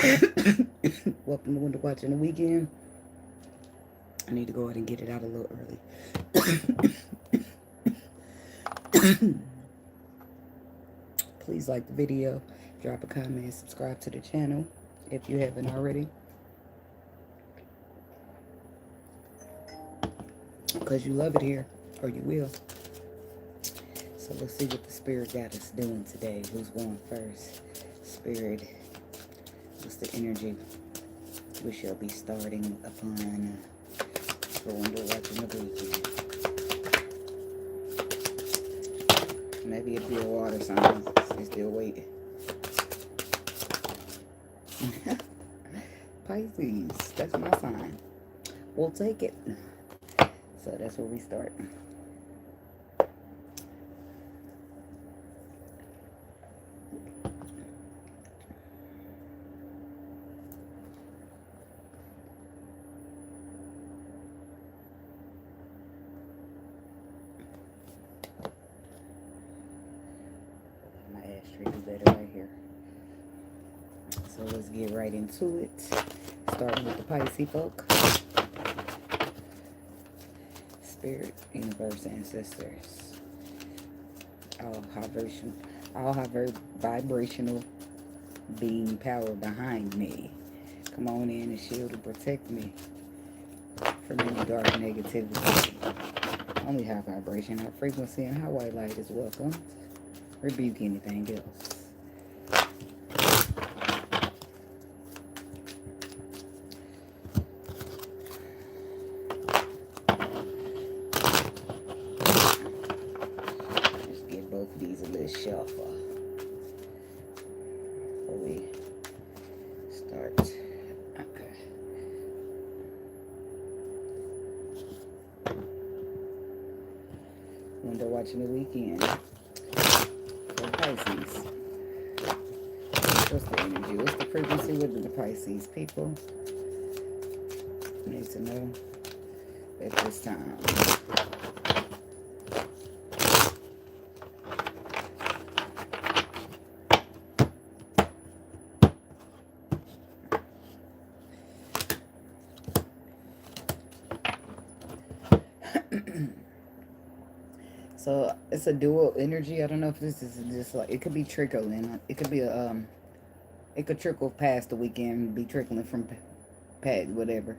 Welcome to Winter Watching the Weekend. I need to go ahead and get it out a little early. Please like the video, drop a comment, subscribe to the channel if you haven't already, because you love it here, or you will. So let's see what the Spirit got us doing today. Who's going first? Spirit, what's the energy we shall be starting upon for Winter Watching the Weekend? Maybe it'd be a water sign. They still waiting. Pisces, that's my sign. We'll take it. So that's where we start. My ashtray is better right here. So let's get right into it. Starting with the Pisces folk. Spirit, universe, ancestors. All high vibrational being power behind me. Come on in and shield and protect me from any dark negativity. Only high vibration, high frequency, and high white light is welcome. Rebuke anything else. These a little shuffle before we start. Okay. Winter Watching the Weekend for Pisces. What's the energy? What's the frequency with the Pisces people? Need to know at this time. So it's a dual energy. I don't know if this is just like, it could be trickling. It could be it could trickle past the weekend, be trickling from past whatever.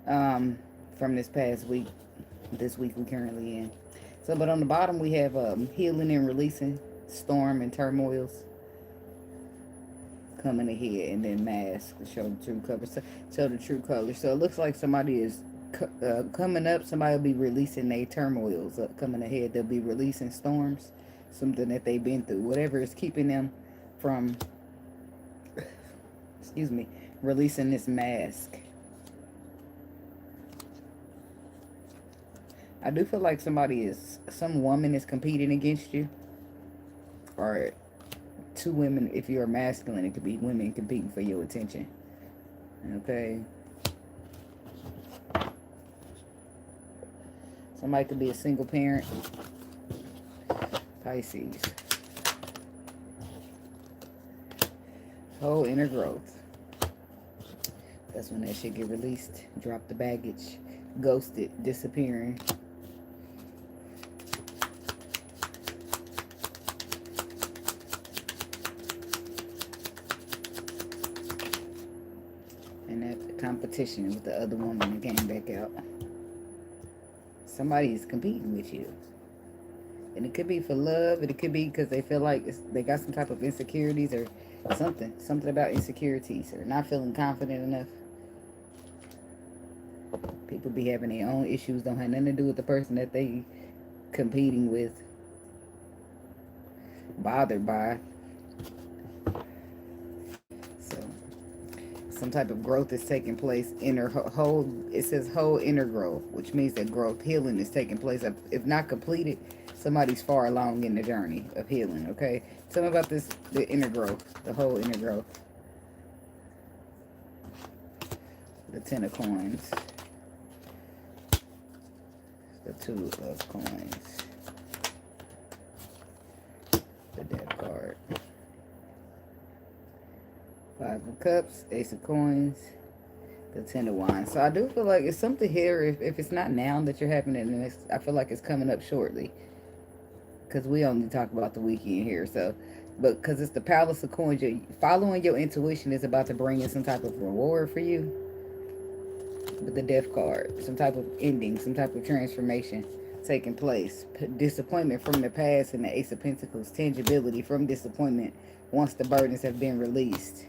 From this past week, this week we're currently in. So, but on the bottom we have healing and releasing, storm and turmoils coming ahead, and then mask to show the true color. So, show the true color. So it looks like somebody is coming up. Somebody will be releasing their turmoils coming ahead. They'll be releasing storms, something that they've been through, whatever is keeping them from, excuse me, releasing this mask. I do feel like some woman is competing against you, or two women. If you're masculine, it could be women competing for your attention. Okay. Somebody could be a single parent. Pisces. Whole inner growth. That's when that shit get released. Drop the baggage. Ghosted. Disappearing. And that competition with the other woman that came back out. Somebody is competing with you. And it could be for love, and it could be because they feel like they got some type of insecurities or something. Something about insecurities or not feeling confident enough. People be having their own issues, don't have nothing to do with the person that they competing with. Bothered by. So, some type of growth is taking place in her whole, it says whole inner growth, which means that growth, healing is taking place. If not completed, somebody's far along in the journey of healing, okay? Tell me about this, the inner growth, the whole inner growth. The 10 of coins. The 2 of coins. The death card. Five of Cups, Ace of Coins, the Ten of Wands. So I do feel like it's something here. If it's not now that you're having it, and I feel like it's coming up shortly. Because we only talk about the weekend here. So, but because it's the Palace of Coins, following your intuition is about to bring in some type of reward for you. With the Death card, some type of ending, some type of transformation taking place. Disappointment from the past and the Ace of Pentacles. Tangibility from disappointment once the burdens have been released.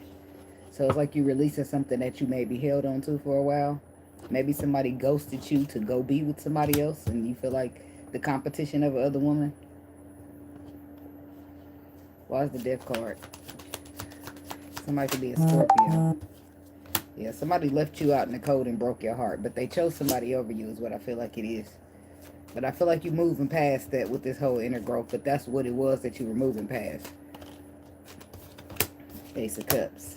So it's like you releasing something that you maybe held on to for a while. Maybe somebody ghosted you to go be with somebody else and you feel like the competition of another woman. Why is the Death card? Somebody could be a Scorpio. Yeah, somebody left you out in the cold and broke your heart. But they chose somebody over you is what I feel like it is. But I feel like you're moving past that with this whole inner growth. But that's what it was that you were moving past. Ace of Cups.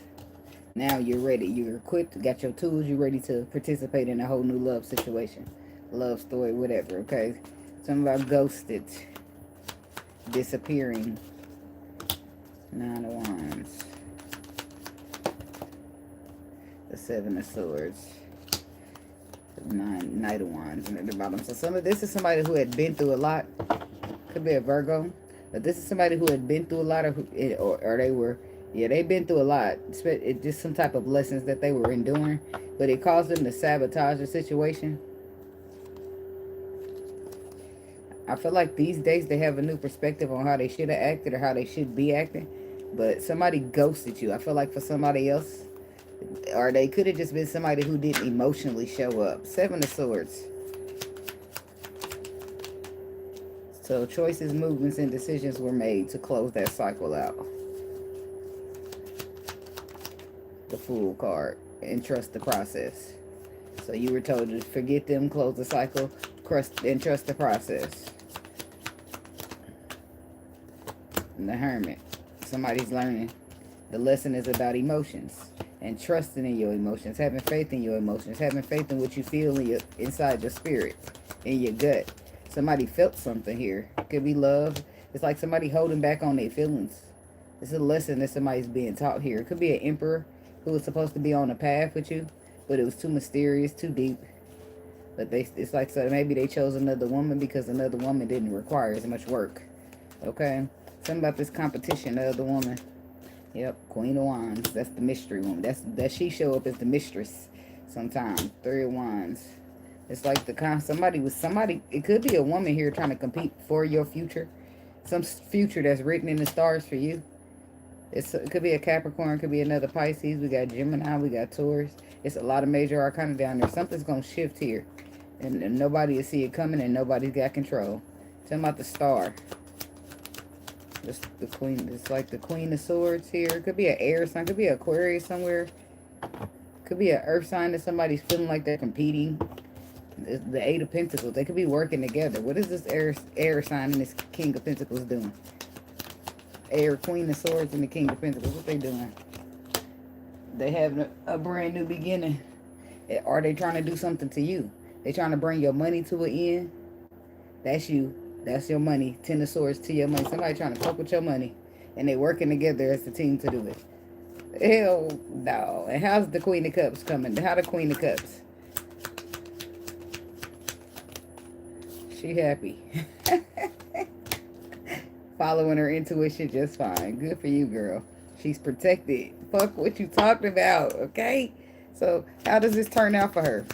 Now you're ready. You're equipped. Got your tools. You're ready to participate in a whole new love situation. Love story, whatever, okay? Something about ghosted. Disappearing. Nine of Wands. The Seven of Swords. The Knight of Wands and at the bottom. So some of this is somebody who had been through a lot. Could be a Virgo. But this is somebody who had been through a lot or they were, yeah, they've been through a lot. It's just some type of lessons that they were enduring. But it caused them to sabotage the situation. I feel like these days they have a new perspective on how they should have acted or how they should be acting. But somebody ghosted you. I feel like for somebody else, or they could have just been somebody who didn't emotionally show up. Seven of Swords. So choices, movements, and decisions were made to close that cycle out. The Fool card. And trust the process. So you were told to forget them, close the cycle, and trust the process. And the Hermit. Somebody's learning. The lesson is about emotions. And trusting in your emotions. Having faith in your emotions. Having faith in what you feel inside your spirit. In your gut. Somebody felt something here. It could be love. It's like somebody holding back on their feelings. It's a lesson that somebody's being taught here. It could be an emperor who was supposed to be on a path with you. But it was too mysterious, too deep. But it's like, so maybe they chose another woman because another woman didn't require as much work. Okay? Something about this competition, the other woman. Yep, Queen of Wands. That's the mystery woman. That she show up as the mistress sometimes. Three of Wands. It's like somebody. It could be a woman here trying to compete for your future. Some future that's written in the stars for you. It could be a Capricorn. It could be another Pisces. We got Gemini. We got Taurus. It's a lot of major arcana down there. Something's going to shift here. And nobody will see it coming and nobody's got control. Tell about the Star. The Queen. It's like the Queen of Swords here. It could be an air sign. It could be an Aquarius somewhere. It could be an earth sign that somebody's feeling like they're competing. The Eight of Pentacles. They could be working together. What is this air sign and this King of Pentacles doing? Air, Queen of Swords, and the King of Pentacles. What they doing? They have a brand new beginning. Are they trying to do something to you? They trying to bring your money to an end. That's you. That's your money. Ten of Swords to your money. Somebody trying to fuck with your money. And they working together as a team to do it. Hell no. And how's the Queen of Cups coming? How the Queen of Cups? She happy. Following her intuition just fine. Good for you, girl. She's protected. Fuck what you talked about, okay? So, how does this turn out for her?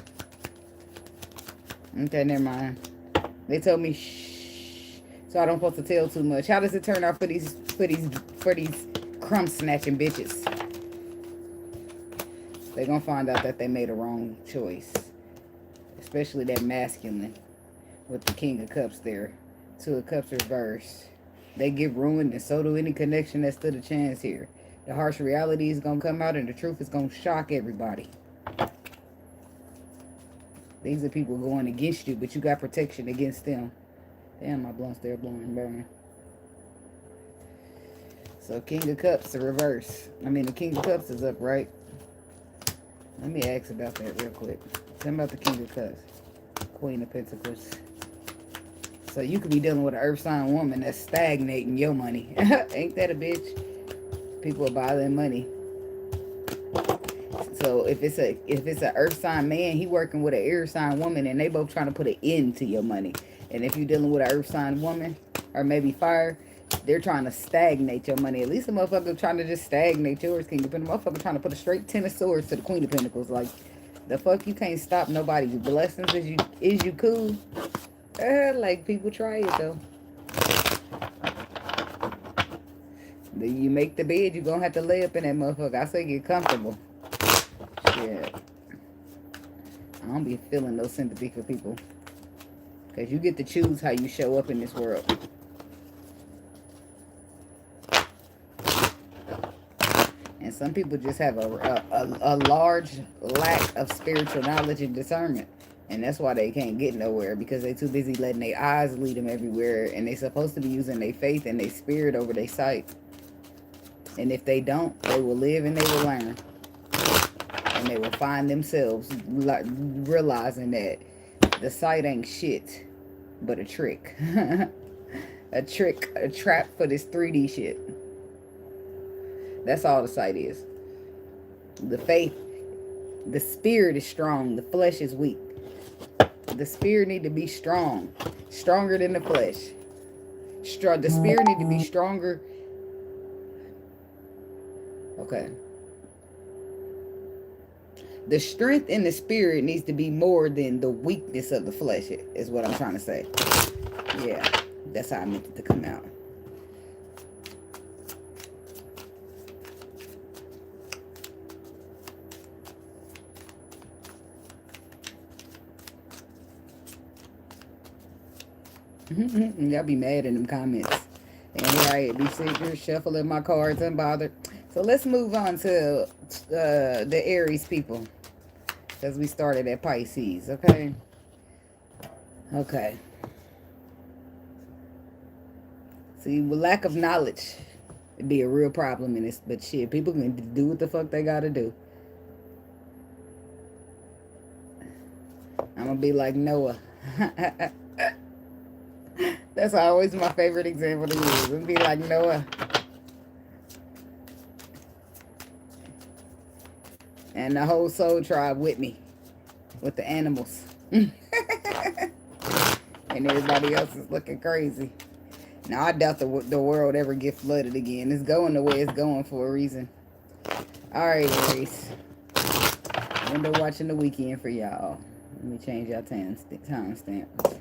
Okay, never mind. They told me shh, so I don't supposed to tell too much. How does it turn out for these crumb snatching bitches? They're gonna find out that they made a wrong choice, especially that masculine with the King of Cups there. Two of Cups reversed. They get ruined, and so do any connection that stood a chance here. The harsh reality is going to come out, and the truth is going to shock everybody. These are people going against you, but you got protection against them. Damn, my blunt's there blowing, burning. So, King of Cups, the reverse. I mean, the King of Cups is up, right? Let me ask about that real quick. Tell me about the King of Cups. Queen of Pentacles. So you could be dealing with an earth sign woman that's stagnating your money. Ain't that a bitch? People buy their money. So if it's a earth sign man, he working with an air sign woman, and they both trying to put an end to your money. And if you're dealing with an earth sign woman, or maybe fire, they're trying to stagnate your money. At least a motherfucker trying to just stagnate yours, King of Pentacles. A motherfucker trying to put a straight 10 of swords to the Queen of Pentacles. Like, the fuck, you can't stop nobody's blessings. Is you cool? Like, people try it though. Then you make the bed, you're gonna have to lay up in that motherfucker. I say get comfortable. Shit. I don't be feeling no sympathy for people. Because you get to choose how you show up in this world. And some people just have a large lack of spiritual knowledge and discernment. And that's why they can't get nowhere. Because they too busy letting their eyes lead them everywhere. And they supposed to be using their faith and their spirit over their sight. And if they don't, they will live and they will learn. And they will find themselves realizing that the sight ain't shit, but a trick. A trap for this 3D shit. That's all the sight is. The faith, the spirit is strong, the flesh is weak. The spirit need to be strong, stronger than the flesh. The spirit need to be stronger. Okay. The strength in the spirit needs to be more than the weakness of the flesh, is what I'm trying to say. Yeah, that's how I meant it to come out. Y'all be mad in them comments. And here I be sitting here shuffling my cards unbothered. So let's move on to the Aries people. Because we started at Pisces, okay? Okay. See, lack of knowledge would be a real problem in this. But shit, people can do what the fuck they gotta do. I'm gonna be like Noah. That's always my favorite example to use. It'd be like Noah. And the whole soul tribe with me. With the animals. And everybody else is looking crazy. Now, I doubt the world ever get flooded again. It's going the way it's going for a reason. Alright, Aries. Window watching the weekend for y'all. Let me change y'all time stamps.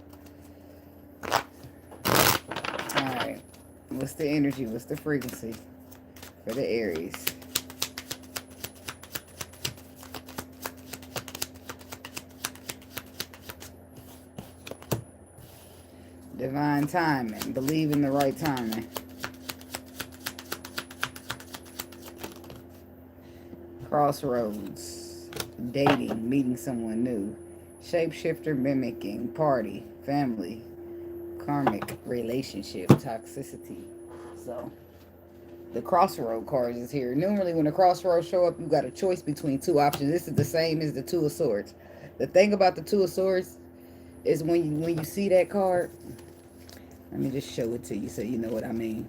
Alright. What's the energy? What's the frequency for the Aries? Divine timing. Believe in the right timing. Crossroads. Dating. Meeting someone new. Shapeshifter, mimicking. Party. Family. Karmic relationship. Toxicity. So, the crossroad card is here. Normally when the crossroads show up, you got a choice between two options. This is the same as the Two of Swords. The thing about the Two of Swords is when you see that card, let me just show it to you so you know what I mean.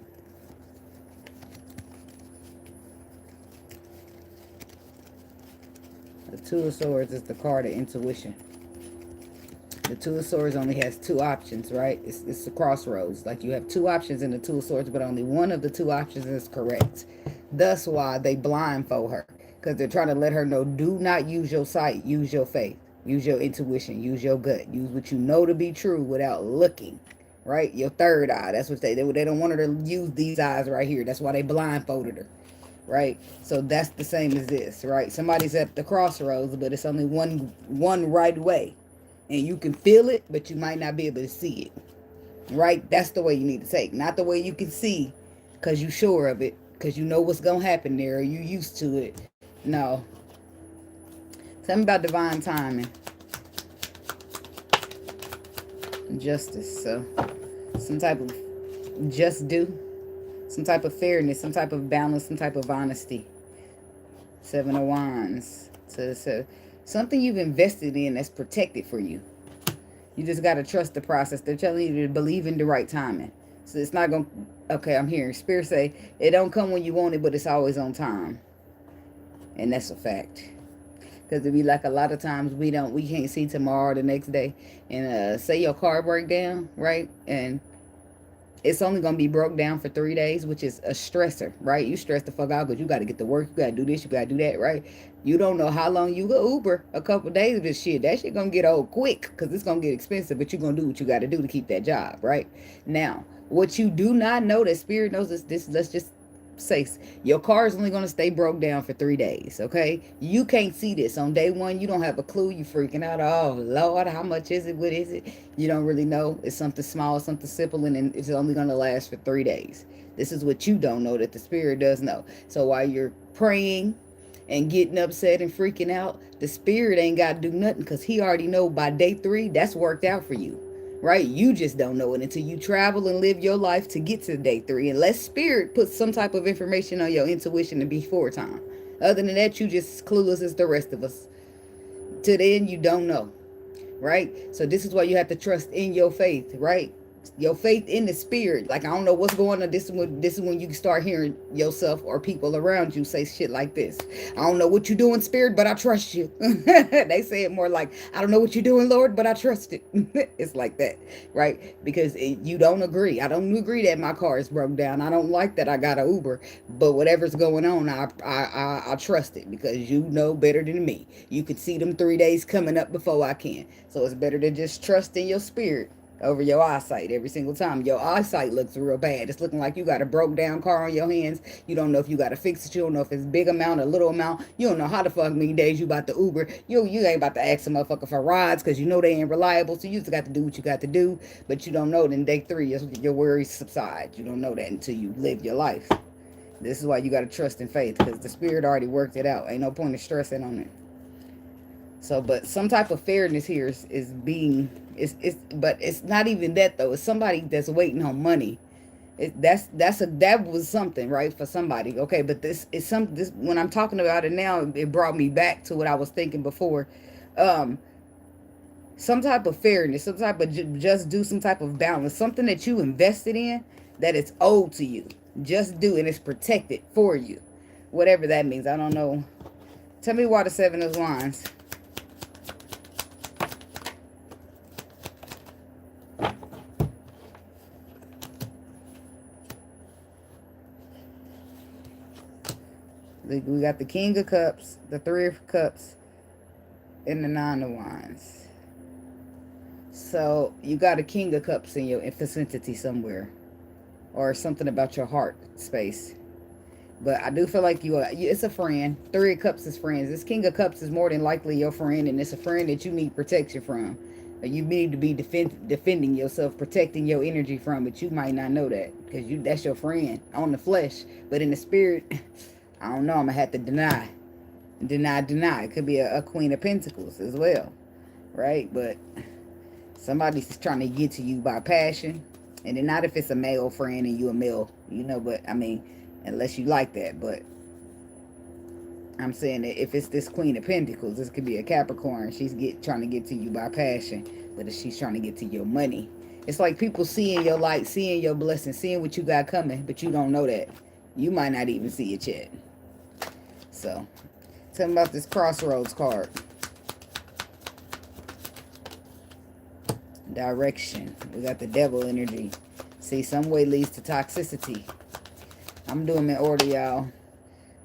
The Two of Swords is the card of intuition. The Two of Swords only has two options, right? It's the crossroads. Like you have two options in the Two of Swords, but only one of the two options is correct. Thus why they blindfold her. Because they're trying to let her know, do not use your sight, use your faith. Use your intuition, use your gut. Use what you know to be true without looking, right? Your third eye. That's what they don't want her to use these eyes right here. That's why they blindfolded her, right? So that's the same as this, right? Somebody's at the crossroads, but it's only one right way. And you can feel it, but you might not be able to see it, right? That's the way you need to take. Not the way you can see because you're sure of it, because you know what's going to happen there, or you used to it. No. Something about divine timing. Justice. So, some type of just do. Some type of fairness. Some type of balance. Some type of honesty. Seven of Wands. So something you've invested in that's protected for you. You just got to trust the process. They're telling you to believe in the right timing. So it's not going to... Okay, I'm hearing Spirit say, it don't come when you want it, but it's always on time. And that's a fact. Because it'd be like a lot of times we can't see tomorrow or the next day. And say your car break down, right? And it's only going to be broke down for 3 days, which is a stressor, right? You stress the fuck out because you got to get to work, you got to do this, you got to do that, right? You don't know how long you go Uber a couple of days of this shit. That shit going to get old quick because it's going to get expensive, but you're going to do what you got to do to keep that job, right? Now, what you do not know that spirit knows this, let's just say your car is only going to stay broke down for 3 days, okay? You can't see this on day one. You don't have a clue. You freaking out. Oh Lord, how much is it? What is it? You don't really know. It's something small, something simple, and it's only going to last for 3 days. This is what you don't know that the spirit does know. So while you're praying and getting upset and freaking out, the spirit ain't got to do nothing because he already know by day 3 that's worked out for you. Right? You just don't know it until you travel and live your life to get to day 3. Unless spirit puts some type of information on your intuition to before time. Other than that, you just clueless as the rest of us. To the end, you don't know. Right? So this is why you have to trust in your faith, right? Your faith in the spirit. Like, I don't know what's going on. This is when you start hearing yourself or people around you say shit like this. I don't know what you're doing, spirit, but I trust you. They say it more like, I don't know what you're doing, Lord, but I trust it. It's like that, right? Because you don't agree. I don't agree that my car is broke down. I don't like that I got an Uber, but whatever's going on, I trust it because you know better than me. You could see them 3 days coming up before I can. So it's better to just trust in your spirit over your eyesight every single time. Your eyesight looks real bad. It's looking like you got a broke down car on your hands. You don't know if you got to fix it. You don't know if it's big amount or little amount. You don't know how the fuck many days you about to Uber. You ain't about to ask a motherfucker for rides because you know they ain't reliable. So you just got to do what you got to do. But you don't know that in day 3 your worries subside. You don't know that until you live your life. This is why you got to trust in faith because the spirit already worked it out. Ain't no point in stressing on it. So, but some type of fairness here is being, but it's not even that though. It's somebody that's waiting on money. That was something, right, for somebody. Okay, but this when I'm talking about it now, it brought me back to what I was thinking before. Some type of fairness, some type of just do, some type of balance, something that you invested in that it's owed to you. Just do, and it's protected for you, whatever that means. I don't know. Tell me why the 7 of Wands. We got the King of Cups, the 3 of Cups, and the 9 of Wands. So you got a King of Cups in your vicinity somewhere, or something about your heart space. But I do feel like it's a friend. 3 of Cups is friends. This King of Cups is more than likely your friend, and it's a friend that you need protection from. You need to be defending yourself, protecting your energy from, but you might not know that because that's your friend on the flesh, but in the spirit. I don't know. I'm going to have to deny. It could be a Queen of Pentacles as well. Right? But somebody's trying to get to you by passion. And then not if it's a male friend and you a male. You know, but I mean, unless you like that. But I'm saying that if it's this Queen of Pentacles, this could be a Capricorn. She's trying to get to you by passion. But if she's trying to get to your money. It's like people seeing your light, seeing your blessing, seeing what you got coming. But you don't know that. You might not even see it yet. So, tell me about this Crossroads card. Direction. We got the Devil energy. See, some way leads to toxicity. I'm doing them in order, y'all.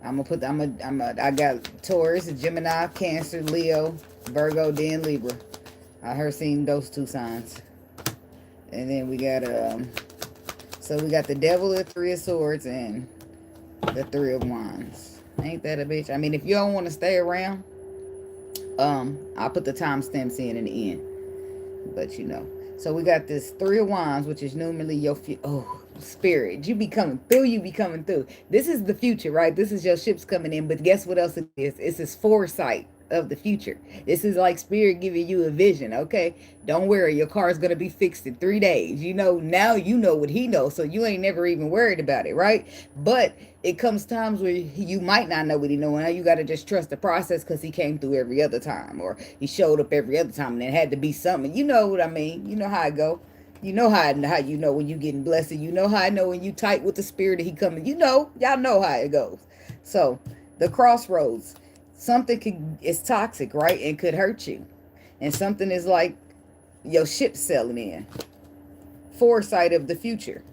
I got Taurus, Gemini, Cancer, Leo, Virgo, then Libra. I heard seeing those 2 signs. And then we got so we got the Devil, the 3 of Swords, and the 3 of Wands. Ain't that a bitch? I mean, if you don't want to stay around, I'll put the timestamps in the end. But you know. So we got this 3 of Wands, which is normally your spirit. You be coming through. This is the future, right? This is your ships coming in. But guess what else it is? It's this foresight of the future. This is like spirit giving you a vision. Okay, don't worry, your car is going to be fixed in 3 days. You know, now you know what he knows, so you ain't never even worried about it, right? But it comes times where you might not know what he knows. Now you got to just trust the process because he came through every other time, or he showed up every other time, and it had to be something. You know what I mean? You know how it go. You know how you know when you getting blessed. You know how I know when you tight with the spirit that he coming. You know, y'all know how it goes. So the Crossroads. Something is toxic, right? And could hurt you. And something is like your ship sailing in. Foresight of the future.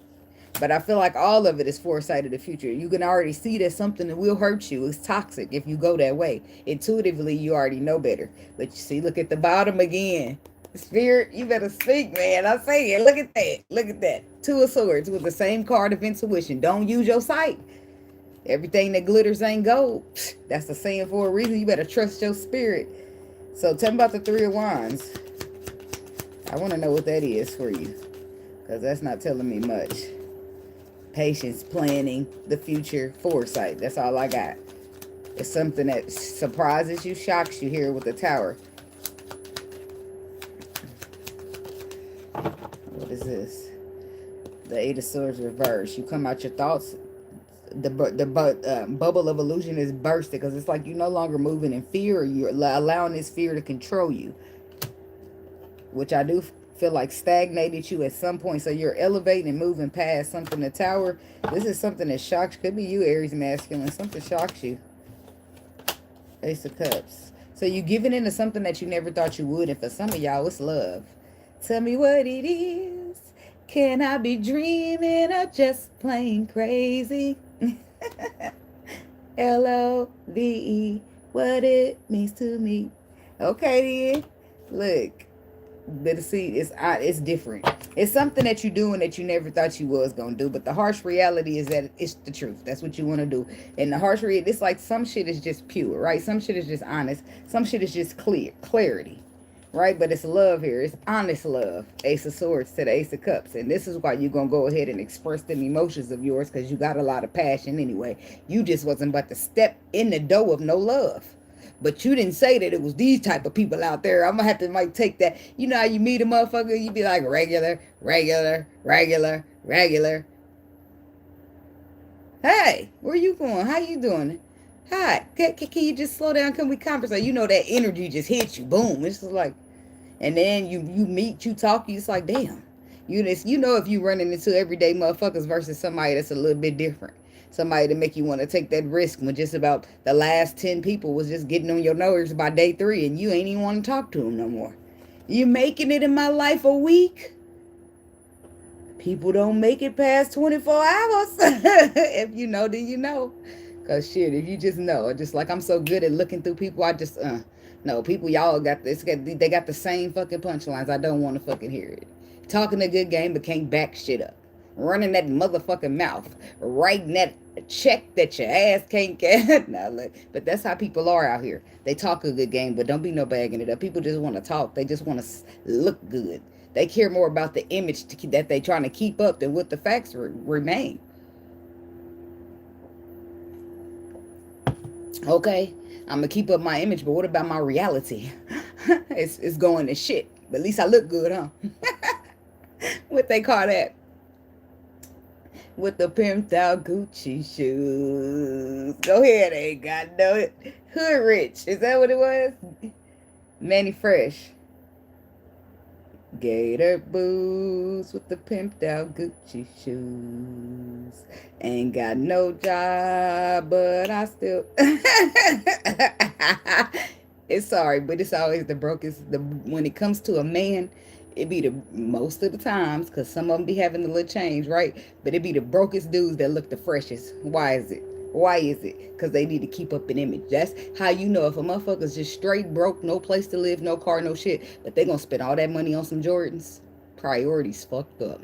But I feel like all of it is foresight of the future. You can already see that something that will hurt you is toxic if you go that way. Intuitively, you already know better. But you see, look at the bottom again. Spirit, you better speak, man. I say it. Look at that. Look at that. Two of Swords with the same card of intuition. Don't use your sight. Everything that glitters ain't gold. That's the saying for a reason. You better trust your spirit. So tell me about the Three of Wands. I want to know what that is for you. Because that's not telling me much. Patience, planning, the future, foresight. That's all I got. It's something that surprises you, shocks you here with the Tower. What is this? The Eight of Swords reverse. You come out your thoughts. The bubble of illusion is bursted because it's like you're no longer moving in fear, or you're allowing this fear to control you, which I do feel like stagnated you at some point. So you're elevating and moving past something. The Tower, this is something that shocks. Could be you, Aries masculine. Something shocks you. Ace of Cups. So you're giving into something that you never thought you would. And for some of y'all, it's love. Tell me what it is. Can I be dreaming or just plain crazy? Love, what it means to me. Okay, then. Look. But see, it's different. It's something that you're doing that you never thought you was going to do. But the harsh reality is that it's the truth. That's what you want to do. And the harsh reality, it's like some shit is just pure, right? Some shit is just honest. Some shit is just clarity, right? But it's love here. It's honest love. Ace of Swords to the Ace of Cups. And this is why you're going to go ahead and express them emotions of yours, because you got a lot of passion anyway. You just wasn't about to step in the door of no love. But you didn't say that it was these type of people out there. I'm going to have to might take that. You know how you meet a motherfucker, you be like regular, regular, regular, regular. Hey, where you going? How you doing? Hi, can you just slow down? Can we converse? You know that energy just hits you. Boom. It's just like, and then you meet, you talk, it's like, damn. You know if you running into everyday motherfuckers versus somebody that's a little bit different. Somebody to make you want to take that risk when just about the last 10 people was just getting on your nerves by day 3 and you ain't even want to talk to them no more. You making it in my life a week? People don't make it past 24 hours. If you know, then you know. Because shit, if you just know, just like I'm so good at looking through people, I just, no, people, y'all got this, they got the same fucking punchlines. I don't want to fucking hear it. Talking a good game, but can't back shit up. Running that motherfucking mouth, writing that check that your ass can't get. Nah, look, but that's how people are out here. They talk a good game, but don't be no bagging it up. People just want to talk. They just want to look good. They care more about the image that they trying to keep up than what the facts remain. Okay, I'm gonna keep up my image, but what about my reality? It's going to shit. But at least I look good, huh? What they call that? With the pimped out Gucci shoes. Go ahead, ain't got no it. Hood rich. Is that what it was? Manny Fresh. Gator boots with the pimped out Gucci shoes. Ain't got no job, but I still. It's sorry, but it's always the brokest. When it comes to a man, it be the most of the times, because some of them be having a little change, right? But it be the brokest dudes that look the freshest. Why is it? Why is it? Because they need to keep up an image. That's how you know if a motherfucker's just straight broke, no place to live, no car, no shit, but they gonna spend all that money on some Jordans. Priorities fucked up.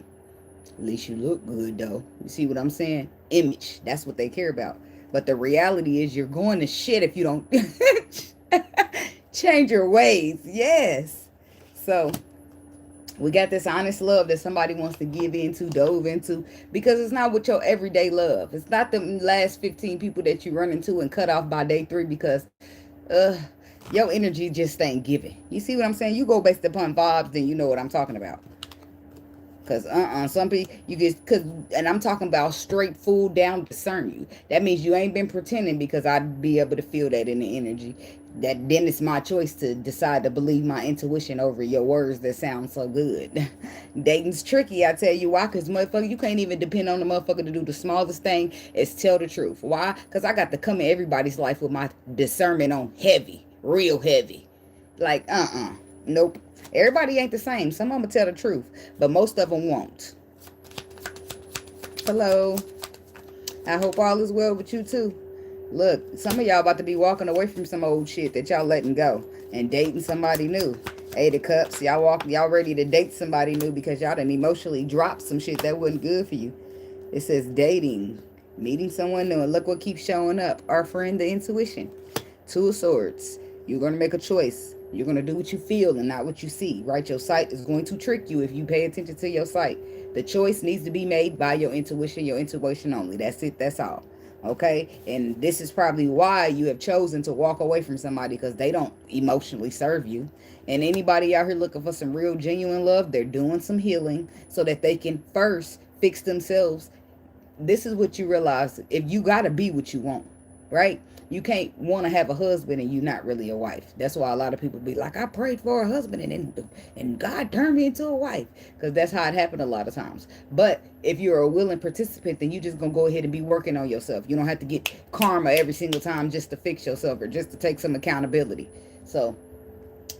At least you look good, though. You see what I'm saying? Image. That's what they care about. But the reality is you're going to shit if you don't change your ways. Yes. So we got this honest love that somebody wants to give into, dove into, because it's not with your everyday love. It's not the last 15 people that you run into and cut off by day 3 because your energy just ain't giving. You see what I'm saying? You go based upon vibes, then you know what I'm talking about. Because some people, you get, and I'm talking about straight full down discern you. That means you ain't been pretending, because I'd be able to feel that in the energy. That then it's my choice to decide to believe my intuition over your words that sound so good. Dating's tricky, I tell you why. Because motherfucker, you can't even depend on the motherfucker to do the smallest thing is tell the truth. Why? Because I got to come in everybody's life with my discernment on heavy, real heavy. Like, nope. Everybody ain't the same. Some of them will tell the truth, but most of them won't. Hello. I hope all is well with you too. Look, some of y'all about to be walking away from some old shit that y'all letting go and dating somebody new. Eight of Cups, y'all ready to date somebody new because y'all done emotionally dropped some shit that wasn't good for you. It says dating, meeting someone new, and look what keeps showing up. Our friend, the intuition. Two of Swords. You're going to make a choice. You're going to do what you feel and not what you see, right? Your sight is going to trick you if you pay attention to your sight. The choice needs to be made by your intuition only. That's it. That's all. Okay? And this is probably why you have chosen to walk away from somebody, because they don't emotionally serve you. And anybody out here looking for some real genuine love, they're doing some healing so that they can first fix themselves. This is what you realize. If you got to be what you want, right? You can't want to have a husband and you're not really a wife. That's why a lot of people be like, I prayed for a husband and God turned me into a wife. Because that's how it happened a lot of times. But if you're a willing participant, then you just going to go ahead and be working on yourself. You don't have to get karma every single time just to fix yourself or just to take some accountability. So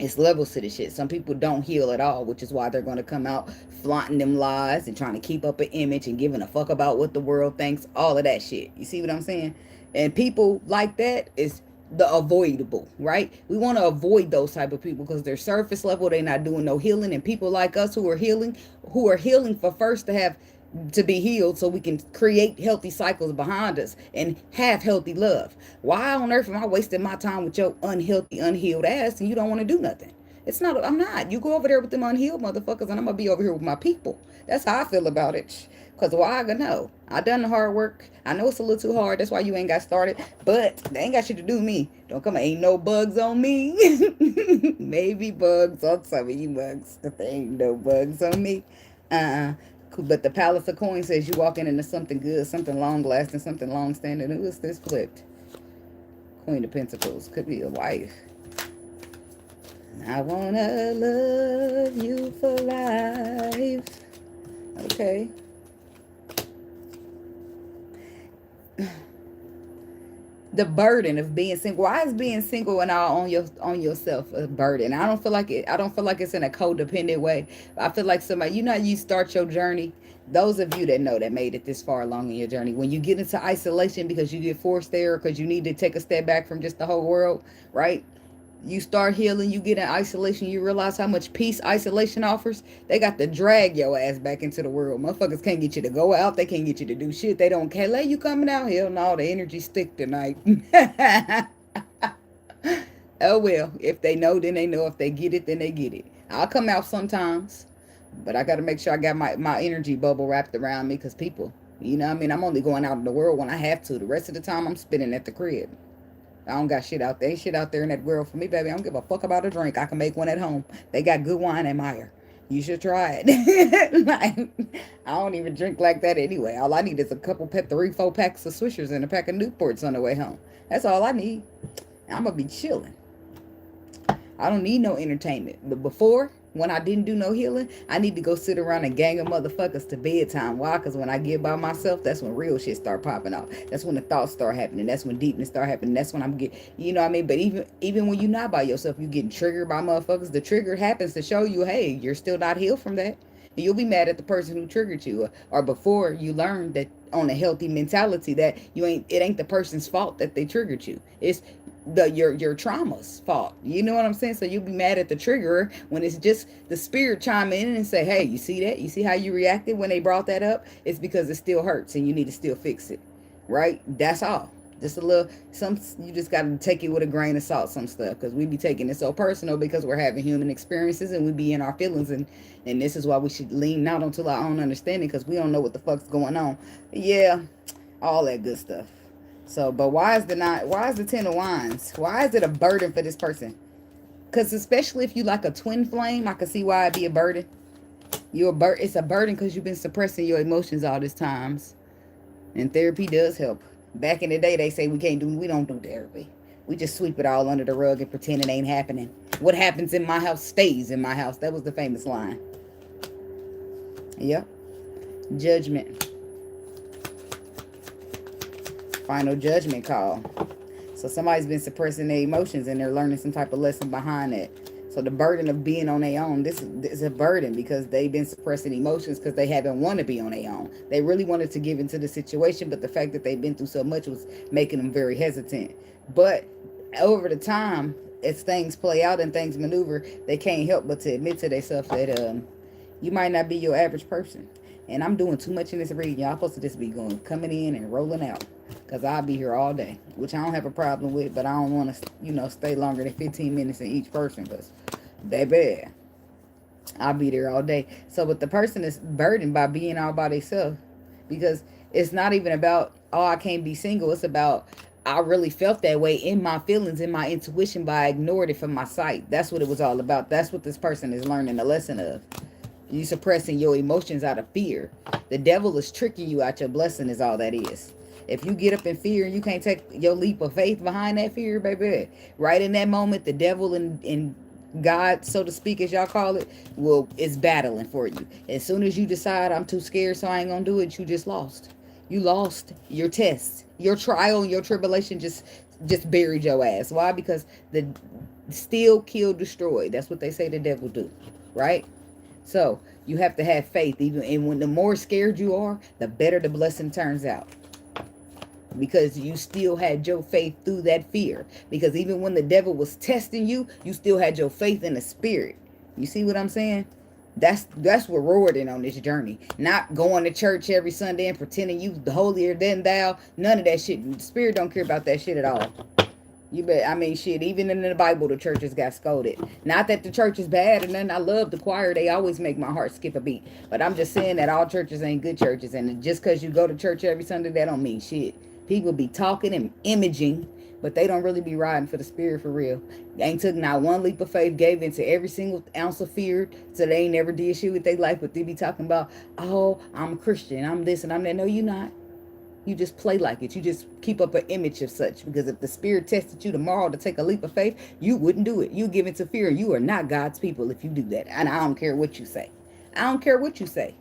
it's levels to this shit. Some people don't heal at all, which is why they're going to come out flaunting them lies and trying to keep up an image and giving a fuck about what the world thinks. All of that shit. You see what I'm saying? And people like that is the avoidable, right? We want to avoid those type of people because they're surface level. They're not doing no healing. And people like us who are healing for first to be healed so we can create healthy cycles behind us and have healthy love. Why on earth am I wasting my time with your unhealthy, unhealed ass and you don't want to do nothing? It's not, I'm not. You go over there with them unhealed motherfuckers and I'm going to be over here with my people. That's how I feel about it. Because why? I know. I done the hard work. I know it's a little too hard. That's why you ain't got started. But they ain't got shit to do with me. Don't come, ain't no bugs on me. Maybe bugs on some of you bugs. But there ain't no bugs on me. But the Palace of Coins says you walking into something good, something long-lasting, something long-standing. Who is this flipped? Queen of Pentacles. Could be a wife. I wanna love you for life. Okay. The burden of being single. Why is being single and all on yourself a burden? I don't feel like it. I don't feel like it's in a codependent way. I feel like somebody, you start your journey. Those of you that know that made it this far along in your journey, when you get into isolation because you get forced there, because you need to take a step back from just the whole world, right? You start healing, you get in isolation, you realize how much peace isolation offers. They got to drag your ass back into the world. Motherfuckers can't get you to go out. They can't get you to do shit. They don't care. Let you coming out. Hell no, the energy stick tonight. Oh well, if they know, then they know. If they get it, then they get it. I'll come out sometimes, but I got to make sure I got my energy bubble wrapped around me, because people, I'm only going out in the world when I have to. The rest of the time, I'm spending at the crib. I don't got shit out there. Ain't shit out there in that world for me, baby. I don't give a fuck about a drink. I can make one at home. They got good wine at Meyer. You should try it. Like, I don't even drink like that anyway. All I need is a couple 3-4 packs of Swishers and a pack of Newports on the way home. That's all I need. I'm going to be chilling. I don't need no entertainment. But before, when I didn't do no healing, I need to go sit around and gang of motherfuckers to bedtime. Why? Because when I get by myself, that's when real shit start popping out. That's when the thoughts start happening. That's when deepness start happening. That's when I'm getting, But even when you're not by yourself, you getting triggered by motherfuckers. The trigger happens to show you, hey, you're still not healed from that. And you'll be mad at the person who triggered you. Or before you learn that on a healthy mentality that it ain't the person's fault that they triggered you. It's your trauma's fault. You know what I'm saying? So you'll be mad at the triggerer when it's just the spirit chime in and say, hey, you see that? You see how you reacted when they brought that up? It's because it still hurts and you need to still fix it. Right? That's all. Just a little, you just got to take it with a grain of salt, some stuff, because we be taking it so personal because we're having human experiences and we be in our feelings, and this is why we should lean out onto our own understanding, because we don't know what the fuck's going on. Yeah, all that good stuff. So, but why is the 10 of Wands? Why is it a burden for this person? Because especially if you like a twin flame, I can see why it'd be a burden. It's a burden because you've been suppressing your emotions all this times. And therapy does help. Back in the day, they say we don't do therapy. We just sweep it all under the rug and pretend it ain't happening. What happens in my house stays in my house. That was the famous line. Yep. Judgment. Final judgment call. So somebody's been suppressing their emotions and they're learning some type of lesson behind it. So the burden of being on their own, this is a burden because they've been suppressing emotions because they haven't wanted to be on their own. They really wanted to give into the situation, but the fact that they've been through so much was making them very hesitant. But over the time, as things play out and things maneuver, they can't help but to admit to themselves that you might not be your average person. And I'm doing too much in this reading. Y'all supposed to just be coming in and rolling out. Because I'll be here all day. Which I don't have a problem with. But I don't want to, stay longer than 15 minutes in each person. Because they bad. I'll be there all day. So, but the person is burdened by being all by themselves. Because it's not even about, oh, I can't be single. It's about, I really felt that way in my feelings, in my intuition, but I ignored it from my sight. That's what it was all about. That's what this person is learning the lesson of. You suppressing your emotions out of fear. The devil is tricking you out your blessing is all that is. If you get up in fear and you can't take your leap of faith behind that fear, baby, right in that moment, the devil and God, so to speak, as y'all call it, is battling for you. As soon as you decide I'm too scared, so I ain't gonna do it, you just lost. You lost your test. Your trial and your tribulation just buried your ass. Why? Because the steal, kill, destroy. That's what they say the devil do, right? So you have to have faith. And when the more scared you are, the better the blessing turns out. Because you still had your faith through that fear. Because even when the devil was testing you, you still had your faith in the spirit. You see what I'm saying? That's rewarding on this journey. Not going to church every Sunday and pretending you holier than thou. None of that shit. The spirit don't care about that shit at all. Shit, even in the Bible, the churches got scolded. Not that the church is bad, and then I love the choir. They always make my heart skip a beat. But I'm just saying that all churches ain't good churches. And just because you go to church every Sunday, that don't mean shit. People be talking and imaging, but they don't really be riding for the spirit for real. They ain't took not one leap of faith, gave into every single ounce of fear, so they ain't never did shit with their life. But they be talking about, oh, I'm a Christian, I'm this and I'm that. No, you not. You just play like it. You just keep up an image of such. Because if the spirit tested you tomorrow to take a leap of faith, you wouldn't do it. You give into fear. You are not God's people if you do that. And I don't care what you say. I don't care what you say.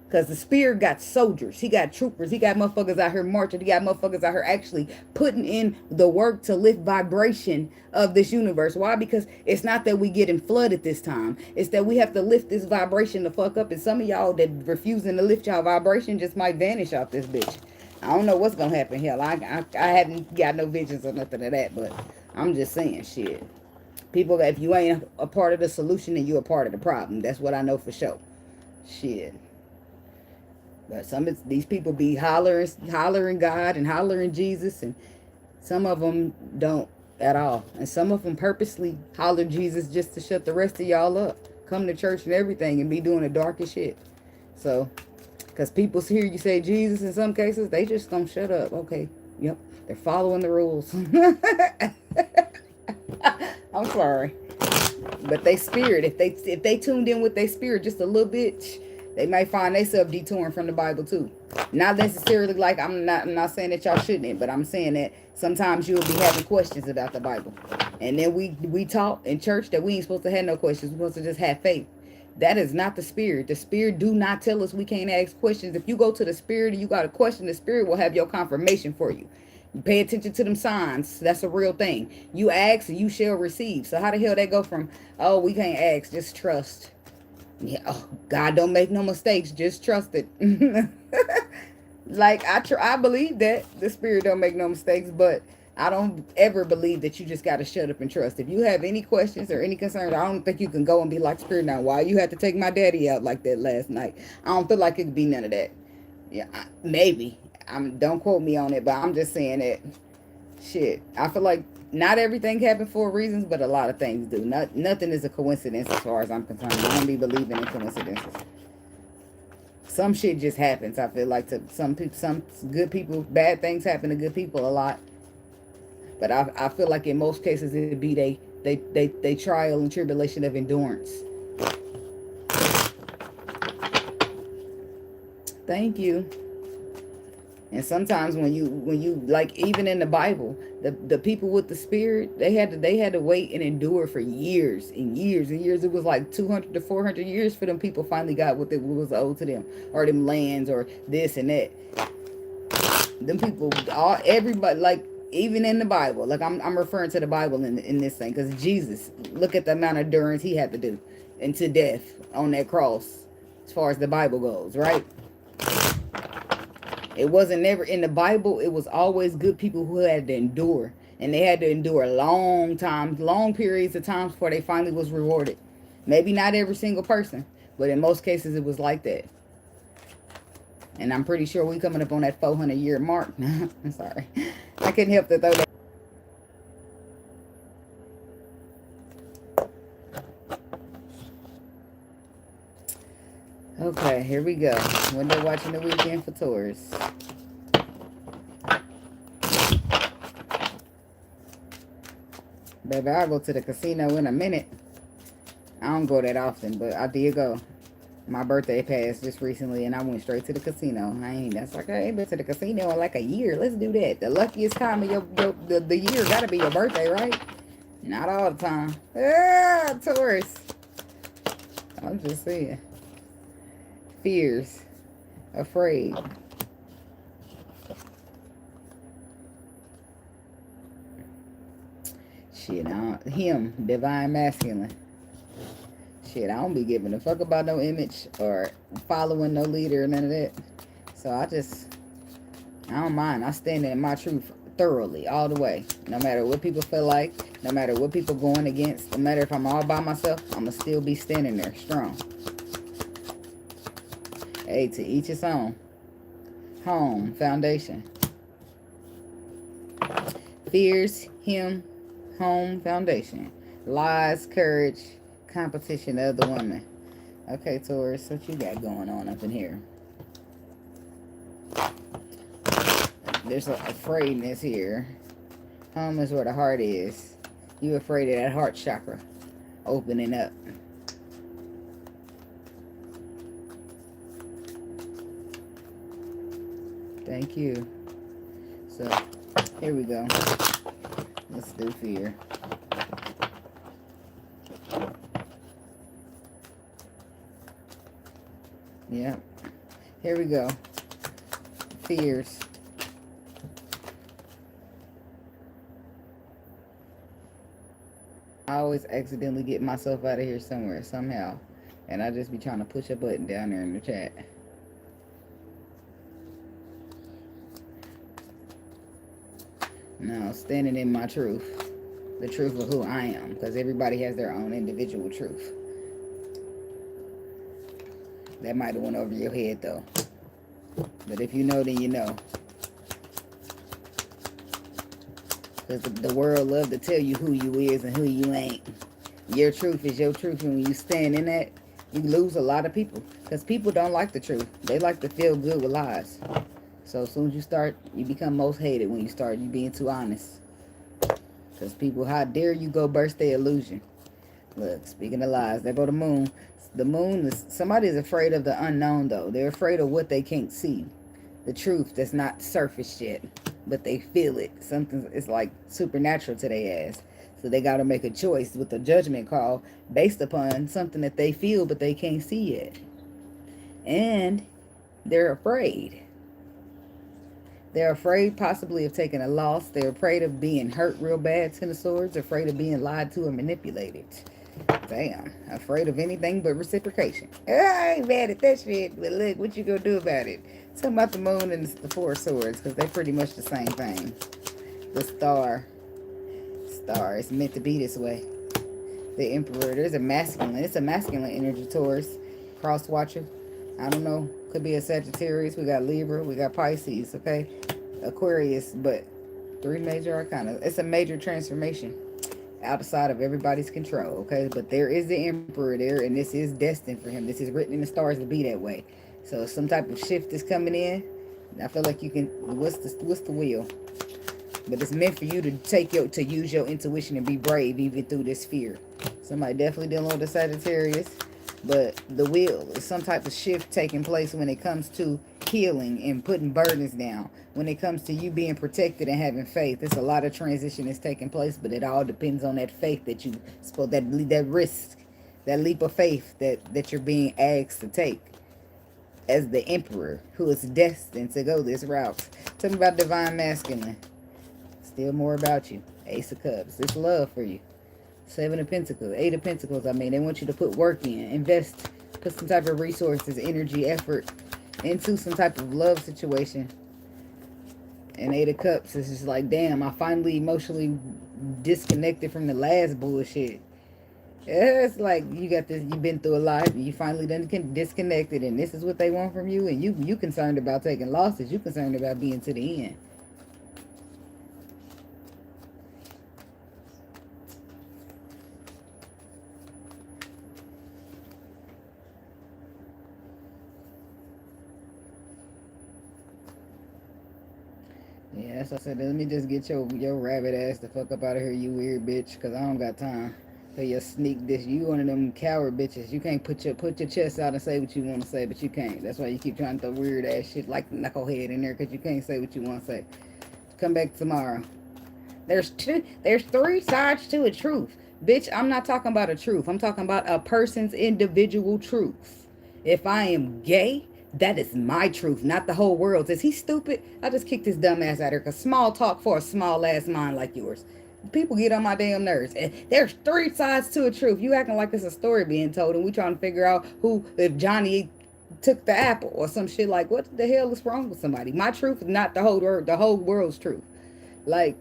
Because the spirit got soldiers. He got troopers. He got motherfuckers out here marching. He got motherfuckers out here actually putting in the work to lift vibration of this universe. Why? Because it's not that we getting flooded this time. It's that we have to lift this vibration the fuck up. And some of y'all that refusing to lift y'all vibration just might vanish off this bitch. I don't know what's going to happen. Hell, I haven't got no visions or nothing of that, but I'm just saying shit. People, if you ain't a part of the solution, then you're a part of the problem. That's what I know for sure. Shit. But some of these people be hollering God and hollering Jesus, and some of them don't at all. And some of them purposely holler Jesus just to shut the rest of y'all up. Come to church and everything and be doing the darkest shit. So... because people hear you say Jesus in some cases, they just don't shut up. Okay, yep, they're following the rules. I'm sorry. But they spirit, if they tuned in with their spirit just a little bit, they might find themselves detouring from the Bible too. Not necessarily like, I'm not saying that y'all shouldn't, but I'm saying that sometimes you'll be having questions about the Bible. And then we taught in church that we ain't supposed to have no questions. We're supposed to just have faith. That is not the spirit. The spirit do not tell us we can't ask questions. If you go to the spirit and you got a question, the spirit will have your confirmation for you. Pay attention to them signs. That's a real thing. You ask and you shall receive. So how the hell that go from, oh, we can't ask, just trust. Yeah, oh, God don't make no mistakes, just trust it. Like, I believe that the spirit don't make no mistakes, but I don't ever believe that you just got to shut up and trust. If you have any questions or any concerns, I don't think you can go and be like, spirit, now, why you had to take my daddy out like that last night? I don't feel like it could be none of that. Yeah, maybe. Don't quote me on it, but I'm just saying that, shit, I feel like not everything happened for reasons, but a lot of things do. Nothing is a coincidence as far as I'm concerned. I don't be believing in coincidences. Some shit just happens. I feel like to some people, some good people, bad things happen to good people a lot. But I feel like in most cases it'd be they trial and tribulation of endurance. Thank you. And sometimes when you like, even in the Bible, the people with the spirit, they had to wait and endure for years and years and years. It was like 200 to 400 years for them people finally got what was owed to them, or them lands, or this and that. Them people, everybody, like, even in the Bible, like, I'm referring to the Bible in this thing, because Jesus, look at the amount of endurance he had to do, and to death on that cross, as far as the Bible goes, right? It wasn't never in the Bible. It was always good people who had to endure, and they had to endure long times, long periods of times before they finally was rewarded. Maybe not every single person, but in most cases it was like that. And I'm pretty sure we coming up on that 400-year mark. I'm sorry, I couldn't help to throw that. Okay, here we go. Window watching the weekend for Taurus. Baby, I'll go to the casino in a minute. I don't go that often, but I did go. My birthday passed just recently, and I went straight to the casino. That's like, I ain't been to the casino in like a year. Let's do that. The luckiest time of the year gotta be your birthday, right? Not all the time. Ah, Taurus. I'm just saying. Fears. Afraid. Shit, him, divine masculine. Shit, I don't be giving a fuck about no image or following no leader or none of that. So I don't mind. I stand in my truth thoroughly, all the way. No matter what people feel like, no matter what people going against, no matter if I'm all by myself, I'm going to still be standing there strong. Hey, to each its own. Home, foundation. Fears, him, home, foundation. Lies, courage, competition, other women. Okay, Taurus, what you got going on up in here? There's a afraidness here. Home is where the heart is. You afraid of that heart chakra opening up. Thank you. So, here we go. Let's do fear. Yep. Here we go. Fears. I always accidentally get myself out of here somewhere, somehow. And I just be trying to push a button down there in the chat. Now, standing in my truth. The truth of who I am. Because everybody has their own individual truth. That might have went over your head, though. But if you know, then you know. Because the world love to tell you who you is and who you ain't. Your truth is your truth. And when you stand in that, you lose a lot of people. Because people don't like the truth. They like to feel good with lies. So as soon as you start, you become most hated when you start you being too honest. Because people, how dare you go burst their illusion. Look, speaking of lies, there go the moon. The moon is, somebody is afraid of the unknown, though. They're afraid of what they can't see. The truth that's not surfaced yet, but they feel it. Something is like supernatural to their ass. So they got to make a choice with a judgment call based upon something that they feel but they can't see yet. And they're afraid. They're afraid possibly of taking a loss. They're afraid of being hurt real bad, Ten of Swords. Afraid of being lied to or manipulated. Damn. Afraid of anything but reciprocation. I ain't mad at that shit, but look, what you gonna do about it? Talking about the moon and the Four of Swords, because they're pretty much the same thing. The star. Star is meant to be this way. The Emperor. There's a masculine. It's a masculine energy, Taurus. Cross watcher. I don't know. Could be a Sagittarius. We got Libra. We got Pisces. Okay. Aquarius. But 3 major arcana. It's a major transformation outside of everybody's control. Okay. But there is the Emperor there. And this is destined for him. This is written in the stars to be that way. So some type of shift is coming in. I feel like you can. What's the wheel? But it's meant for you to use your intuition and be brave even through this fear. Somebody definitely dealing with a Sagittarius. But the will is some type of shift taking place when it comes to healing and putting burdens down. When it comes to you being protected and having faith, there's a lot of transition that's taking place, but it all depends on that faith that you spoke, that risk, that leap of faith that you're being asked to take as the emperor who is destined to go this route. Tell me about divine masculine. Still more about you. Ace of Cups. It's love for you. Seven of Pentacles. Eight of Pentacles. I mean, they want you to put work in. Invest. Put some type of resources, energy, effort into some type of love situation. And Eight of Cups is just like, damn, I finally emotionally disconnected from the last bullshit. It's like you got this, you've been through a lot, and you finally done disconnected, and this is what they want from you, and you concerned about taking losses. You concerned about being to the end. Yeah, that's what I said. Let me just get your rabbit ass the fuck up out of here, you weird bitch, because I don't got time for your sneak dish. You one of them coward bitches. You can't put your chest out and say what you want to say, but you can't. That's why you keep trying to throw weird ass shit like knucklehead in there, because you can't say what you want to say. Come back tomorrow. There's three sides to a truth. Bitch, I'm not talking about a truth. I'm talking about a person's individual truth. If I am gay, that is my truth, not the whole world's. Is he stupid? I just kicked his dumb ass out of here, because small talk for a small ass mind like yours. People get on my damn nerves. And there's three sides to a truth. You acting like it's a story being told, and we trying to figure out if Johnny took the apple or some shit. Like, what the hell is wrong with somebody? My truth is not the whole world's truth. Like,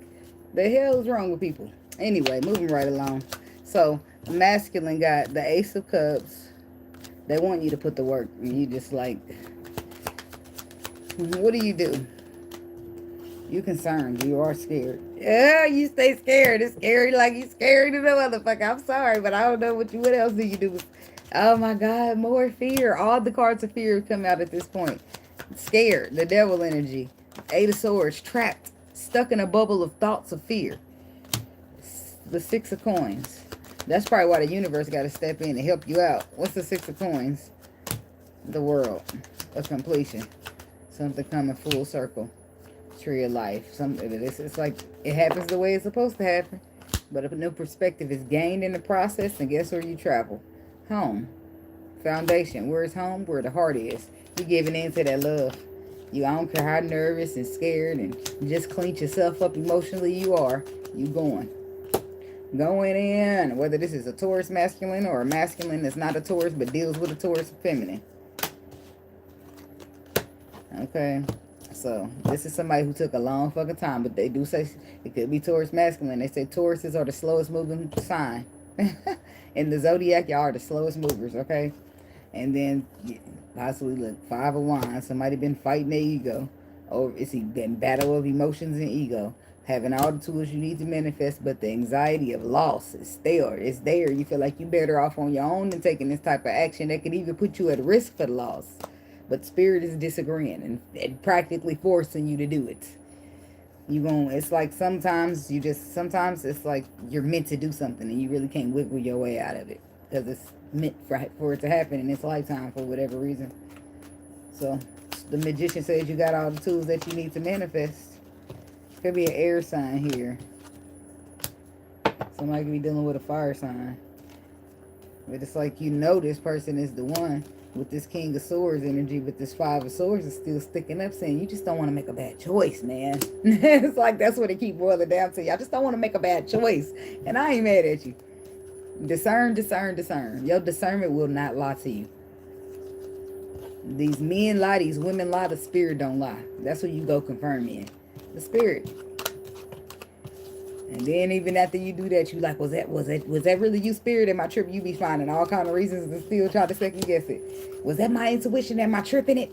the hell is wrong with people? Anyway, moving right along. So, masculine got the Ace of Cups. They want you to put the work. And you just like, what do? You concerned. You are scared. Yeah, you stay scared. It's scary like you scared to the motherfucker. I'm sorry, but I don't know what else do you do? Oh my God, more fear. All the cards of fear come out at this point. Scared. The devil energy. Eight of Swords. Trapped. Stuck in a bubble of thoughts of fear. The Six of Coins. That's probably why the universe got to step in and help you out. What's the Six of Coins? The world of completion. Something coming full circle. Tree of life. It's like it happens the way it's supposed to happen. But a new perspective is gained in the process, and guess where you travel? Home. Foundation. Where's home? Where the heart is. You giving in to that love. I don't care how nervous and scared and just clench yourself up emotionally you are. You going in. Whether this is a Taurus masculine or a masculine that's not a Taurus but deals with a Taurus feminine. Okay. So, this is somebody who took a long fucking time, but they do say it could be Taurus masculine. They say Tauruses are the slowest moving sign. In the zodiac, y'all are the slowest movers, okay? And then, possibly, look, Five of Wands. Somebody been fighting their ego. Or it's been battle of emotions and ego. Having all the tools you need to manifest, but the anxiety of loss is there. It's there. You feel like you're better off on your own than taking this type of action that could even put you at risk for the loss. But spirit is disagreeing and practically forcing you to do it. It's like sometimes it's like you're meant to do something and you really can't wiggle your way out of it. Because it's meant for it to happen in this lifetime for whatever reason. So, the Magician says you got all the tools that you need to manifest. Could be an air sign here. Somebody could be dealing with a fire sign. But it's like this person is the one. With this King of Swords energy, with this Five of Swords is still sticking up, saying you just don't want to make a bad choice, man. It's like that's what it keep boiling down to. I just don't want to make a bad choice. And I ain't mad at you. Discern, discern, discern. Your discernment will not lie to you. These men lie, these women lie, the spirit don't lie. That's what you go confirm in. The spirit. And then even after you do that, you like, was that really you, spirit? Am I tripping? You be finding all kind of reasons and still try to second guess it. Was that my intuition? Am I tripping it?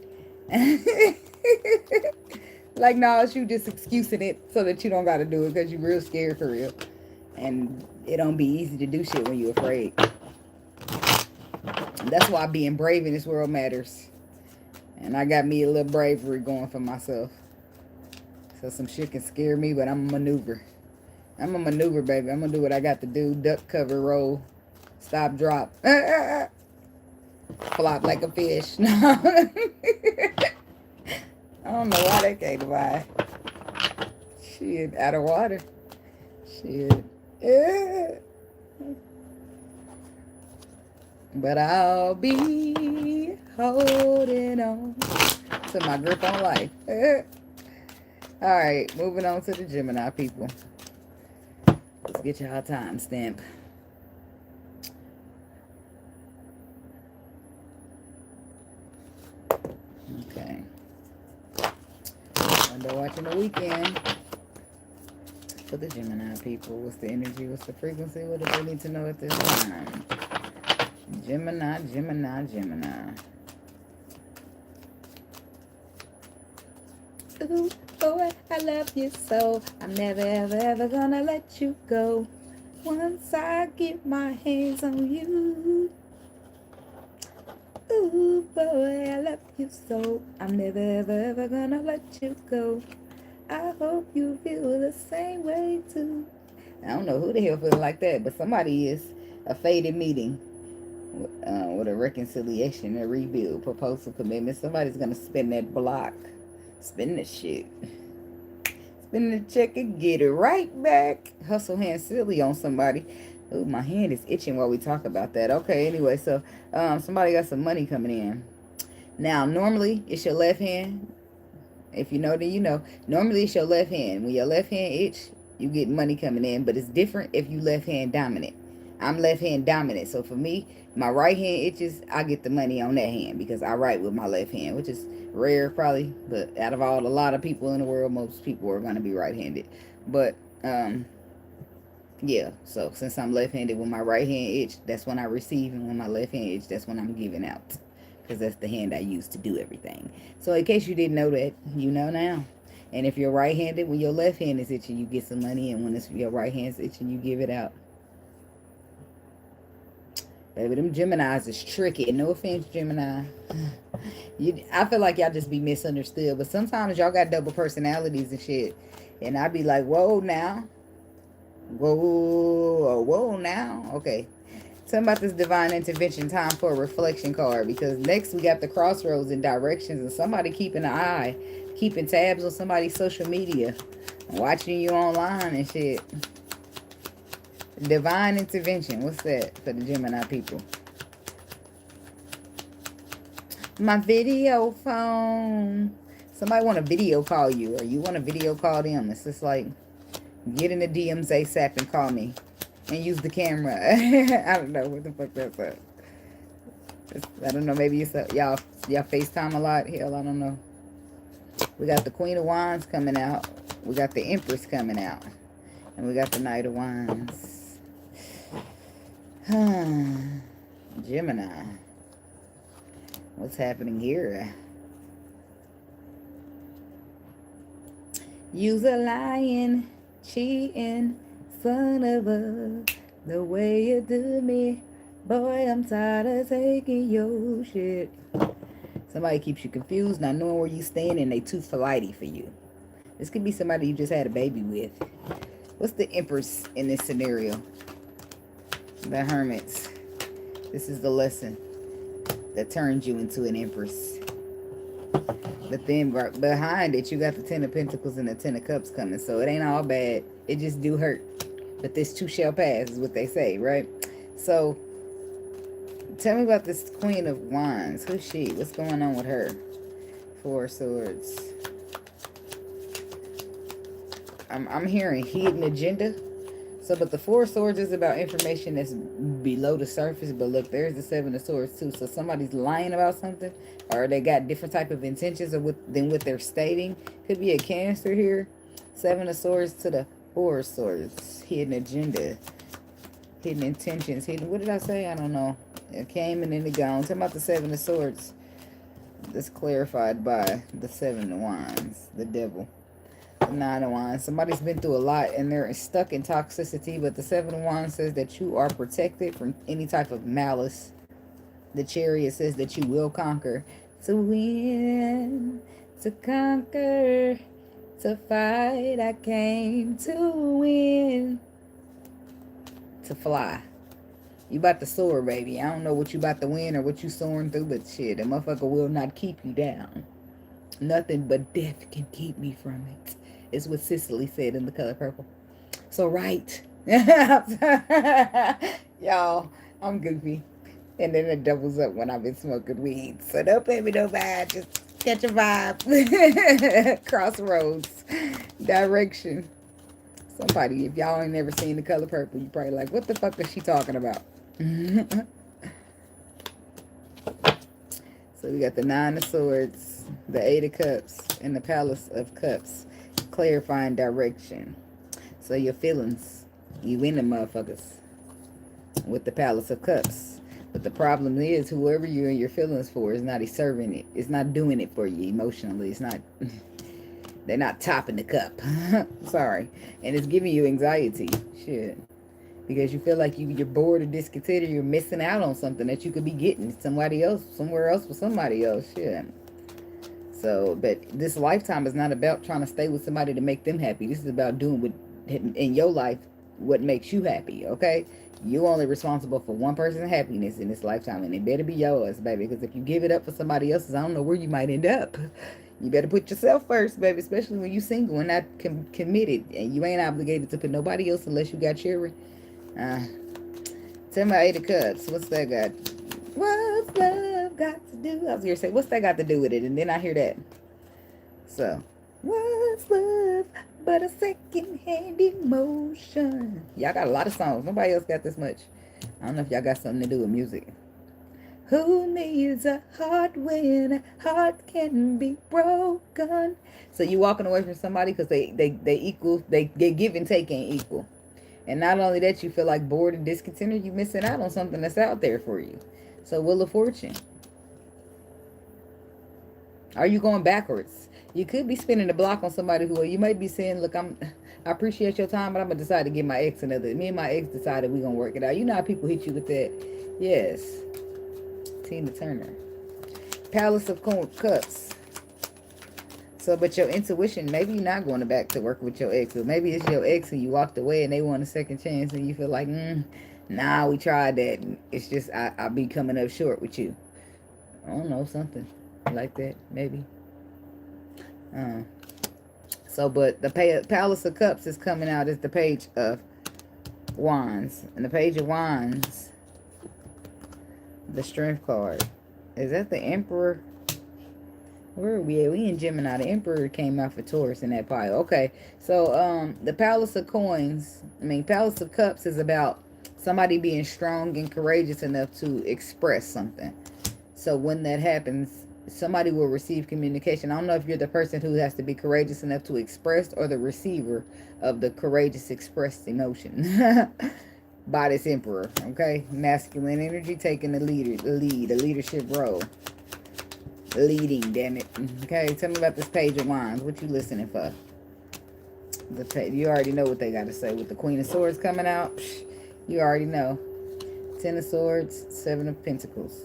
Like, no, it's you just excusing it so that you don't got to do it because you're real scared for real. And it don't be easy to do shit when you're afraid. And that's why being brave in this world matters. And I got me a little bravery going for myself. So some shit can scare me, but I'm a maneuver. I'm a maneuver, baby. I'm going to do what I got to do. Duck, cover, roll. Stop, drop. Flop like a fish. I don't know why that came to mind. Shit, out of water. Shit. Yeah. But I'll be holding on to my grip on life. Alright, moving on to the Gemini people. Let's get y'all time stamp. Okay. Window watching the weekend. For the Gemini people, what's the energy? What's the frequency? What do they need to know at this time? Gemini, Gemini, Gemini. Ooh, boy, I love you so. I'm never, ever, ever gonna let you go. Once I get my hands on you. Ooh, boy, I love you so. I'm never, ever, ever gonna let you go. I hope you feel the same way too. I don't know who the hell feeling like that, but somebody is. A faded meeting with a reconciliation, a rebuild, proposal, commitment. Somebody's gonna spin that block, spin the shit, spin the check and get it right back. Hustle hand silly on somebody. Ooh, my hand is itching while we talk about that. Okay, anyway, so somebody got some money coming in. Now, normally it's your left hand. If you know, then you know. Normally it's your left hand. When your left hand itch, you get money coming in. But it's different if you left hand dominant. I'm left hand dominant. So for me, my right hand itches, I get the money on that hand because I write with my left hand, which is rare probably. But out of a lot of people in the world, most people are going to be right-handed. But, yeah. So since I'm left-handed, when my right hand itch, that's when I receive. And when my left hand itch, that's when I'm giving out. Because that's the hand I use to do everything. So in case you didn't know that, you know now. And if you're right-handed, when your left hand is itching, you get some money. And when it's your right hand's itching, you give it out. Baby, them Geminis is tricky. No offense, Gemini. I feel like y'all just be misunderstood. But sometimes y'all got double personalities and shit. And I be like, whoa, now. Whoa, now. Okay. Tell me about this divine intervention, time for a reflection card. Because next we got the crossroads and directions. And somebody keeping an eye. Keeping tabs on somebody's social media. Watching you online and shit. Divine intervention. What's that for the Gemini people? My video phone. Somebody want to video call you, or you want to video call them. It's just like, get in the DMs ASAP and call me. And use the camera. I don't know what the fuck that's at. I don't know. Maybe it's y'all FaceTime a lot. Hell, I don't know. We got the Queen of Wands coming out. We got the Empress coming out. And we got the Knight of Wands. Gemini. What's happening here? You's a lying, cheating son of a, the way you do me. Boy, I'm tired of taking your shit. Somebody keeps you confused, not knowing where you stand, and they too flighty for you. This could be somebody you just had a baby with. What's the Empress in this scenario? The Hermits. This is the lesson that turns you into an Empress. But then right behind it, you got the 10 of Pentacles and the 10 of Cups coming. So it ain't all bad. It just do hurt. But this too shall pass is what they say, right? So tell me about this Queen of Wands. Who's she? What's going on with her? Four of Swords. I'm hearing hidden agenda. So, but the Four of Swords is about information that's below the surface. But look, there's the Seven of Swords too. So somebody's lying about something, or they got different type of intentions than what they're stating. Could be a Cancer here. Seven of Swords to the Four of Swords. Hidden agenda. Hidden intentions. Hidden, what did I say? I don't know. It came and then it gone. Talking about the Seven of Swords. That's clarified by the Seven of Wands. The Devil. The Nine of Wands. Somebody's been through a lot and they're stuck in toxicity. But the Seven of Wands says that you are protected from any type of malice. The Chariot says that you will conquer. To win. To conquer. To fight. I came to win. To fly. You about to soar, baby. I don't know what you about to win or what you soaring through, but shit, the motherfucker will not keep you down. Nothing but death can keep me from it. Is what Cicely said in The Color Purple. So right. Y'all, I'm goofy. And then it doubles up when I've been smoking weed. So don't pay me no mind. Just catch a vibe. Crossroads. Direction. Somebody, if y'all ain't never seen The Color Purple, you probably like, what the fuck is she talking about? So we got the Nine of Swords, the Eight of Cups, and the Palace of Cups. Clarifying direction. So your feelings, you in the motherfuckers with the Palace of Cups. But the problem is, whoever you're in your feelings for is not serving it. It's not doing it for you emotionally. It's not, they're not topping the cup. Sorry. And it's giving you anxiety. Shit. Because you feel like you're bored or discontented. You're missing out on something that you could be getting somebody else, somewhere else with somebody else. Shit. So, but this lifetime is not about trying to stay with somebody to make them happy. This is about doing what in your life what makes you happy, okay? You're only responsible for one person's happiness in this lifetime, and it better be yours, baby, because if you give it up for somebody else's, I don't know where you might end up. You better put yourself first, baby, especially when you're single and not committed, and you ain't obligated to put nobody else unless you got children. Tell me Eight of Cups. What's that got? What's love got to do? I was going to say, what's that got to do with it? And then I hear that. So, what's love but a second-hand emotion? Y'all got a lot of songs. Nobody else got this much. I don't know if y'all got something to do with music. Who needs a heart when a heart can be broken? So you walking away from somebody because they equal, they give and take ain't equal. And not only that, you feel like bored and discontented, you missing out on something that's out there for you. So Wheel of Fortune. Are you going backwards? You could be spinning the block on somebody who you might be saying, look, I appreciate your time, but I'm going to decide to give my ex another. Me and my ex decided we're going to work it out. You know how people hit you with that? Yes. Tina Turner. Palace of Cups. So, but your intuition, maybe you're not going back to work with your ex. Or maybe it's your ex and you walked away and they want a second chance and you feel like, nah, we tried that. It's just, I'll be coming up short with you. I don't know, something like that, maybe. So, but the Palace of Cups is coming out as the Page of Wands. And the Page of Wands, the Strength card. Is that the Emperor? Where are we at? We in Gemini. The Emperor came out for Taurus in that pile. Okay. So, the Palace of Palace of Cups is about somebody being strong and courageous enough to express something. So, when that happens, somebody will receive communication. I don't know if you're the person who has to be courageous enough to express or the receiver of the courageous expressed emotion by this Emperor. Okay. Masculine energy taking the lead, a leadership role. Leading, damn it. Okay, tell me about this Page of Wands. What you listening for? You already know what they got to say. With the Queen of Swords coming out, you already know. Ten of Swords, Seven of Pentacles.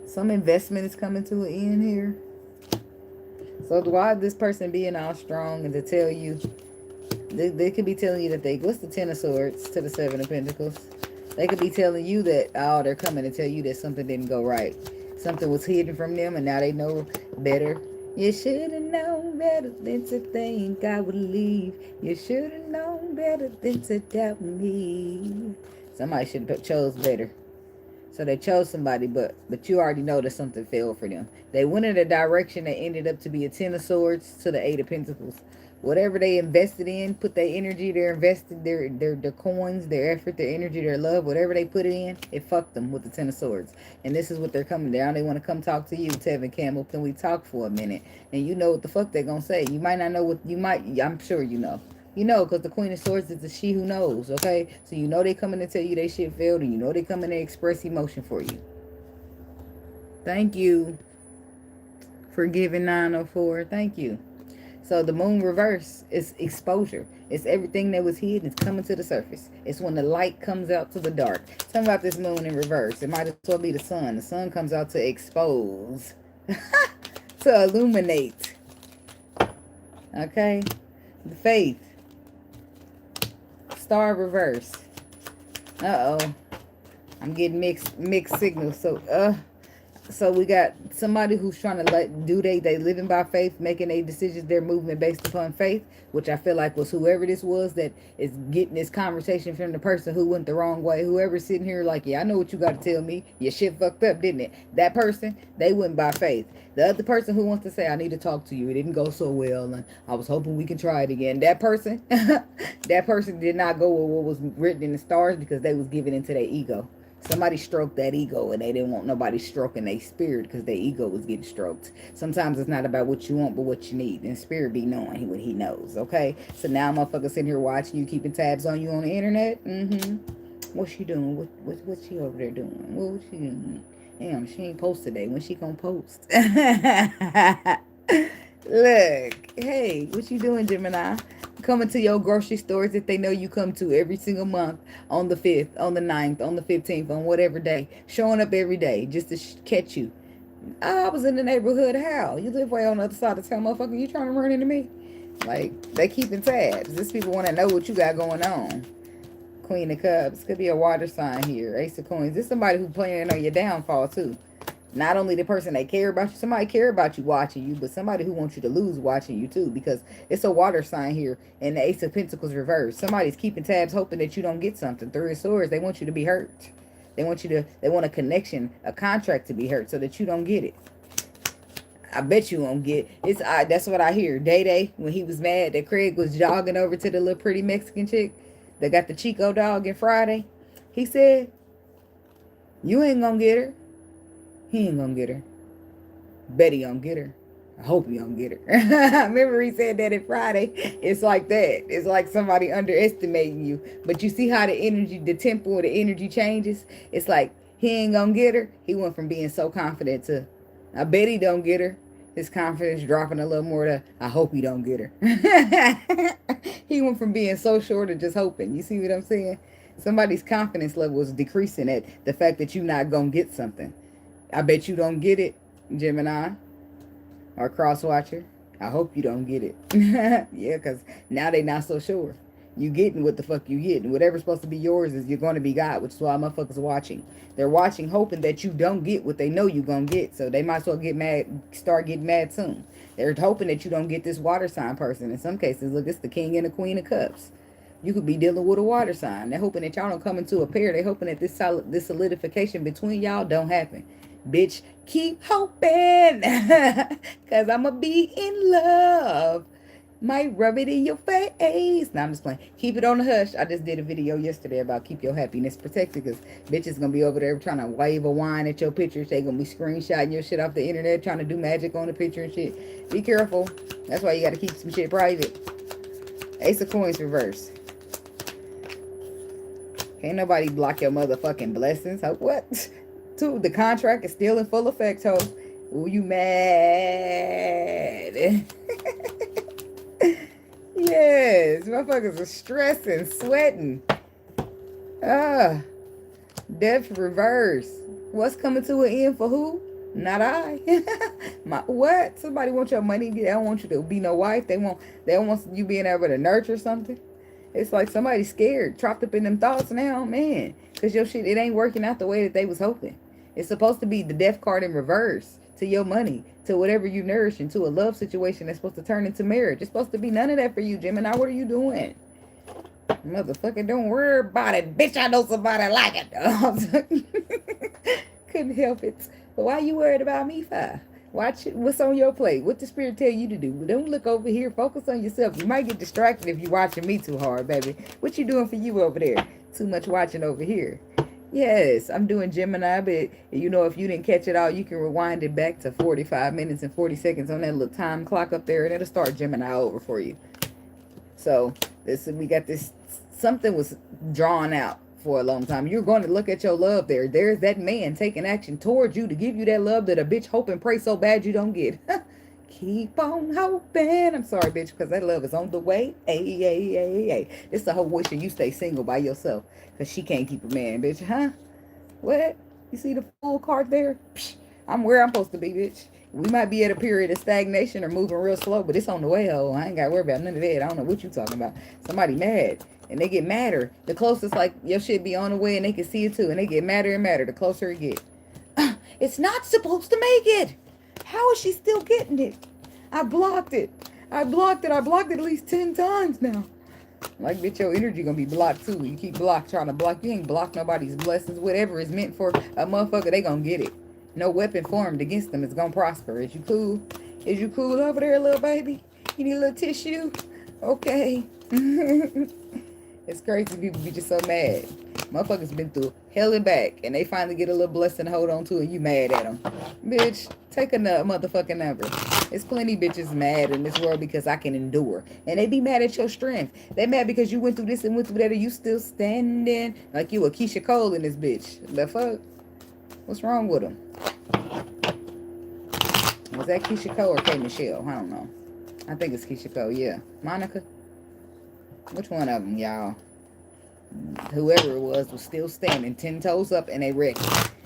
Some investment is coming to an end here. So why this person being all strong and to tell you, they could be telling you that what's the Ten of Swords to the Seven of Pentacles? They could be telling you that, they're coming to tell you that something didn't go right. Something was hidden from them and now they know better. You should have known better than to think I would leave. You should have known better than to doubt me. Somebody should have chose better. So they chose somebody, but you already know that something failed for them. They went in a direction that ended up to be a Ten of Swords to the Eight of Pentacles. Whatever they invested in, put their energy, their coins, their effort, their energy, their love, whatever they put it in, it fucked them with the Ten of Swords. And this is what they're coming down. They want to come talk to you, Tevin Campbell. Can we talk for a minute? And you know what the fuck they're going to say. You might not know I'm sure you know. You know, because the Queen of Swords is the she who knows, okay? So you know they coming to tell you they shit failed, and you know they coming to express emotion for you. Thank you for giving 904. Thank you. So the moon reverse is exposure. It's everything that was hidden is coming to the surface. It's when the light comes out to the dark. Tell me about this moon in reverse. It might as well be the sun. The sun comes out to expose. To illuminate. Okay? The faith. Star reverse. Uh-oh. I'm getting mixed signals. So we got somebody who's trying to they living by faith, making their decisions, their movement based upon faith, which I feel like was whoever this was that is getting this conversation from the person who went the wrong way. Whoever's sitting here like, yeah, I know what you got to tell me. Your shit fucked up, didn't it? That person, they went by faith. The other person who wants to say, I need to talk to you. It didn't go so well, and I was hoping we can try it again. That person, that person did not go with what was written in the stars because they was giving into their ego. Somebody stroked that ego and they didn't want nobody stroking their spirit because their ego was getting stroked. Sometimes it's not about what you want but what you need. And spirit be knowing what he knows, okay? So now motherfuckers sitting here watching you, keeping tabs on you on the internet. What's she doing? What's she over there doing? What's she doing? Damn, she ain't post today. When she gonna post? Look, hey, what you doing, Gemini? Coming to your grocery stores that they know you come to every single month on the 5th, on the 9th, on the 15th, on whatever day. Showing up every day just to catch you. I was in the neighborhood. How? You live way on the other side of town, motherfucker. You trying to run into me? Like, they keeping tabs. These people want to know what you got going on. Queen of Cups. Could be a water sign here. Ace of Coins. This is somebody who's planning on your downfall, too. Not only the person that care about you, somebody care about you watching you, but somebody who wants you to lose watching you too, because it's a water sign here and the Ace of Pentacles reversed. Somebody's keeping tabs hoping that you don't get something. Three of Swords, they want you to be hurt. They want a connection, a contract to be hurt so that you don't get it. I bet you won't get it. That's what I hear. Day, when he was mad that Craig was jogging over to the little pretty Mexican chick that got the Chico dog in Friday, he said, you ain't gonna get her. He ain't gonna get her. Bet he don't get her. I hope he don't get her. Remember he said that in Friday. It's like that. It's like somebody underestimating you. But you see how the energy, the tempo of the energy changes? It's like he ain't gonna get her. He went from being so confident to, I bet he don't get her. His confidence dropping a little more to, I hope he don't get her. He went from being so sure to just hoping. You see what I'm saying? Somebody's confidence level is decreasing at the fact that you're not gonna get something. I bet you don't get it, Gemini or Crosswatcher. I hope you don't get it. Yeah, because now they not so sure. You getting what the fuck you getting. Whatever's supposed to be yours is you're going to be got, which is why motherfuckers are watching. They're watching hoping that you don't get what they know you're going to get. So they might as well get mad, start getting mad soon. They're hoping that you don't get this water sign person. In some cases, look, it's the King and the Queen of Cups. You could be dealing with a water sign. They're hoping that y'all don't come into a pair. They're hoping that this solidification between y'all don't happen. Bitch, keep hoping. Because I'm going to be in love. Might rub it in your face. Nah, I'm just playing. Keep it on the hush. I just did a video yesterday about keep your happiness protected. Because bitches going to be over there trying to wave a wine at your pictures. They going to be screenshotting your shit off the internet. Trying to do magic on the picture and shit. Be careful. That's why you got to keep some shit private. Ace of Coins reverse. Can't nobody block your motherfucking blessings. What? The contract is still in full effect, ho. Ooh, you mad. Yes, motherfuckers are stressing, sweating. Death reverse. What's coming to an end for who? Not I. What? Somebody want your money. They don't want you to be no wife. They don't want you being able to nurture something. It's like somebody's scared, trapped up in them thoughts now, man. Because your shit, it ain't working out the way that they was hoping. It's supposed to be the death card in reverse to your money, to whatever you nourish, into a love situation that's supposed to turn into marriage. It's supposed to be none of that for you, Gemini. What are you doing? Motherfucker, don't worry about it. Bitch, I know somebody like it. Couldn't help it. But why you worried about me for? Watch it. What's on your plate? What the spirit tell you to do? Don't look over here. Focus on yourself. You might get distracted if you're watching me too hard, baby. What you doing for you over there? Too much watching over here. Yes, I'm doing Gemini, but you know, if you didn't catch it all, you can rewind it back to 45 minutes and 40 seconds on that little time clock up there, and it'll start Gemini over for you. So we got this. Something was drawn out for a long time. You're going to look at your love there. There's that man taking action towards you to give you that love that a bitch hope and pray so bad you don't get. Keep on hoping. I'm sorry, bitch, because that love is on the way. Hey. It's the whole wishing you stay single by yourself because she can't keep a man, bitch. Huh? What? You see the full card there? Psh, I'm where I'm supposed to be, bitch. We might be at a period of stagnation or moving real slow, but it's on the way, ho. I ain't got to worry about none of that. I don't know what you talking about. Somebody mad, and they get madder. The closest, like, your shit be on the way, and they can see it too, and they get madder and madder the closer it get. It's not supposed to make it. How is she still getting it? I blocked it. I blocked it. I blocked it at least 10 times now. Like, bitch, your energy gonna be blocked too. You keep trying to block. You ain't block nobody's blessings. Whatever is meant for a motherfucker, they gonna get it. No weapon formed against them is gonna prosper. Is you cool? Is you cool over there, little baby? You need a little tissue? Okay. It's crazy people be just so mad. Motherfuckers been through hell and back, and they finally get a little blessing to hold on to, and you mad at them. Bitch, take a motherfucking number. There's plenty bitches mad in this world because I can endure. And they be mad at your strength. They mad because you went through this and went through that, and you still standing like you a Keisha Cole in this bitch. The fuck? What's wrong with them? Was that Keisha Cole or K. Michelle? I don't know. I think it's Keisha Cole, yeah. Monica? Which one of them, y'all? Whoever it was still standing 10 toes up, and they ready.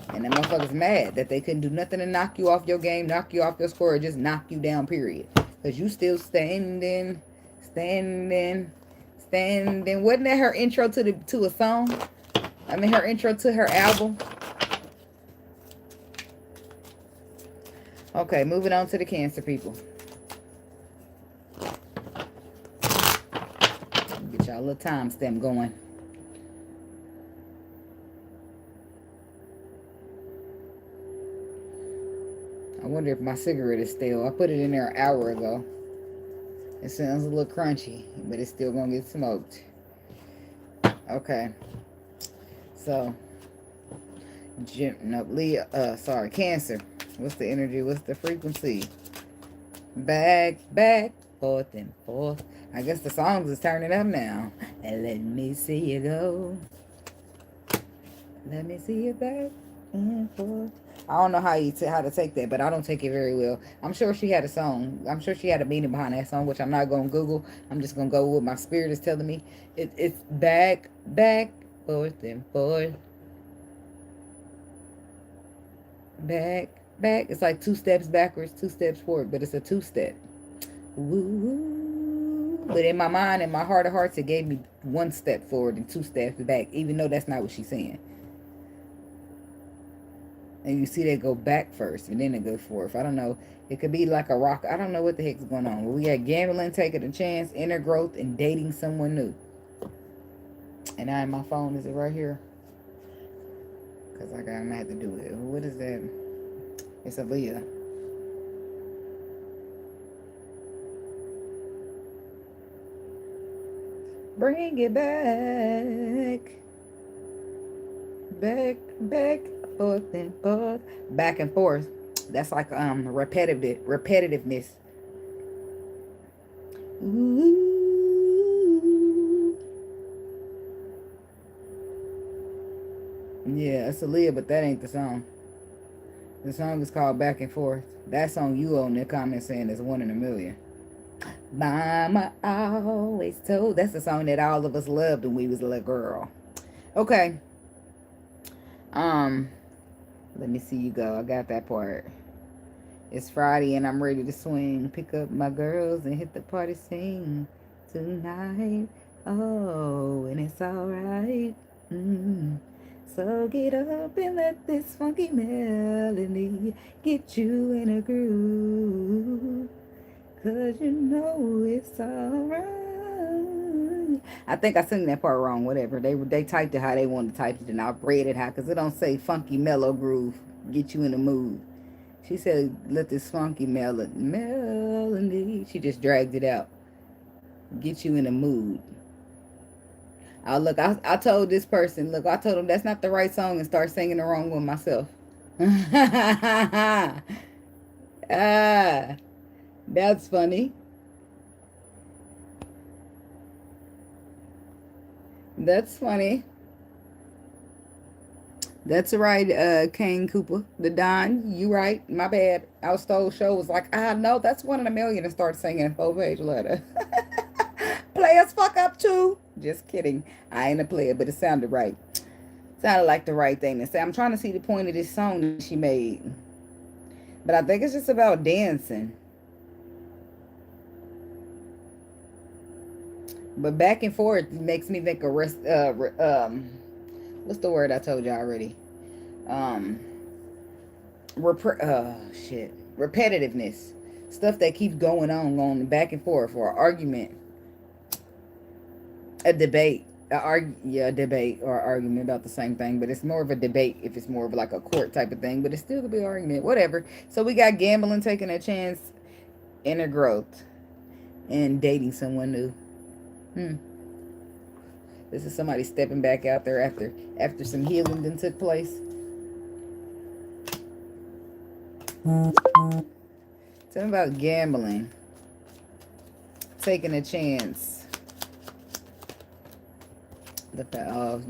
And the motherfuckers mad that they couldn't do nothing to knock you off your game, knock you off your score, or just knock you down, period. Because you still standing. Wasn't that her intro to a song? I mean, her intro to her album. Okay, moving on to the Cancer people. Get y'all a little timestamp going. I wonder if my cigarette is stale. I put it in there an hour ago. It sounds a little crunchy, but it's still gonna get smoked. Okay. So, Cancer. What's the energy? What's the frequency? Back, forth and forth. I guess the songs is turning up now. And let me see you go. Let me see you back and forth. I don't know how to take that, but I don't take it very well. I'm sure she had a song. I'm sure she had a meaning behind that song, which I'm not going to Google. I'm just going to go with what my spirit is telling me. It's back, forth and forth. Back. It's like 2 steps backwards, 2 steps forward, but it's a 2-step. Woo. But in my mind, in my heart of hearts, it gave me 1 step forward and 2 steps back, even though that's not what she's saying. And you see they go back first, and then they go forth. I don't know. It could be like a rock. I don't know what the heck's going on. We got gambling, taking a chance, inner growth, and dating someone new. And I, my phone, is it right here? Because I'm going to have to do it. What is that? It's a Leah. Bring it back. Back, forth and forth. Back and forth. That's like repetitiveness. Ooh. Yeah, it's a Leah, but that ain't the song. The song is called Back and Forth. That song you own in the comments saying is 1 in a million. Mama always told. That's the song that all of us loved when we was a little girl. Okay. Let me see you go. I got that part. It's Friday and I'm ready to swing. Pick up my girls and hit the party scene tonight. Oh, and it's alright. So get up and let this funky melody get you in a groove. 'Cause you know it's alright. I think I sung that part wrong, whatever. They typed it how they wanted to type it, and I read it how, because it don't say funky mellow groove, get you in the mood. She said, let this funky melody. She just dragged it out. Get you in the mood. Oh, look, I told this person, look, I told him that's not the right song and start singing the wrong one myself. That's funny. That's funny. That's right, Kane Cooper. The Don, you right. My bad. Our stole show was like, no, that's 1 in a million, and start singing a 4-page letter. Players fuck up too. Just kidding. I ain't a player, but it sounded right. Sounded like the right thing to say. I'm trying to see the point of this song that she made. But I think it's just about dancing. But back and forth makes me think of what's the word I told you already? Um, repetitiveness. Stuff that keeps going back and forth, or an argument, a debate. A debate or argument about the same thing, but it's more of a debate if it's more of like a court type of thing, but it still could be an argument, whatever. So we got gambling, taking a chance, inner growth, and dating someone new. This is somebody stepping back out there after some healing then took place. Tell me about gambling, taking a chance. You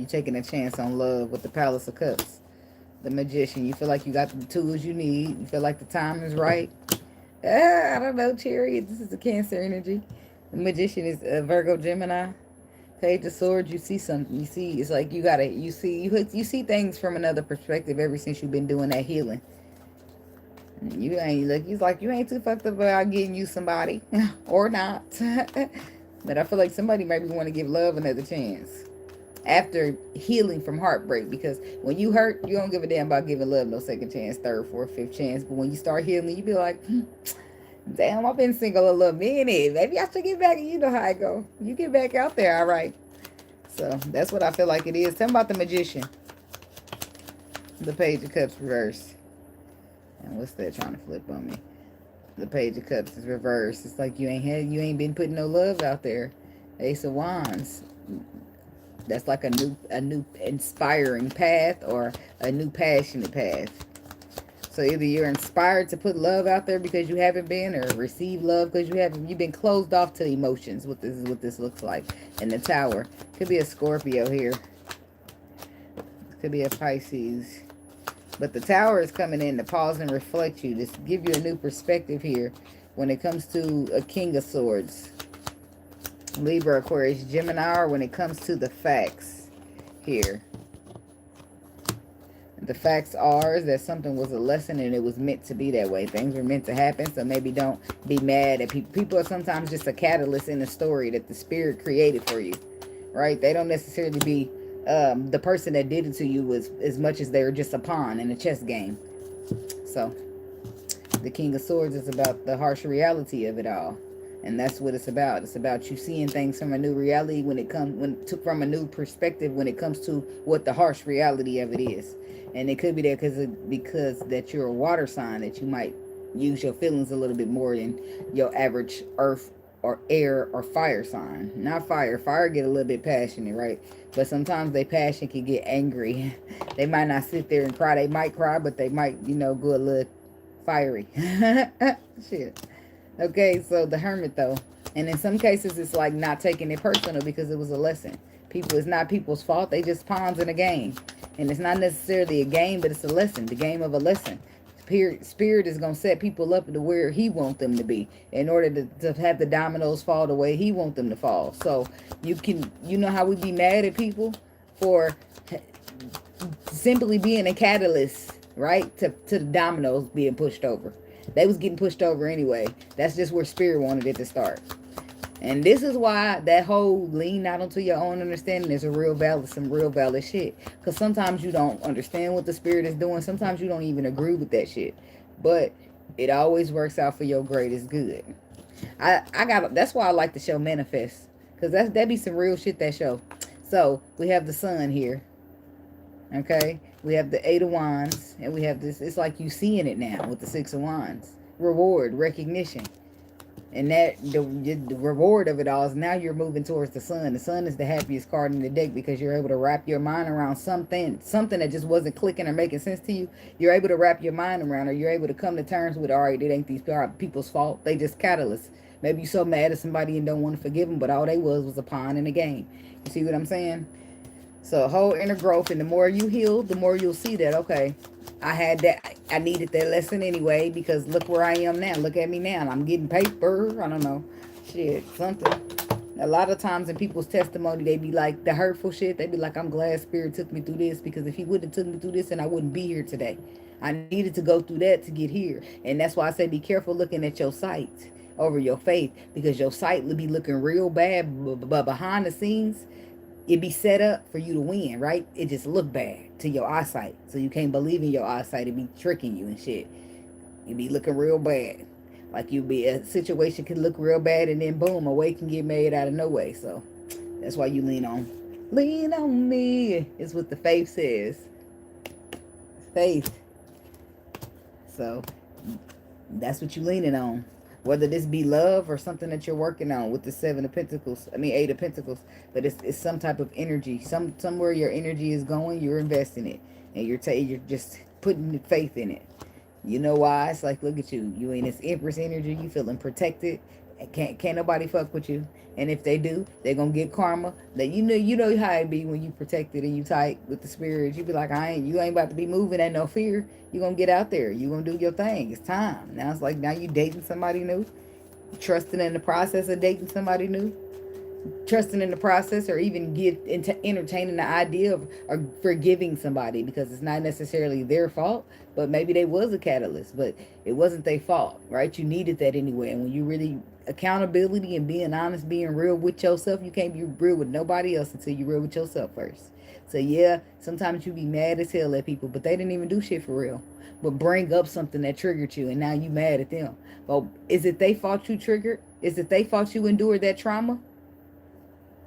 taking a chance on love with the Palace of Cups. The Magician. You feel like you got the tools you need. You feel like the time is right. I don't know, Chariot. This is the Cancer energy. The Magician is Virgo, Gemini. Page of Swords. You see something. You see, it's like you see things from another perspective ever since you've been doing that healing. You ain't too fucked up about getting you somebody or not. But I feel like somebody maybe want to give love another chance after healing from heartbreak, because when you hurt, you don't give a damn about giving love no second chance, third, fourth, fifth chance. But when you start healing, you be like, damn, I've been single a little minute. Maybe I should get back. You know how I go. You get back out there, all right. So that's what I feel like it is. Tell me about the Magician. The Page of Cups reversed. And what's that trying to flip on me? The Page of Cups is reversed. It's like you ain't been putting no love out there. Ace of Wands. That's like a new inspiring path, or a new passionate path. So either you're inspired to put love out there because you haven't been, or receive love because you've been closed off to emotions. What this looks like. And the Tower. Could be a Scorpio here. Could be a Pisces. But the Tower is coming in to pause and reflect you. To give you a new perspective here when it comes to a King of Swords. Libra, Aquarius, Gemini, or when it comes to the facts here. The facts are that something was a lesson and it was meant to be that way. Things were meant to happen, so maybe don't be mad at people. People are sometimes just a catalyst in the story that the spirit created for you, right? They don't necessarily be the person that did it to you was as much as they're just a pawn in a chess game. So the King of Swords is about the harsh reality of it all. And that's what it's about. It's about you seeing things from a new reality from a new perspective when it comes to what the harsh reality of it is. And it could be there because that you're a water sign, that you might use your feelings a little bit more than your average earth or air or fire sign. Not fire. Fire get a little bit passionate, right? But sometimes their passion can get angry. They might not sit there and cry. They might cry, but they might, go a little fiery. Shit. Okay, so the Hermit, though. And in some cases, it's like not taking it personal because it was a lesson. It's not people's fault. They just pawns in a game. And it's not necessarily a game, but it's a lesson. The game of a lesson. Spirit is going to set people up to where he wants them to be in order to have the dominoes fall the way he wants them to fall. So you know how we be mad at people for simply being a catalyst, right? To the dominoes being pushed over. They was getting pushed over anyway. That's just where Spirit wanted it to start. And this is why that whole lean not onto your own understanding is some real valid shit. Because sometimes you don't understand what the Spirit is doing. Sometimes you don't even agree with that shit. But it always works out for your greatest good. That's why I like the show Manifest. Because that be some real shit, that show. So we have the Sun here. Okay, we have the Eight of Wands, and we have this. It's like you seeing it now with the Six of Wands. Reward, recognition, and that the reward of it all is now you're moving towards the Sun. The Sun is the happiest card in the deck because you're able to wrap your mind around something that just wasn't clicking or making sense to you. You're able to wrap your mind around, or you're able to come to terms with, all right, it ain't these people's fault. They just catalysts. Maybe you're so mad at somebody and don't want to forgive them, but all they was a pawn in the game. You see what I'm saying? So whole inner growth, and the more you heal, the more you'll see that, okay, I had that, I needed that lesson anyway, because look where I am now. Look at me now. I'm getting paper. I don't know. Shit, something. A lot of times in people's testimony, they be like, the hurtful shit, they be like, I'm glad Spirit took me through this, because if he wouldn't have took me through this, then I wouldn't be here today. I needed to go through that to get here. And that's why I say be careful looking at your sight over your faith, because your sight will be looking real bad, but behind the scenes, it be set up for you to win, right? It just look bad to your eyesight. So you can't believe in your eyesight. It be tricking you and shit. You be looking real bad. Like you be, a situation can look real bad, and then boom, a way can get made out of no way. So that's why you lean on me is what the faith says. Faith. So that's what you leaning on. Whether this be love or something that you're working on with the Eight of Pentacles. But it's some type of energy. Somewhere your energy is going, you're investing it. And you're just putting faith in it. You know why? It's like, look at you. You in this Empress energy. You feeling protected. Can't nobody fuck with you. And if they do, they're gonna get karma. That you know how it be when you protected and you tight with the spirits. You be like, you ain't about to be moving at no fear. You gonna get out there. You gonna do your thing. It's time. Now it's like, now you dating somebody new. Trusting in the process of dating somebody new. Trusting in the process, or even entertaining the idea of or forgiving somebody, because it's not necessarily their fault, but maybe they was a catalyst, but it wasn't their fault, right? You needed that anyway. And when you really, accountability and being honest, being real with yourself, you can't be real with nobody else until you're real with yourself first. So yeah, sometimes you be mad as hell at people, but they didn't even do shit for real, but bring up something that triggered you, and now you mad at them. Well, is it they fault you triggered? Is it they fault you endured that trauma?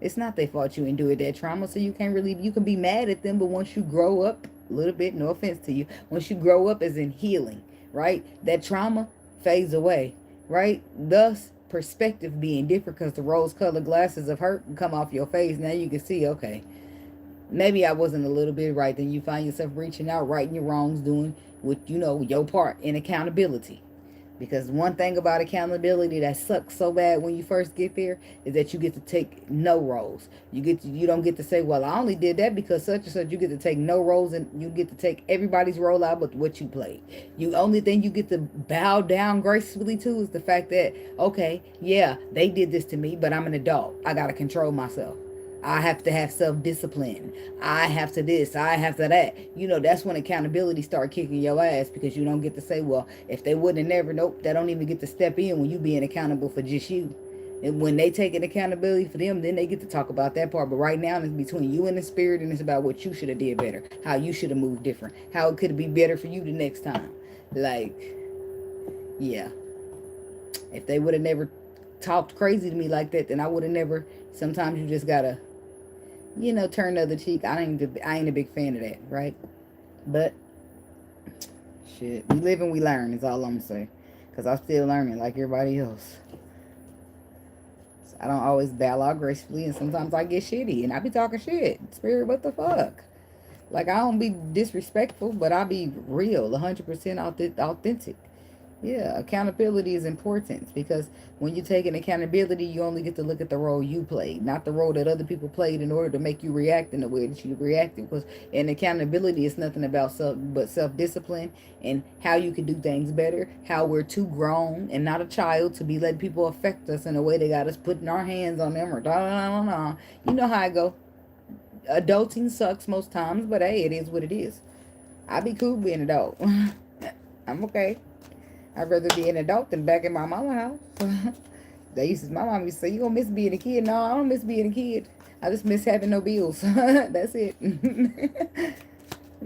It's not their fault you endured that trauma, so you can be mad at them, but once you grow up a little bit, no offense to you, once you grow up as in healing, right, that trauma fades away, right? Thus, perspective being different, because the rose-colored glasses of hurt come off your face. Now you can see, okay, maybe I wasn't a little bit right. Then you find yourself reaching out, righting your wrongs, doing what, your part in accountability. Because one thing about accountability that sucks so bad when you first get there is that you get to take no roles. You don't get to say, well, I only did that because such and such. You get to take no roles, and you get to take everybody's role out but what you played. You only thing you get to bow down gracefully to is the fact that, okay, yeah, they did this to me, but I'm an adult. I got to control myself. I have to have self-discipline. I have to this. I have to that. That's when accountability start kicking your ass, because you don't get to say, well, if they wouldn't have never, nope, they don't even get to step in when you being accountable for just you. And when they take an accountability for them, then they get to talk about that part. But right now, it's between you and the spirit, and it's about what you should have did better, how you should have moved different, how it could be better for you the next time. Like, yeah. If they would have never talked crazy to me like that, then I would have never. Sometimes you just gotta, turn the other cheek. I ain't a big fan of that, right? But shit, we live and we learn is all I'm gonna say, because I'm still learning like everybody else. So I don't always bow out gracefully, and sometimes I get shitty and I be talking shit. Spirit, what the fuck? Like, I don't be disrespectful, but I be real, 100% authentic. Yeah, accountability is important, because when you take an accountability, you only get to look at the role you played, not the role that other people played in order to make you react in the way that you reacted. Because in accountability, it's nothing about self-discipline and how you can do things better, how we're too grown and not a child to be letting people affect us in a way they got us putting our hands on them or da da da da. You know how I go. Adulting sucks most times, but hey, it is what it is. I be cool being an adult. I'm okay. I'd rather be an adult than back in my mama's house. My mom used to say, you gonna miss being a kid? No, I don't miss being a kid. I just miss having no bills. That's it.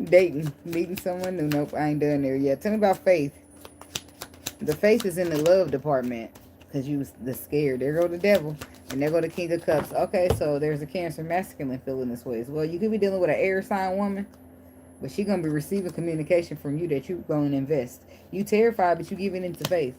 Dating, meeting someone new. Nope, I ain't done there yet. Tell me about faith. The faith is in the love department, because you was the scared. There go the devil, and there go the King of Cups. Okay, so there's a Cancer masculine feeling this way as well. You could be dealing with an air sign woman, but she going to be receiving communication from you that you're going to invest. You terrified, but you giving into faith.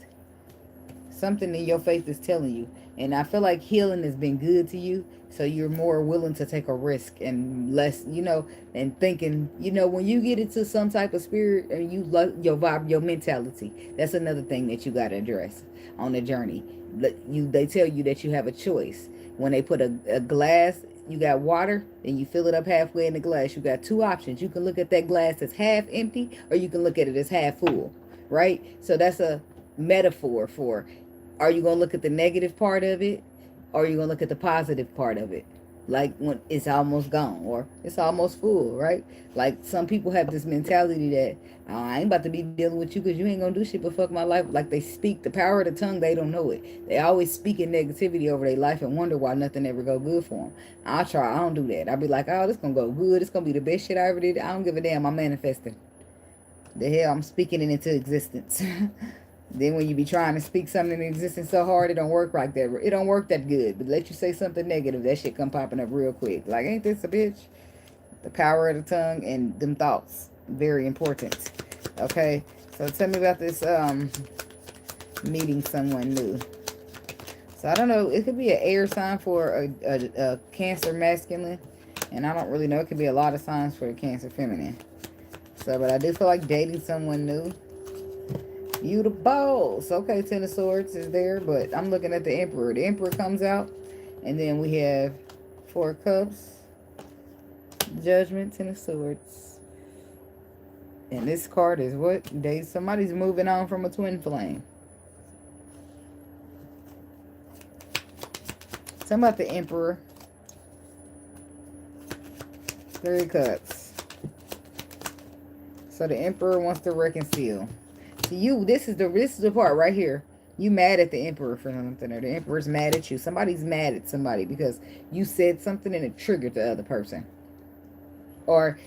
Something in your faith is telling you. And I feel like healing has been good to you, so you're more willing to take a risk and less, and thinking, when you get into some type of spirit, and you love your vibe, your mentality, that's another thing that you got to address on the journey. They tell you that you have a choice. When they put a glass, you got water, and you fill it up halfway in the glass. You got two options. You can look at that glass as half empty, or you can look at it as half full, right? So that's a metaphor for, are you going to look at the negative part of it, Or you're going to look at the positive part of it. Like when it's almost gone or it's almost full, right? Like some people have this mentality that oh, I ain't about to be dealing with you because you ain't gonna do shit but fuck my life. Like they speak the power of the tongue, they don't know it. They always speak in negativity over their life and wonder why nothing ever go good for them. I don't do that. I be like, oh, this gonna go good. It's gonna be the best shit I ever did. I don't give a damn. I'm manifesting. The hell, I'm speaking it into existence. Then when you be trying to speak something into existence so hard, it don't work like that. It don't work that good. But let you say something negative, that shit come popping up real quick. Like, ain't this a bitch? The power of the tongue and them thoughts. Very important. Okay? So tell me about this meeting someone new. So I don't know. It could be an air sign for a Cancer masculine. And I don't really know. It could be a lot of signs for a Cancer feminine. So, but I do feel like dating someone new. You the boss. Okay, Ten of Swords is there, but I'm looking at the Emperor. The Emperor comes out, and then we have Four of Cups, Judgment, Ten of Swords. And this card is what? Somebody's moving on from a twin flame. Something about the Emperor. Three of Cups. So the Emperor wants to reconcile. So you, this is the part right here. You mad at the Emperor for something, or the Emperor's mad at you. Somebody's mad at somebody because you said something and it triggered the other person. Or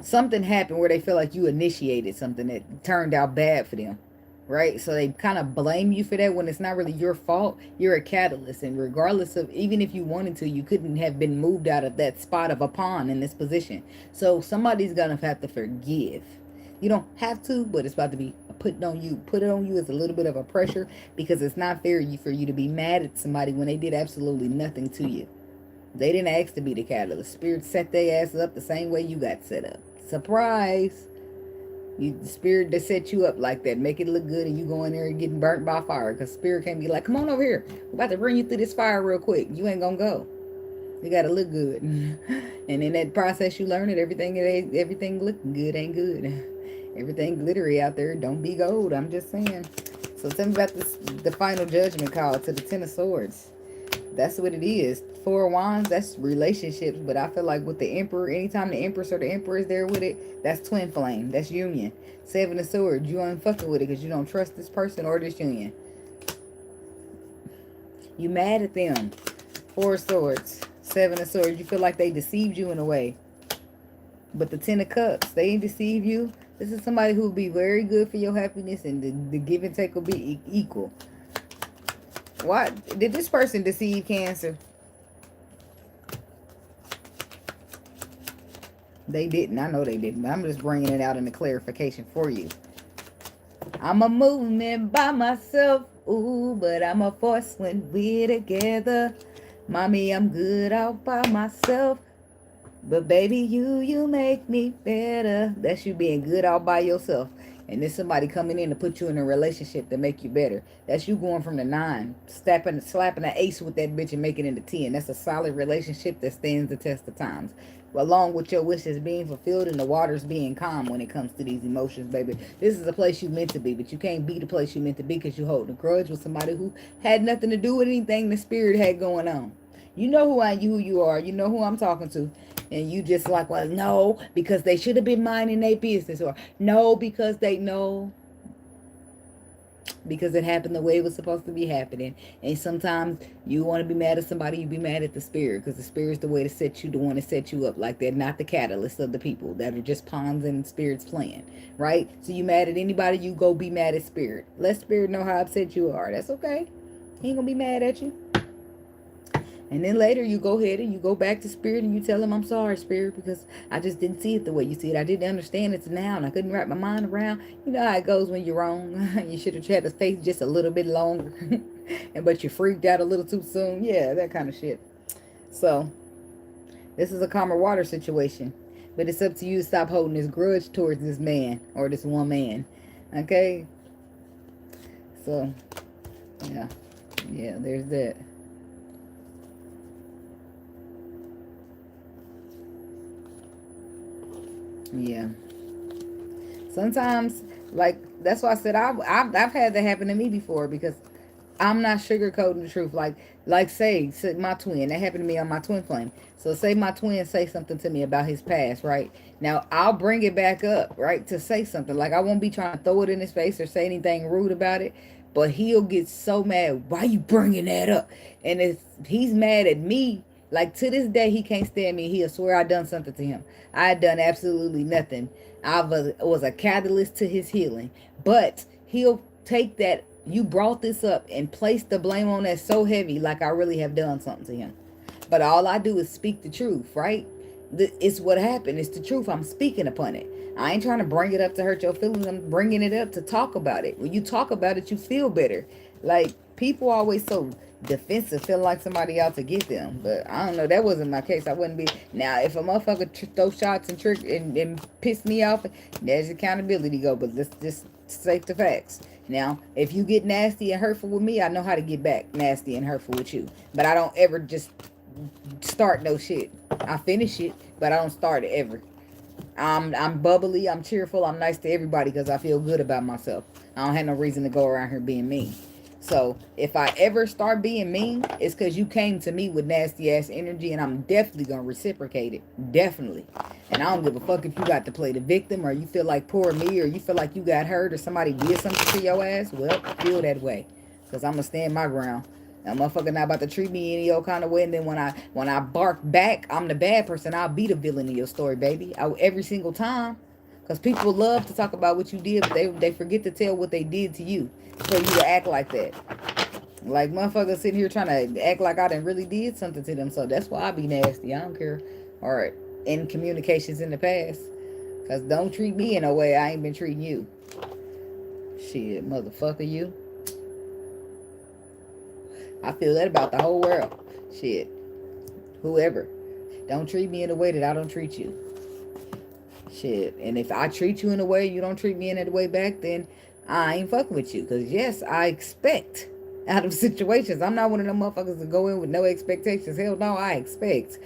something happened where they feel like you initiated something that turned out bad for them. Right? So they kind of blame you for that when it's not really your fault. You're a catalyst. And regardless of, even if you wanted to, you couldn't have been moved out of that spot of a pawn in this position. So somebody's going to have to forgive. You don't have to, but it's about to be put on you. Put it on you as a little bit of a pressure because it's not fair for you to be mad at somebody when they did absolutely nothing to you. They didn't ask to be the catalyst. Spirit set their asses up the same way you got set up. Surprise! The spirit that set you up like that, make it look good, and you go in there and getting burnt by fire. Because spirit can't be like, come on over here. We're about to bring you through this fire real quick. You ain't gonna go. You gotta look good. And in that process, you learn that everything looking good ain't good. Everything glittery out there don't be gold. I'm just saying. So tell me about the final judgment call to the Ten of Swords. That's what it is. Four of Wands, that's relationships. But I feel like with the Emperor, anytime the Empress or the Emperor is there with it, that's twin flame. That's union. Seven of Swords, you ain't fucking with it because you don't trust this person or this union. You mad at them. Four of Swords. Seven of Swords, you feel like they deceived you in a way. But the Ten of Cups, they ain't deceive you. This is somebody who will be very good for your happiness, and the give and take will be equal. Why did this person deceive Cancer? They didn't. I know they didn't. But I'm just bringing it out in the clarification for you. I'm a movement by myself. Ooh, but I'm a force when we're together. Mommy, I'm good all by myself. But baby, you make me better. That's you being good all by yourself. And there's somebody coming in to put you in a relationship to make you better. That's you going from the 9, slapping the ace with that bitch and making it a 10. That's a solid relationship that stands the test of times. Along with your wishes being fulfilled and the waters being calm when it comes to these emotions, baby. This is a place you meant to be, but you can't be the place you meant to be because you hold a grudge with somebody who had nothing to do with anything the spirit had going on. You know who you are. You know who I'm talking to. And you just like, well, no, because they should have been minding their business. Or no, because they know. Because it happened the way it was supposed to be happening. And sometimes you want to be mad at somebody, you be mad at the spirit. Because the spirit's the way to set you, the one to set you up. Like they're not the catalyst of the people. That are just pawns in spirit's plan. Right? So you mad at anybody, you go be mad at spirit. Let spirit know how upset you are. That's okay. He ain't going to be mad at you. And then later you go ahead and you go back to spirit and you tell him, I'm sorry, spirit, because I just didn't see it the way you see it. I didn't understand it now and I couldn't wrap my mind around. You know how it goes when you're wrong. You should have had the faith just a little bit longer. But you freaked out a little too soon. Yeah, that kind of shit. So, this is a calmer water situation. But it's up to you to stop holding this grudge towards this man or this woman. Okay? So, yeah. Yeah, there's that. Yeah. Sometimes, like, that's why I said I've had that happen to me before because I'm not sugarcoating the truth. Like say my twin. That happened to me on my twin flame. So say my twin say something to me about his past, right? Now I'll bring it back up, right, to say something. Like I won't be trying to throw it in his face or say anything rude about it. But he'll get so mad. Why you bringing that up? And if he's mad at me, like to this day, he can't stand me. He'll swear I done something to him. I had done absolutely nothing. Was a catalyst to his healing. But he'll take that you brought this up and place the blame on that so heavy, like I really have done something to him. But all I do is speak the truth, right? It's what happened. It's the truth. I'm speaking upon it. I ain't trying to bring it up to hurt your feelings. I'm bringing it up to talk about it. When you talk about it, you feel better. Like, people always so defensive, feel like somebody out to get them. But I don't know. That wasn't my case. I wouldn't be. Now, if a motherfucker throw shots and trick and piss me off, there's accountability go. But let's just state the facts. Now, if you get nasty and hurtful with me, I know how to get back nasty and hurtful with you. But I don't ever just start no shit. I finish it, but I don't start it ever. I'm bubbly, I'm cheerful, I'm nice to everybody because I feel good about myself. I don't have no reason to go around here being mean. So if I ever start being mean, it's because you came to me with nasty ass energy, and I'm definitely gonna reciprocate it. Definitely. And I don't give a fuck if you got to play the victim, or you feel like poor me, or you feel like you got hurt, or somebody did something to your ass. Well, feel that way, because I'm gonna stand my ground. That motherfucker not about to treat me any old kind of way, and then when I bark back, I'm the bad person. I'll be the villain in your story, baby. Every single time. Because people love to talk about what you did, but they forget to tell what they did to you for you to act like that. Like, motherfuckers sitting here trying to act like I done really did something to them. So that's why I be nasty. I don't care. Or in communications in the past. Because don't treat me in a way I ain't been treating you. Shit, motherfucker, you. I feel that about the whole world. Shit. Whoever. Don't treat me in a way that I don't treat you. Shit. And if I treat you in a way you don't treat me in that way back, then I ain't fucking with you. Because yes, I expect out of situations. I'm not one of them motherfuckers to go in with no expectations. Hell no, I expect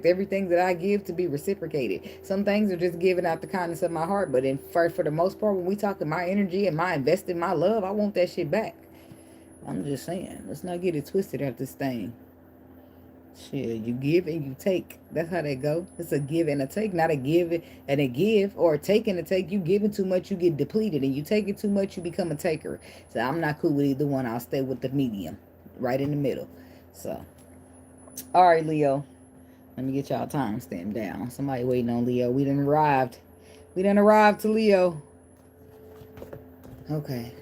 everything that I give to be reciprocated. Some things are just given out the kindness of my heart. But for the most part, when we talking my energy and my investing my love, I want that shit back. I'm just saying, let's not get it twisted out this thing. Shit, you give and you take. That's how they go. It's a give and a take, not a give and a give, or a take and a take. You giving too much, you get depleted, and you taking too much, you become a taker. So I'm not cool with either one. I'll stay with the medium, right in the middle. So, all right, Leo. Let me get y'all time stamp down. Somebody waiting on Leo. We done arrived. We done arrived to Leo. Okay.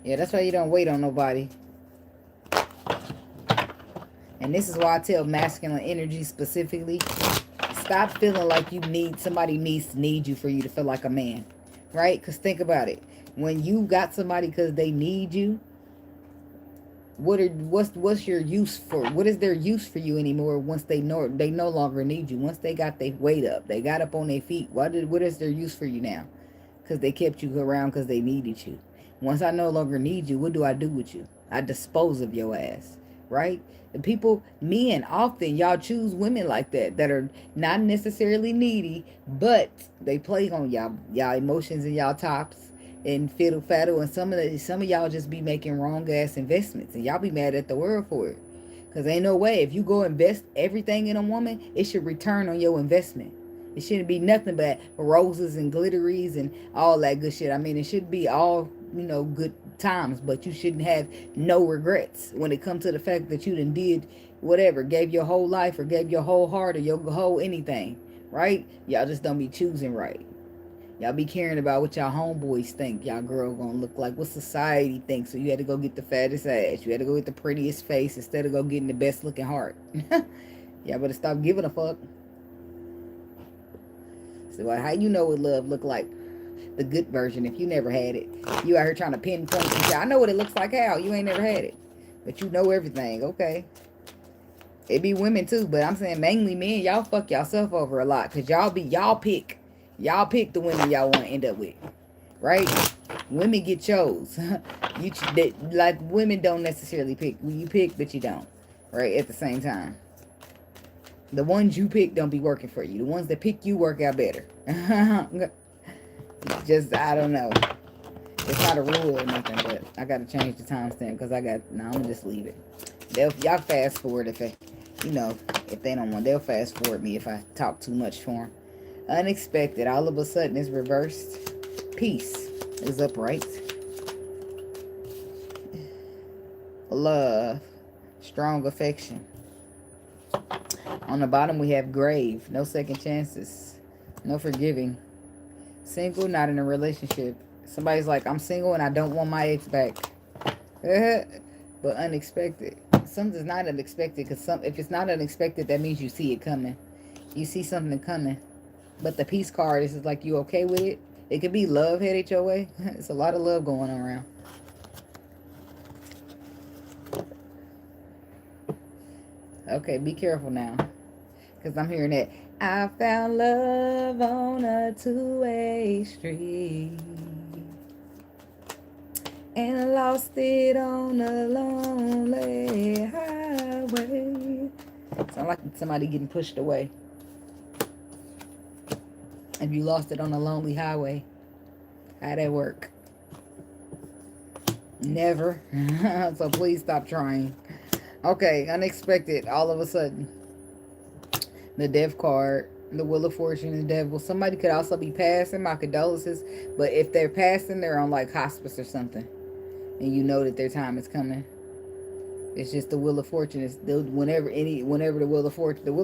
Yeah, that's why you don't wait on nobody. And this is why I tell masculine energy specifically, stop feeling like somebody needs to need you for you to feel like a man. Right? Because think about it. When you got somebody because they need you, what's your use for? What is their use for you anymore once they no longer need you? Once they got their weight up, they got up on their feet. What is their use for you now? Because they kept you around because they needed you. Once I no longer need you, what do I do with you? I dispose of your ass, right? The people, men, often y'all choose women like that are not necessarily needy, but they play on y'all emotions and y'all tops and fiddle faddle, and some of y'all just be making wrong ass investments, and y'all be mad at the world for it. Cause ain't no way if you go invest everything in a woman, it should return on your investment. It shouldn't be nothing but roses and glitteries and all that good shit. I mean, it should be all, good times, but you shouldn't have no regrets when it comes to the fact that you done did whatever, gave your whole life or gave your whole heart or your whole anything, right? Y'all just don't be choosing right. Y'all be caring about what y'all homeboys think y'all girl gonna look like, what society thinks. So you had to go get the fattest ass. You had to go get the prettiest face instead of go getting the best looking heart. Y'all better stop giving a fuck. So how you know what love look like? The good version, if you never had it. You out here trying to pinpoint and say, I know what it looks like. How? You ain't never had it. But you know everything. Okay. It be women too, but I'm saying mainly men, y'all fuck yourself over a lot. Because y'all pick the women y'all want to end up with. Right? Women get chose. Like women don't necessarily pick. You pick, but you don't. Right? At the same time. The ones you pick don't be working for you. The ones that pick you work out better. Just, I don't know. It's not a rule or nothing, but I got to change the timestamp because no, I'm going to just leave it. Y'all fast forward if if they don't want, they'll fast forward me if I talk too much for them. Unexpected. All of a sudden it's reversed. Peace is upright. Love. Strong affection. On the bottom we have grave. No second chances. No forgiving. Single, not in a relationship. Somebody's like, I'm single and I don't want my ex back. But unexpected. Something's not unexpected because if it's not unexpected, that means you see it coming. You see something coming. But the peace card is like, you okay with it? It could be love headed your way. It's a lot of love going around. Okay, be careful now. Because I'm hearing that. I found love on a two-way street. And I lost it on a lonely highway. Sound like somebody getting pushed away. If you lost it on a lonely highway, how'd that work? Never. So please stop trying. Okay, unexpected. All of a sudden. The death card. The Wheel of Fortune, the devil. Somebody could also be passing. My condolences. But if they're passing, they're on like hospice or something. And you know that their time is coming. It's just the Wheel of Fortune is whenever the Wheel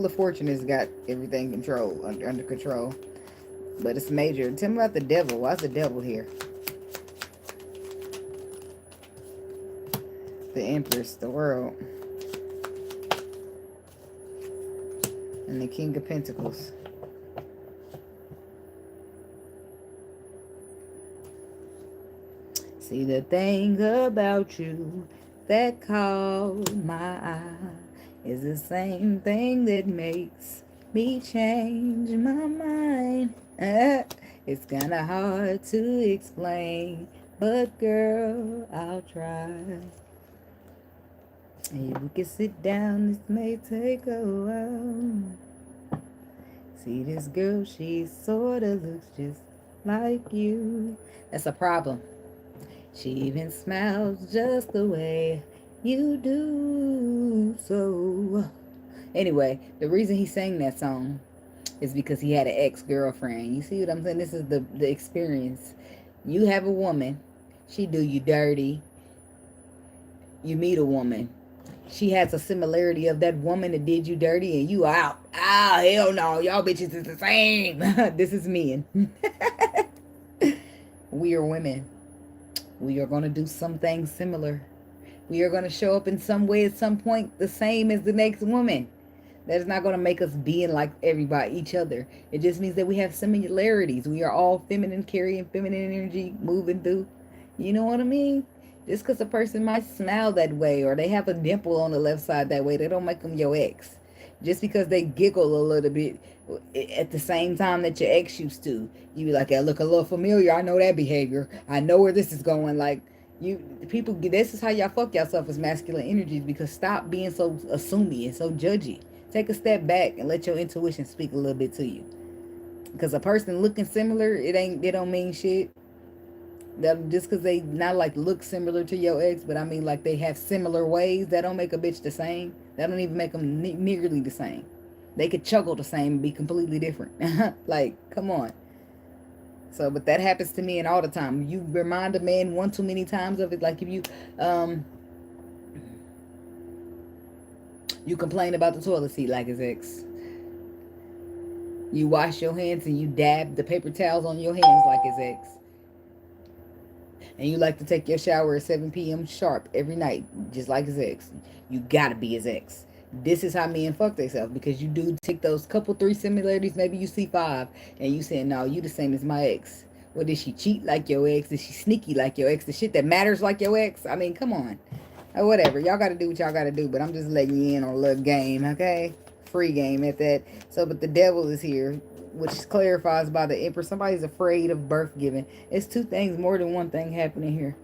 of Fortune has got everything under control. But it's major. Tell me about the devil. Why's the devil here? The Empress, the World. And the King of Pentacles. See, the thing about you that caught my eye is the same thing that makes me change my mind. It's kind of hard to explain, but girl, I'll try. Hey, we can sit down, this may take a while. See this girl, she sorta looks just like you. That's a problem. She even smiles just the way you do. So anyway, the reason he sang that song is because he had an ex-girlfriend. You see what I'm saying? This is the experience. You have a woman. She do you dirty. You meet a woman. She has a similarity of that woman that did you dirty and you out. Ah, hell no. Y'all bitches is the same. This is men. We are women. We are going to do some things similar. We are going to show up in some way at some point the same as the next woman. That is not going to make us being like everybody, each other. It just means that we have similarities. We are all feminine, carrying feminine energy, moving through. You know what I mean? Just because a person might smile that way or they have a dimple on the left side that way, they don't make them your ex. Just because they giggle a little bit at the same time that your ex used to, you be like, I look a little familiar. I know that behavior. I know where this is going. Like, people, this is how y'all fuck yourself as masculine energies, because stop being so assuming and so judgy. Take a step back and let your intuition speak a little bit to you. Because a person looking similar, it don't mean shit. That just because they not like look similar to your ex, but I mean like they have similar ways, that don't make a bitch the same. That don't even make them nearly the same. They could chuckle the same and be completely different. Like, come on. So, but that happens to me and all the time. You remind a man one too many times of it. Like if you complain about the toilet seat like his ex. You wash your hands and you dab the paper towels on your hands like his ex. And you like to take your shower at 7 p.m. sharp every night, just like his ex. You gotta be his ex. This is how men fuck themselves, because you do take those couple, 3 similarities, maybe you see 5, and you saying, no, you the same as my ex. Well, did she cheat like your ex? Is she sneaky like your ex? The shit that matters like your ex? I mean, come on. Or whatever. Y'all gotta do what y'all gotta do, but I'm just letting you in on a little game, okay? Free game at that. So, but the devil is here, which clarifies by the Emperor. Somebody's afraid of birth giving. It's 2 things, more than one thing happening here.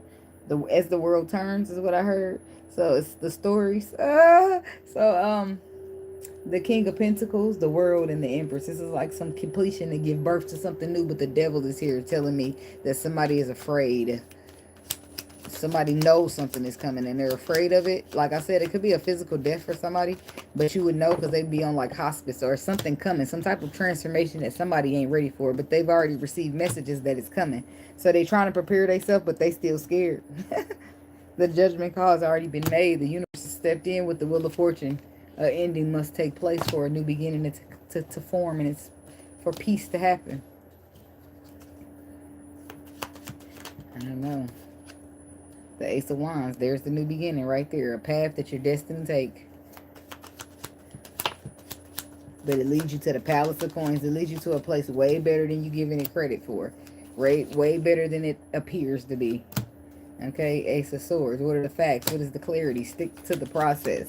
As the world turns is what I heard. So it's the stories. The King of Pentacles, the World, and the Empress. This is like some completion to give birth to something new, but the devil is here telling me that somebody is afraid. Somebody knows something is coming and they're afraid of it. Like I said, it could be a physical death for somebody, but you would know because they'd be on like hospice or something coming, some type of transformation that somebody ain't ready for, but they've already received messages that it's coming. So they trying to prepare themselves, but they still scared. The judgment call has already been made. The universe has stepped in with the wheel of fortune. An ending must take place for a new beginning to form, and it's for peace to happen. I don't know. The Ace of Wands, there's the new beginning right there. A path that you're destined to take. But it leads you to the Palace of Coins. It leads you to a place way better than you giving it credit for. Way better than it appears to be. Okay, Ace of Swords. What are the facts? What is the clarity? Stick to the process.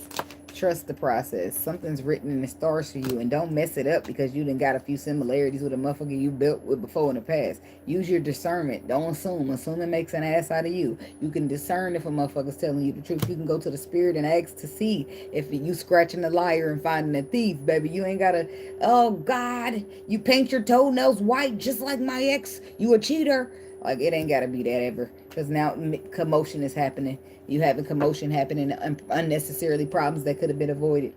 Trust the process. Something's written in the stars for you, and don't mess it up because you done got a few similarities with a motherfucker you built with before in the past. Use your discernment. Don't assume. Assuming makes an ass out of you. You can discern if a motherfucker's telling you the truth. You can go to the spirit and ask to see if you scratching a liar and finding a thief, baby. You ain't gotta, oh God, you paint your toenails white just like my ex. You a cheater. Like, it ain't gotta be that ever. Because now commotion is happening. You having commotion happening, unnecessarily problems that could have been avoided.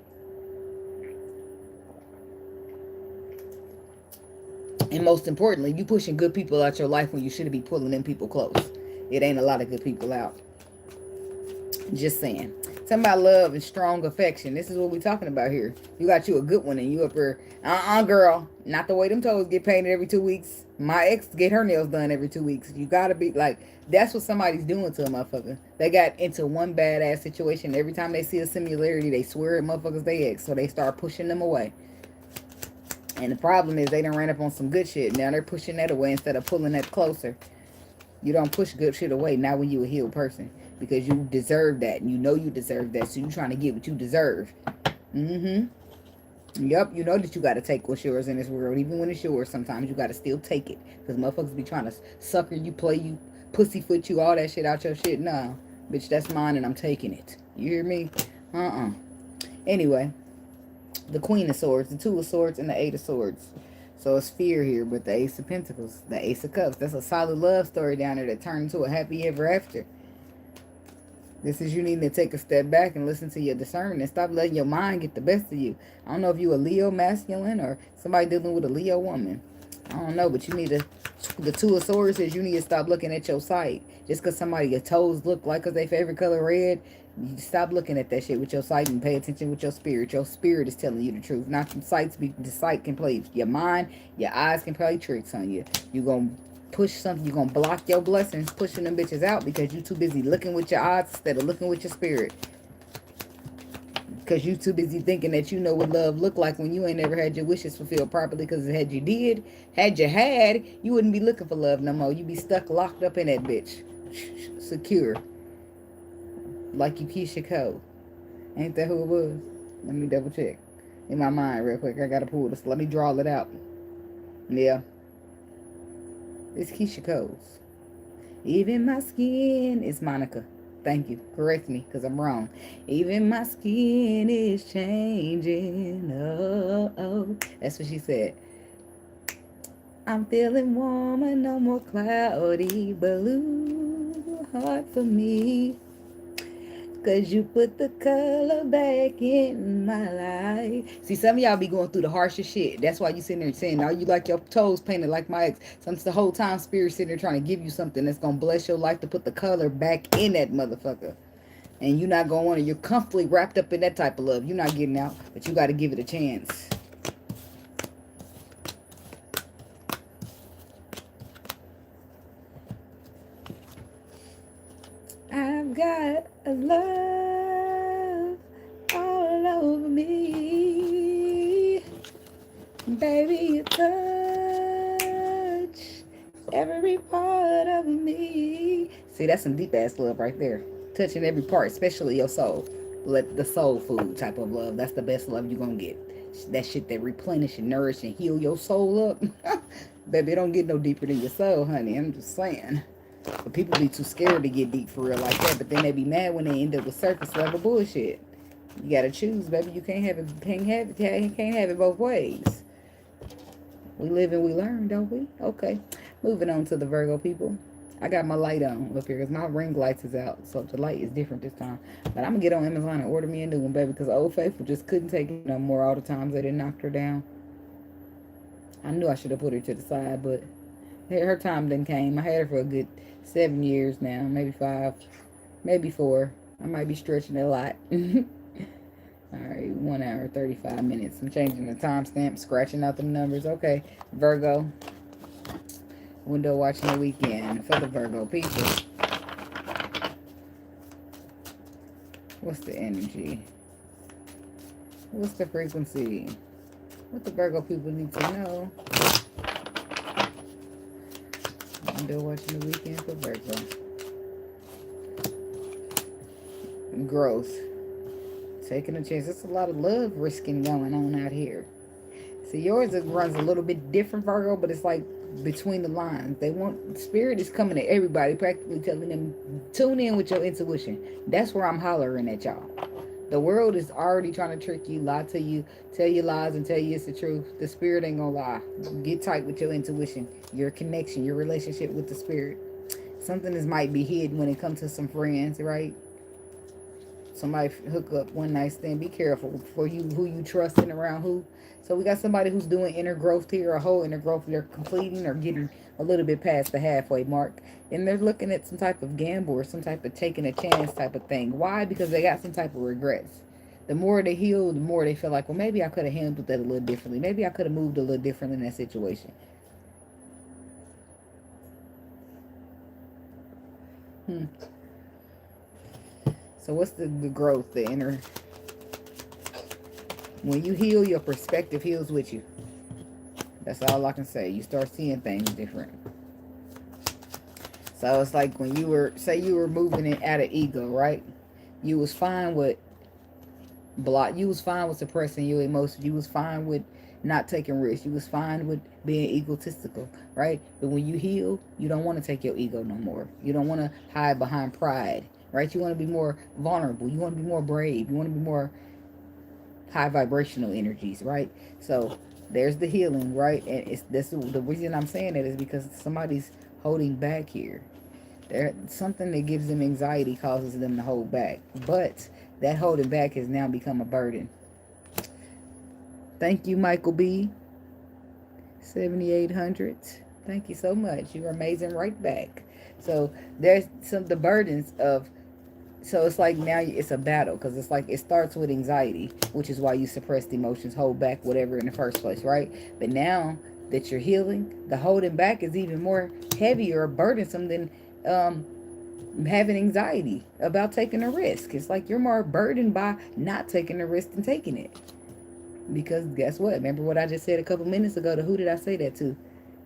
And most importantly, you pushing good people out your life when you shouldn't be pulling them people close. It ain't a lot of good people out. Just saying. Something about love and strong affection. This is what we're talking about here. You got you a good one and you up here. Girl. Not the way them toes get painted every 2 weeks. My ex get her nails done every 2 weeks. You gotta be like, that's what somebody's doing to a motherfucker. They got into one badass situation. Every time they see a similarity, they swear at motherfuckers they ex. So they start pushing them away. And the problem is they done ran up on some good shit. Now they're pushing that away instead of pulling that closer. You don't push good shit away, not when you a healed person. Because you deserve that. And you know you deserve that. So you trying to get what you deserve. Yep, you know that you got to take what's yours in this world. Even when it's yours, sometimes you got to still take it. Because motherfuckers be trying to sucker you, play you, pussyfoot you, all that shit out your shit. Nah, bitch, that's mine and I'm taking it. You hear me? Anyway, the Queen of Swords, the Two of Swords, and the Eight of Swords. So it's fear here, but the Ace of Pentacles, the Ace of Cups. That's a solid love story down there that turned into a happy ever after. This is you needing to take a step back and listen to your discernment and stop letting your mind get the best of you. I don't know if you a Leo masculine or somebody dealing with a Leo woman. I don't know, but you need to, the Two of Swords says you need to stop looking at your sight. Just because somebody, your toes look like their favorite color red, you stop looking at that shit with your sight and pay attention with your spirit. Your spirit is telling you the truth. Not your sight. The sight can play, your mind, your eyes can play tricks on you. You're going to push something, you're gonna block your blessings, pushing them bitches out because you too busy looking with your eyes instead of looking with your spirit. Because you too busy thinking that you know what love look like when you ain't never had your wishes fulfilled properly. Because had you had, you wouldn't be looking for love no more. You'd be stuck locked up in that bitch, secure, like you Keisha Cole. Ain't that who it was? Let me double check in my mind real quick. I gotta pull this. Let me draw it out. Yeah. It's Keisha Coles. Even my skin is Monica. Thank you. Correct me, because I'm wrong. Even my skin is changing. Oh. That's what she said. I'm feeling warmer, no more cloudy blue. Hard for me. Because you put the color back in my life. See, some of y'all be going through the harshest shit. That's why you sitting there saying, now you like your toes painted like my ex. Sometimes the whole time spirit sitting there trying to give you something that's going to bless your life to put the color back in that motherfucker. And you're not going to want it. You're comfortably wrapped up in that type of love. You're not getting out, but you got to give it a chance. I've got a love all over me. Baby, you touch every part of me. See, that's some deep ass love right there. Touching every part, especially your soul. Let the soul food type of love. That's the best love you're gonna get. That shit that replenish and nourish and heal your soul up. Baby, it don't get no deeper than your soul, honey. I'm just saying. But people be too scared to get deep for real like that. But then they be mad when they end up with surface level bullshit. You gotta choose, baby. You can't have it. Can't have it both ways. We live and we learn, don't we? Okay. Moving on to the Virgo people. I got my light on up here because my ring lights is out. So the light is different this time. But I'm going to get on Amazon and order me a new one, baby. Because Old Faithful just couldn't take it no more all the times they done knocked her down. I knew I should have put her to the side, but her time then came. I had her for a good 7 years now. Maybe 5. Maybe 4. I might be stretching it a lot. Alright, 1 hour, 35 minutes. I'm changing the timestamp, scratching out the numbers. Okay, Virgo. Window watching the weekend for the Virgo people. What's the energy? What's the frequency? What the Virgo people need to know? Window watching the weekend for Virgo. Growth. Taking a chance. There's a lot of love risking going on out here. See, yours runs a little bit different, Virgo, but it's like between the lines. They want, Spirit is coming to everybody, practically telling them, tune in with your intuition. That's where I'm hollering at y'all. The world is already trying to trick you, lie to you, tell you lies and tell you it's the truth. The Spirit ain't gonna lie. Get tight with your intuition, your connection, your relationship with the Spirit. Something that might be hidden when it comes to some friends, right? Somebody hook up one night stand. Be careful for you who you trusting around who. So we got somebody who's doing inner growth here, a whole inner growth. They're completing or getting a little bit past the halfway mark. And they're looking at some type of gamble or some type of taking a chance type of thing. Why? Because they got some type of regrets. The more they heal, the more they feel like, well, maybe I could have handled that a little differently. Maybe I could have moved a little differently in that situation. So what's the growth, the inner? When you heal, your perspective heals with you. That's all I can say. You start seeing things different. So it's like when you were, say you were moving it out of ego, right? You was fine with you was fine with suppressing your emotions. You was fine with not taking risks. You was fine with being egotistical, right? But when you heal, you don't want to take your ego no more. You don't want to hide behind pride, right? You want to be more vulnerable. You want to be more brave. You want to be more high vibrational energies, right? So there's the healing, right? And it's this, the reason I'm saying that is because somebody's holding back here. There, something that gives them anxiety causes them to hold back, but that holding back has now become a burden. Thank you, Michael B. 7800. Thank you so much. You're amazing right back. So there's the burdens of, so it's like now it's a battle, because it's like it starts with anxiety, which is why you suppress the emotions, hold back, whatever in the first place, right? But now that you're healing, the holding back is even more heavier or burdensome than having anxiety about taking a risk. It's like you're more burdened by not taking a risk than taking it. Because guess what? Remember what I just said a couple minutes ago? To who did I say that to?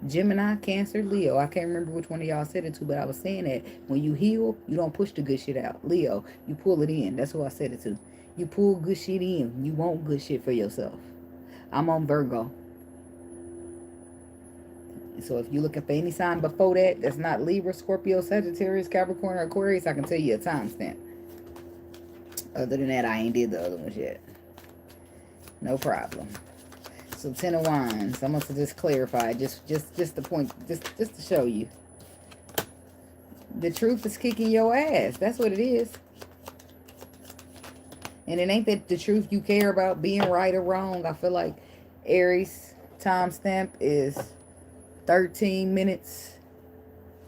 Gemini, Cancer, Leo. I can't remember which one of y'all said it to, but I was saying that when you heal, you don't push the good shit out. Leo, you pull it in. That's who I said it to. You pull good shit in. You want good shit for yourself. I'm on Virgo. So if you're looking for any sign before that, that's not Libra, Scorpio, Sagittarius, Capricorn, or Aquarius, I can tell you a timestamp. Other than that, I ain't did the other ones yet. No problem. So 10 of Wands. I'm going to just clarify, just the point, just to show you. The truth is kicking your ass. That's what it is. And it ain't that the truth you care about being right or wrong. I feel like Aries timestamp is 13 minutes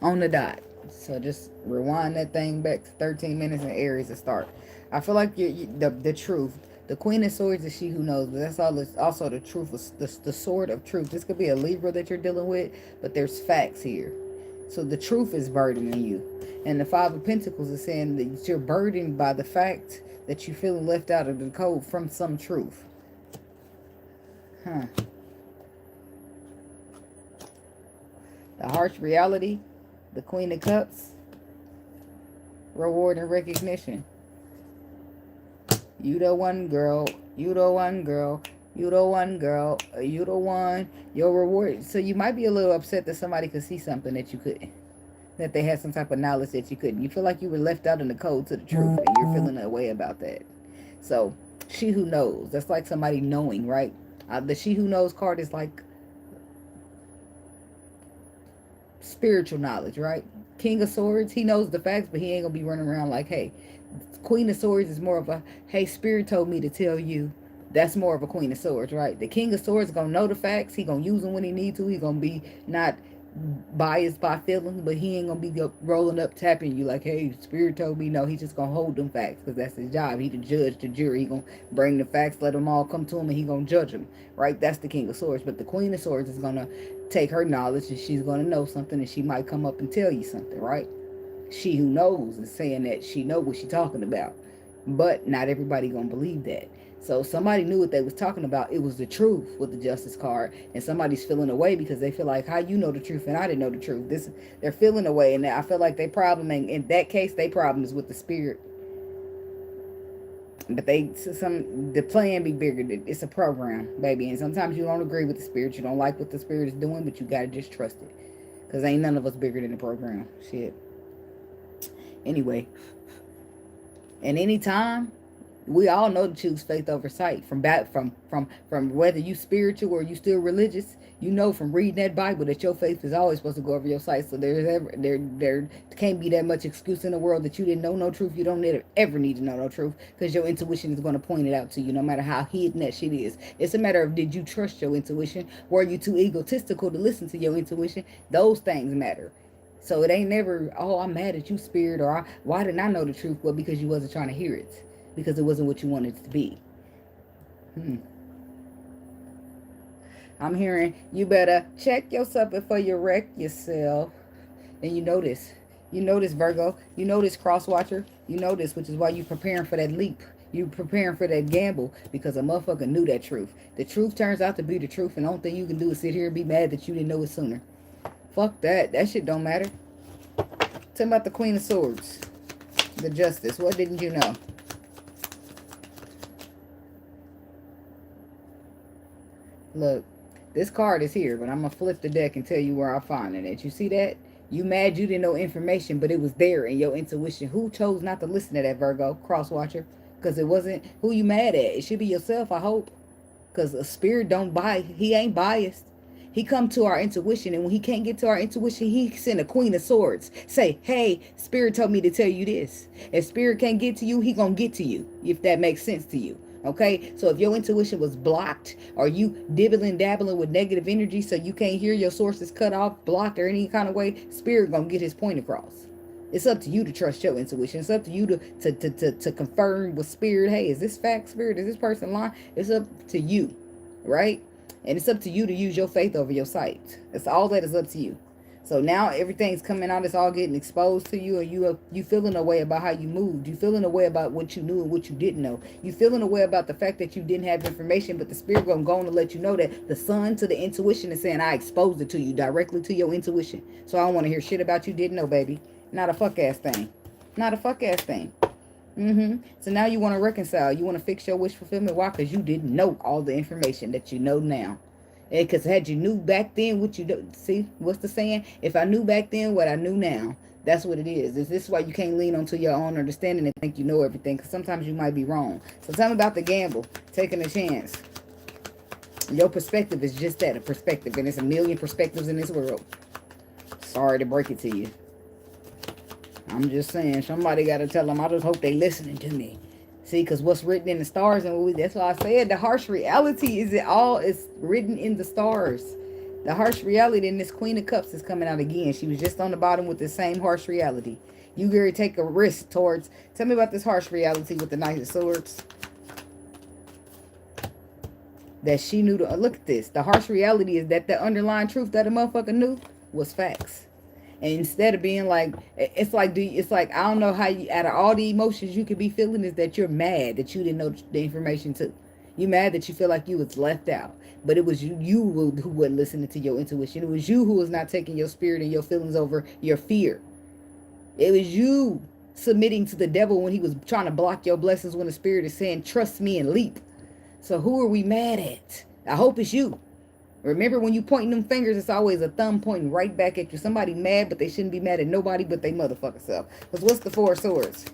on the dot. So just rewind that thing back to 13 minutes and Aries to start. I feel like the truth. The Queen of Swords is she who knows, but that's also the truth, the sword of truth. This could be a Libra that you're dealing with, but there's facts here. So the truth is burdening you. And the Five of Pentacles is saying that you're burdened by the fact that you're feeling left out of the cold from some truth. The harsh reality, the Queen of Cups, reward and recognition. You the one, girl. You the one, girl. You the one, girl. You the one. Your reward. So you might be a little upset that somebody could see something that you couldn't. That they had some type of knowledge that you couldn't. You feel like you were left out in the cold to the truth, and you're feeling that way about that. So She who knows. That's like somebody knowing, right? The she who knows card is like spiritual knowledge, right? King of Swords, he knows the facts, but he ain't gonna be running around like, hey. Queen of Swords is more of a, hey, Spirit told me to tell you. That's more of a Queen of Swords, right? The King of Swords is gonna know the facts. He gonna use them when he need to. He gonna be not biased by feelings, but he ain't gonna be rolling up tapping you like, hey, Spirit told me. No, he's just gonna hold them facts because that's his job. He the judge, the jury. He gonna bring the facts, let them all come to him, and he gonna judge them, right? That's the King of Swords. But the Queen of Swords is gonna take her knowledge and she's gonna know something, and she might come up and tell you something, right? She who knows is saying that she know what she talking about, but not everybody gonna believe that. So somebody knew what they was talking about. It was the truth with the Justice card, and somebody's feeling away because they feel like, how you know the truth and I didn't know the truth. They're feeling away, and I feel like their problem, and in that case, their problem is with the spirit. But the plan be bigger. It's a program, baby, and sometimes you don't agree with the spirit. You don't like what the spirit is doing, but you gotta just trust it, because ain't none of us bigger than the program. Shit. Anyway, and anytime, we all know to choose faith over sight. From whether you spiritual or you still religious, you know from reading that Bible that your faith is always supposed to go over your sight. So there can't be that much excuse in the world that you didn't know no truth. You don't ever need to know no truth, because your intuition is going to point it out to you, no matter how hidden that shit is. It's a matter of, did you trust your intuition? Were you too egotistical to listen to your intuition? Those things matter. So it ain't never, oh, I'm mad at you, spirit, or why didn't I know the truth? Well, because you wasn't trying to hear it. Because it wasn't what you wanted it to be. I'm hearing, you better check yourself before you wreck yourself. And you know this. You know this, Virgo. You know this, cross watcher. You know this, which is why you're preparing for that leap. You're preparing for that gamble, because a motherfucker knew that truth. The truth turns out to be the truth, and the only thing you can do is sit here and be mad that you didn't know it sooner. Fuck that. That shit don't matter. Tell me about the Queen of Swords. The Justice. What didn't you know? Look, this card is here, but I'm going to flip the deck and tell you where I find it at. You see that? You mad you didn't know information, but it was there in your intuition. Who chose not to listen to that, Virgo? Cross watcher. Because it wasn't who you mad at. It should be yourself, I hope. Because a spirit don't buy. He ain't biased. He come to our intuition, and when he can't get to our intuition, he send a Queen of Swords. Say, hey, Spirit told me to tell you this. If Spirit can't get to you, he gonna get to you, if that makes sense to you. Okay, so if your intuition was blocked, or you dibbling dabbling with negative energy, so you can't hear, your sources cut off, blocked, or any kind of way, Spirit gonna get his point across. It's up to you to trust your intuition. It's up to you to confirm with Spirit. Hey, is this fact, Spirit? Is this person lying? It's up to you, right? And it's up to you to use your faith over your sight. It's all that is up to you. So now everything's coming out. It's all getting exposed to you. And you feeling a way about how you moved. You feeling a way about what you knew and what you didn't know. You feeling a way about the fact that you didn't have information. But the Spirit going to let you know that the sun to the intuition is saying, I exposed it to you, directly to your intuition. So I don't want to hear shit about you didn't know, baby. Not a fuck ass thing. Not a fuck ass thing. So now you want to reconcile. You want to fix your wish fulfillment. Why? Because you didn't know all the information that you know now. Because had you knew back then what you do, see, what's the saying? If I knew back then what I knew now, that's what it is. Is this why you can't lean onto your own understanding and think you know everything? Because sometimes you might be wrong. So tell me about the gamble, taking a chance. Your perspective is just that, a perspective. And there's a million perspectives in this world. Sorry to break it to you. I'm just saying, somebody got to tell them. I just hope they listening to me. See, because what's written in the stars, and that's why I said the harsh reality is it's written in the stars. The harsh reality in this Queen of Cups is coming out again. She was just on the bottom with the same harsh reality. You gotta take a risk towards. Tell me about this harsh reality with the Knight of Swords. That she knew to look at this. The harsh reality is that the underlying truth that a motherfucker knew was facts. And instead of being like, it's like I don't know how you, out of all the emotions you could be feeling, is that you're mad that you didn't know the information too. You mad that you feel like you was left out. But it was you who wasn't listening to your intuition. It was you who was not taking your spirit and your feelings over your fear. It was you submitting to the devil when he was trying to block your blessings, when the spirit is saying, trust me and leap. So who are we mad at? I hope it's you. Remember, when you pointing them fingers, it's always a thumb pointing right back at you. Somebody mad, but they shouldn't be mad at nobody but they motherfucker self. Because what's the Four of Swords?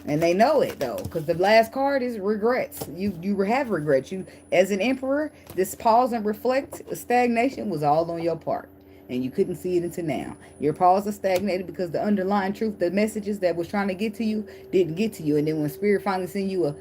And they know it though, because the last card is regrets. You have regrets. You, as an emperor, this pause and reflect stagnation was all on your part, and you couldn't see it until now. Your pause is stagnated because the underlying truth, the messages that was trying to get to you, didn't get to you. And then when spirit finally sends you a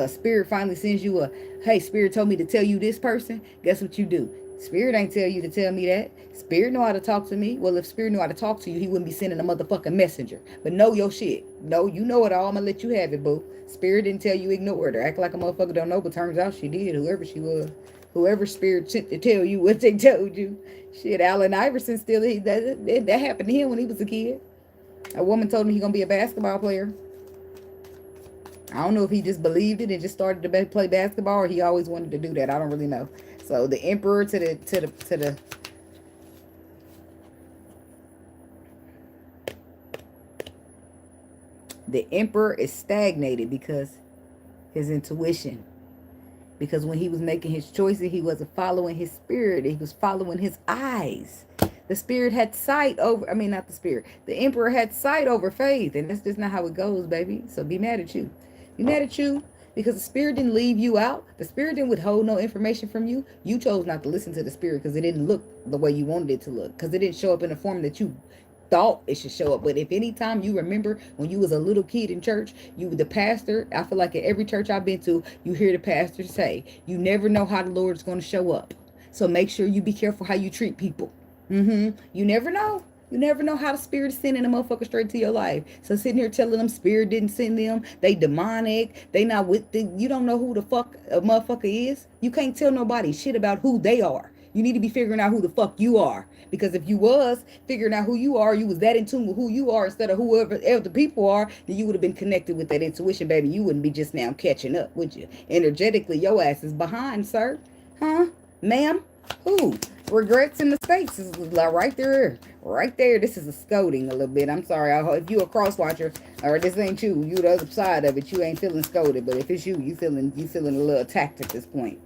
spirit finally sends you a, hey, spirit told me to tell you this person. Guess what you do? Spirit ain't tell you to tell me that. Spirit know how to talk to me. Well, if Spirit knew how to talk to you, he wouldn't be sending a motherfucking messenger. But know your shit. No, you know it all. I'm gonna let you have it, boo. Spirit didn't tell you ignored her. Act like a motherfucker don't know, but turns out she did. Whoever she was. Whoever Spirit sent to tell you what they told you. Shit, Allen Iverson still, that happened to him when he was a kid. A woman told him he gonna be a basketball player. I don't know if he just believed it and just started to play basketball, or he always wanted to do that. I don't really know. So the emperor to the emperor is stagnated because his intuition. Because when he was making his choices, he wasn't following his spirit. He was following his eyes. The spirit had sight over, I mean, not the spirit. The emperor had sight over faith. And that's just not how it goes, baby. So be mad at you. Be mad at you because the spirit didn't leave you out. The spirit didn't withhold no information from you. You chose not to listen to the spirit because it didn't look the way you wanted it to look. Because it didn't show up in the form that you thought it should show up. But if any time you remember when you was a little kid in church, the pastor, I feel like at every church I've been to, you hear the pastor say, you never know how the Lord is going to show up. So make sure you be careful how you treat people. You never know. You never know how the spirit is sending a motherfucker straight to your life. So sitting here telling them spirit didn't send them, they demonic, they not with the, you don't know who the fuck a motherfucker is. You can't tell nobody shit about who they are. You need to be figuring out who the fuck you are. Because if you was figuring out who you are, you was that in tune with who you are instead of whoever the people are, then you would have been connected with that intuition, baby. You wouldn't be just now catching up, would you? Energetically, your ass is behind, sir. Huh? Ma'am? Who? Regrets in the space is like right there. Right there. This is a scolding a little bit. I'm sorry. If you a cross watcher or this ain't you the other side of it, you ain't feeling scolded. But if it's you feeling a little attacked at this point.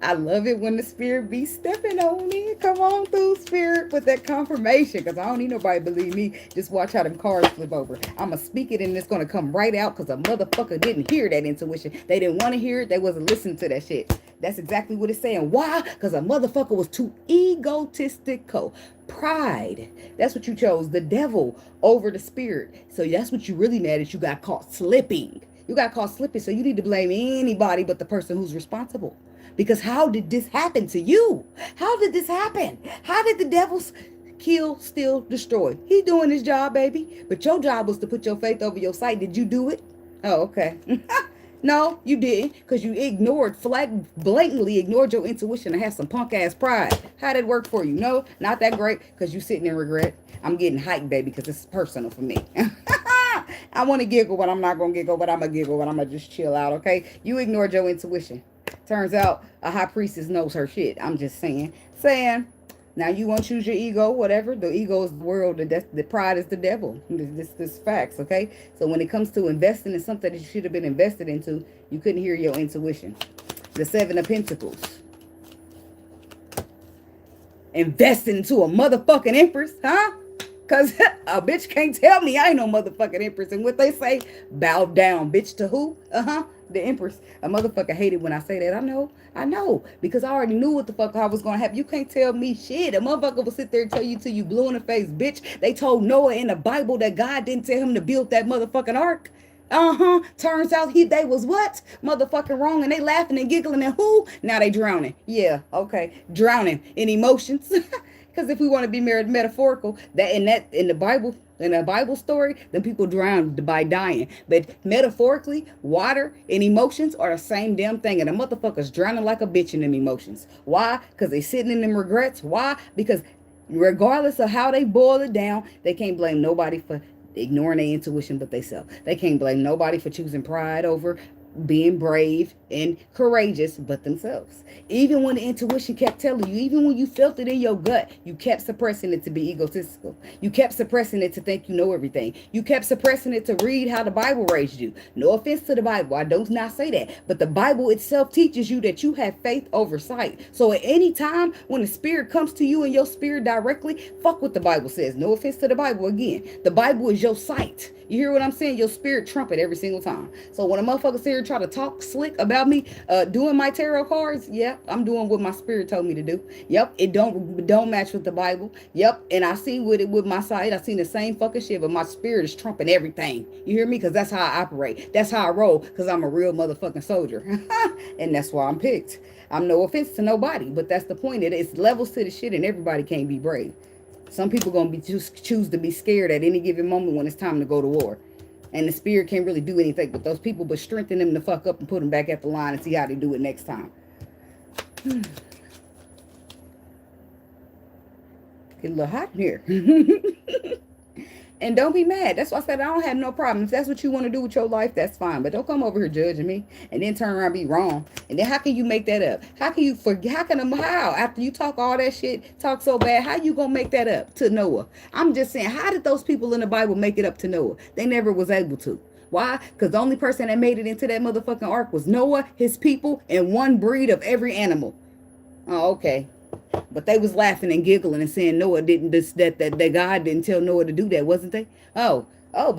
I love it when the spirit be stepping on me. Come on through, spirit, with that confirmation. Because I don't need nobody to believe me. Just watch how them cards flip over. I'm going to speak it and it's going to come right out because a motherfucker didn't hear that intuition. They didn't want to hear it. They wasn't listening to that shit. That's exactly what it's saying. Why? Because a motherfucker was too egotistical. Pride. That's what you chose. The devil over the spirit. So that's what you really mad at. You got caught slipping. You got caught slipping. So you need to blame anybody but the person who's responsible. Because how did this happen to you? How did this happen? How did the devil kill, steal, destroy? He doing his job, baby. But your job was to put your faith over your sight. Did you do it? Oh, okay. No, you didn't. Because you blatantly ignored your intuition and had some punk ass pride. How did it work for you? No, not that great. Because you sitting in regret. I'm getting hyped, baby, because this is personal for me. I want to giggle, but I'm not going to giggle, but I'm going to giggle, but I'm going to just chill out, okay? You ignored your intuition. Turns out a high priestess knows her shit. I'm just saying. Now you want to choose your ego, whatever. The ego is the world. The pride is the devil. This facts, okay? So when it comes to investing in something that you should have been invested into, you couldn't hear your intuition. The Seven of Pentacles. Investing into a motherfucking empress, huh? Because a bitch can't tell me I ain't no motherfucking empress. And what they say, bow down, bitch, to who? The empress. A motherfucker hated when I say that. I know. Because I already knew what the fuck I was going to happen. You can't tell me shit. A motherfucker will sit there and tell you till you blue in the face, bitch. They told Noah in the Bible that God didn't tell him to build that motherfucking ark. Turns out they was what? Motherfucking wrong. And they laughing and giggling and who? Now they drowning. Yeah, okay. Drowning in emotions. Because if we want to be metaphorical, in the Bible, in a Bible story, then people drown by dying. But metaphorically, water and emotions are the same damn thing. And the motherfucker's drowning like a bitch in them emotions. Why? Because they sitting in them regrets. Why? Because regardless of how they boil it down, they can't blame nobody for ignoring their intuition but themselves. They can't blame nobody for choosing pride over being brave and courageous, but themselves. Even when the intuition kept telling you, even when you felt it in your gut, you kept suppressing it to be egotistical. You kept suppressing it to think you know everything. You kept suppressing it to read how the Bible raised you. No offense to the Bible, I do not say that, but the Bible itself teaches you that you have faith over sight. So at any time when the spirit comes to you and your spirit directly, fuck what the Bible says. No offense to the Bible again. The Bible is your sight. You hear what I'm saying? Your spirit trumpet every single time. So when a motherfucker here try to talk slick about me doing my tarot cards, yeah, I'm doing what my spirit told me to do. Yep, it don't match with the Bible. Yep, and I see with it with my sight, I seen the same fucking shit, but my spirit is trumping everything. You hear me? Because that's how I operate. That's how I roll. Because I'm a real motherfucking soldier, and that's why I'm picked. I'm no offense to nobody, but that's the point. It's levels to the shit, and everybody can't be brave. Some people gonna be choose to be scared at any given moment when it's time to go to war. And the spirit can't really do anything with those people but strengthen them to fuck up and put them back at the line and see how they do it next time. Get a little hot in here. And don't be mad. That's why I said I don't have no problem. If that's what you want to do with your life, that's fine. But don't come over here judging me and then turn around and be wrong. And then how can you make that up? How can you forget? How after you talk all that shit, talk so bad, how you gonna make that up to Noah? I'm just saying, how did those people in the Bible make it up to Noah? They never was able to. Why? Because the only person that made it into that motherfucking ark was Noah, his people, and one breed of every animal. Oh, okay. But they was laughing and giggling and saying Noah didn't that God didn't tell Noah to do that, wasn't they? But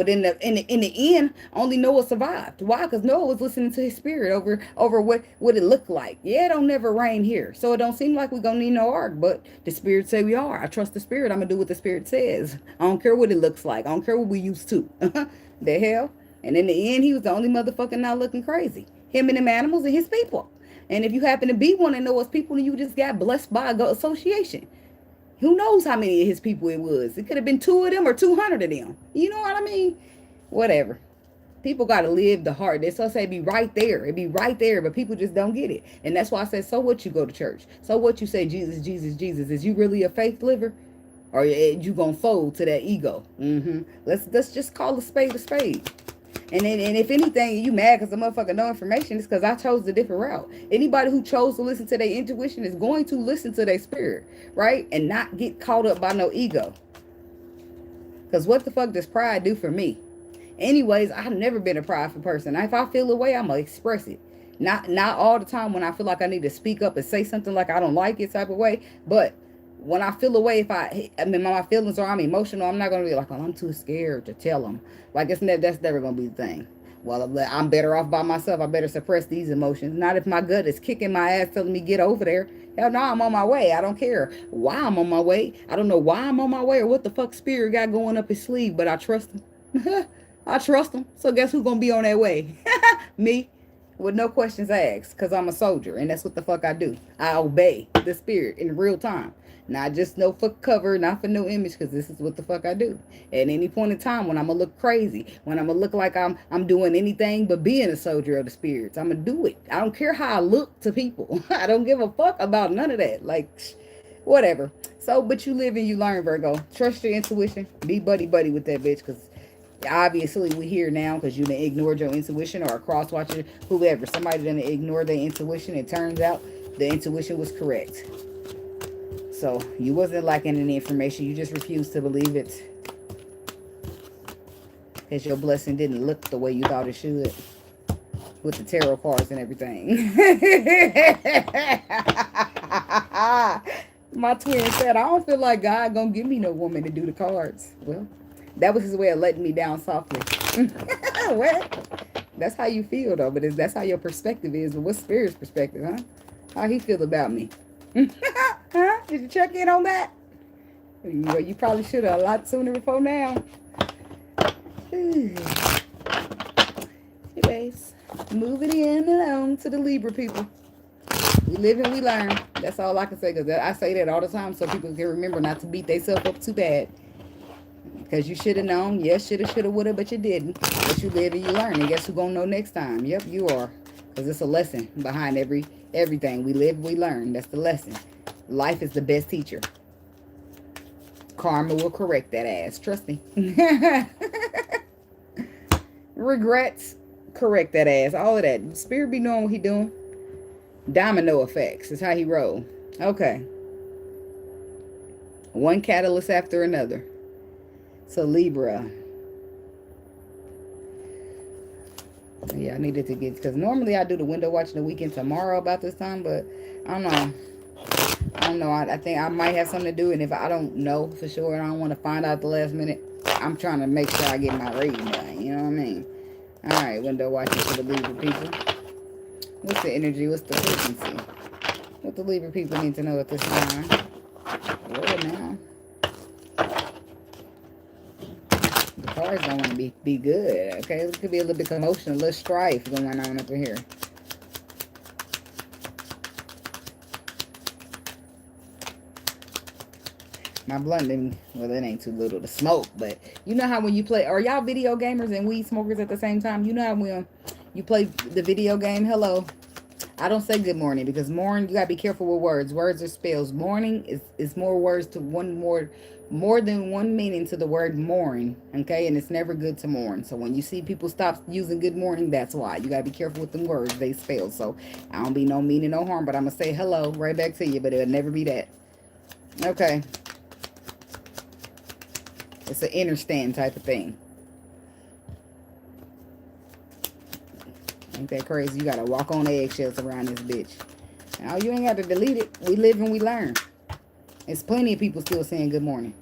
in the end, only Noah survived. Why? Because Noah was listening to his spirit over what it looked like. Yeah, it don't never rain here, so it don't seem like we're gonna need no ark. But the spirit say we are. I trust the spirit. I'm gonna do what the spirit says. I don't care what it looks like. I don't care what we used to. The hell. And in the end, he was the only motherfucker not looking crazy. Him and them animals and his people. And if you happen to be one of Noah's people and you just got blessed by association, who knows how many of his people it was? It could have been 2 of them or 200 of them. You know what I mean? Whatever. People got to live the heart. They so say be right there. It be right there, but people just don't get it. And that's why I said, so what you go to church? So what you say, Jesus, Jesus, Jesus? Is you really a faith liver? Or you going to fold to that ego? Let's just call a spade a spade. And if anything, you mad because the motherfucker no information, it's because I chose a different route. Anybody who chose to listen to their intuition is going to listen to their spirit, right? And not get caught up by no ego. Because what the fuck does pride do for me? Anyways, I've never been a prideful person. If I feel a way, I'm going to express it. Not all the time when I feel like I need to speak up and say something like I don't like it type of way. But when I feel away, if my feelings or I'm emotional, I'm not going to be like, oh, I'm too scared to tell them. Like, that's never going to be the thing. Well, I'm better off by myself. I better suppress these emotions. Not if my gut is kicking my ass, telling me get over there. Hell no, I'm on my way. I don't care why I'm on my way. I don't know why I'm on my way or what the fuck spirit got going up his sleeve, but I trust him. I trust him. So guess who's going to be on that way? Me. With no questions asked, because I'm a soldier, and that's what the fuck I do. I obey the spirit in real time. Not just no for cover, not for no image, because this is what the fuck I do. At any point in time, when I'm going to look crazy, when I'm going to look like I'm doing anything but being a soldier of the spirits, I'm going to do it. I don't care how I look to people. I don't give a fuck about none of that. Like, whatever. So, but you live and you learn, Virgo. Trust your intuition. Be buddy-buddy with that bitch, because obviously we here now because you done ignored your intuition, or a cross-watcher, whoever. Somebody done ignored their intuition. It turns out the intuition was correct. So you wasn't lacking any information. You just refused to believe it because your blessing didn't look the way you thought it should with the tarot cards and everything. My twin said, I don't feel like God gonna give me no woman to do the cards. Well, that was his way of letting me down softly. What? That's how you feel, though. But that's how your perspective is. But what's Spirit's perspective, huh? How he feel about me? Huh? Did you check in on that? Well, you probably should have a lot sooner before now. Anyways, moving in and on to the Libra people. We live and we learn. That's all I can say. Because I say that all the time so people can remember not to beat themselves up too bad. Because you should have known. Yes, shoulda, woulda, but you didn't. But you live and you learn. And guess who's going to know next time? Yep, you are. Because it's a lesson behind everything. We live, we learn. That's the lesson. Life is the best teacher. Karma will correct that ass. Trust me. Regrets correct that ass. All of that. Spirit be knowing what he doing. Domino effects is how he roll. Okay. One catalyst after another. So Libra. Yeah, I needed to get, because normally I do the window watching the weekend tomorrow about this time, but I don't know. I think I might have something to do, and if I don't know for sure and I don't want to find out the last minute, I'm trying to make sure I get my reading done. You know what I mean? All right, window watching for the Libra people. What's the energy? What's the frequency? What the Libra people need to know at this time? Lord, now. The cards don't want to be good. Okay, it could be a little bit commotion, a little strife going on up in here. My blunt, well, it ain't too little to smoke, but you know how when you play, are y'all video gamers and weed smokers at the same time? You know how when you play the video game, hello, I don't say good morning, because morning, you gotta be careful with words. Words are spells. Morning is more words to more than one meaning to the word mourn, okay? And it's never good to mourn. So when you see people stop using good morning, that's why. You gotta be careful with them words. They spell. So I don't be no meaning, no harm, but I'm gonna say hello right back to you, but it'll never be that. Okay. It's an inner stand type of thing. Ain't that crazy? You gotta walk on eggshells around this bitch. Now, you ain't got to delete it. We live and we learn. There's plenty of people still saying good morning.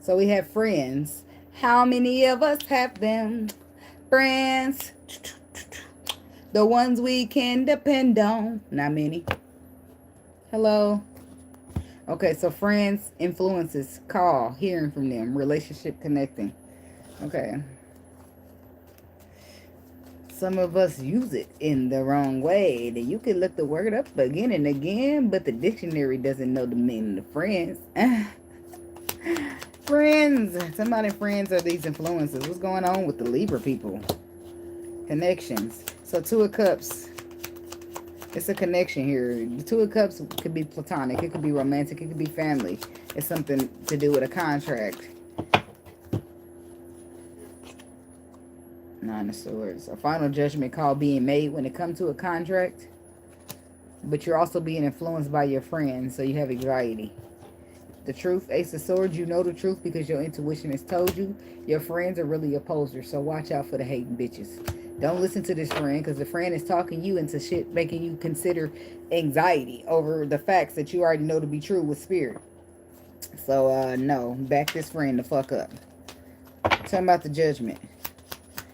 So we have friends. How many of us have them? Friends. The ones we can depend on. Not many. Hello. Okay, so friends, influences, call, hearing from them, relationship connecting. Okay. Some of us use it in the wrong way. Then you can look the word up again and again, but the dictionary doesn't know the meaning of friends. Friends. Somebody friends are these influences. What's going on with the Libra people? Connections. So Two of Cups. It's a connection here. The Two of Cups could be platonic. It could be romantic. It could be family. It's something to do with a contract. Nine of Swords. A final judgment call being made when it comes to a contract. But you're also being influenced by your friends, so you have anxiety. The truth, Ace of Swords, you know the truth because your intuition has told you. Your friends are really opposers, so watch out for the hating bitches. Don't listen to this friend, because the friend is talking you into shit, making you consider anxiety over the facts that you already know to be true with spirit. So, no. Back this friend the fuck up. Talking about the judgment.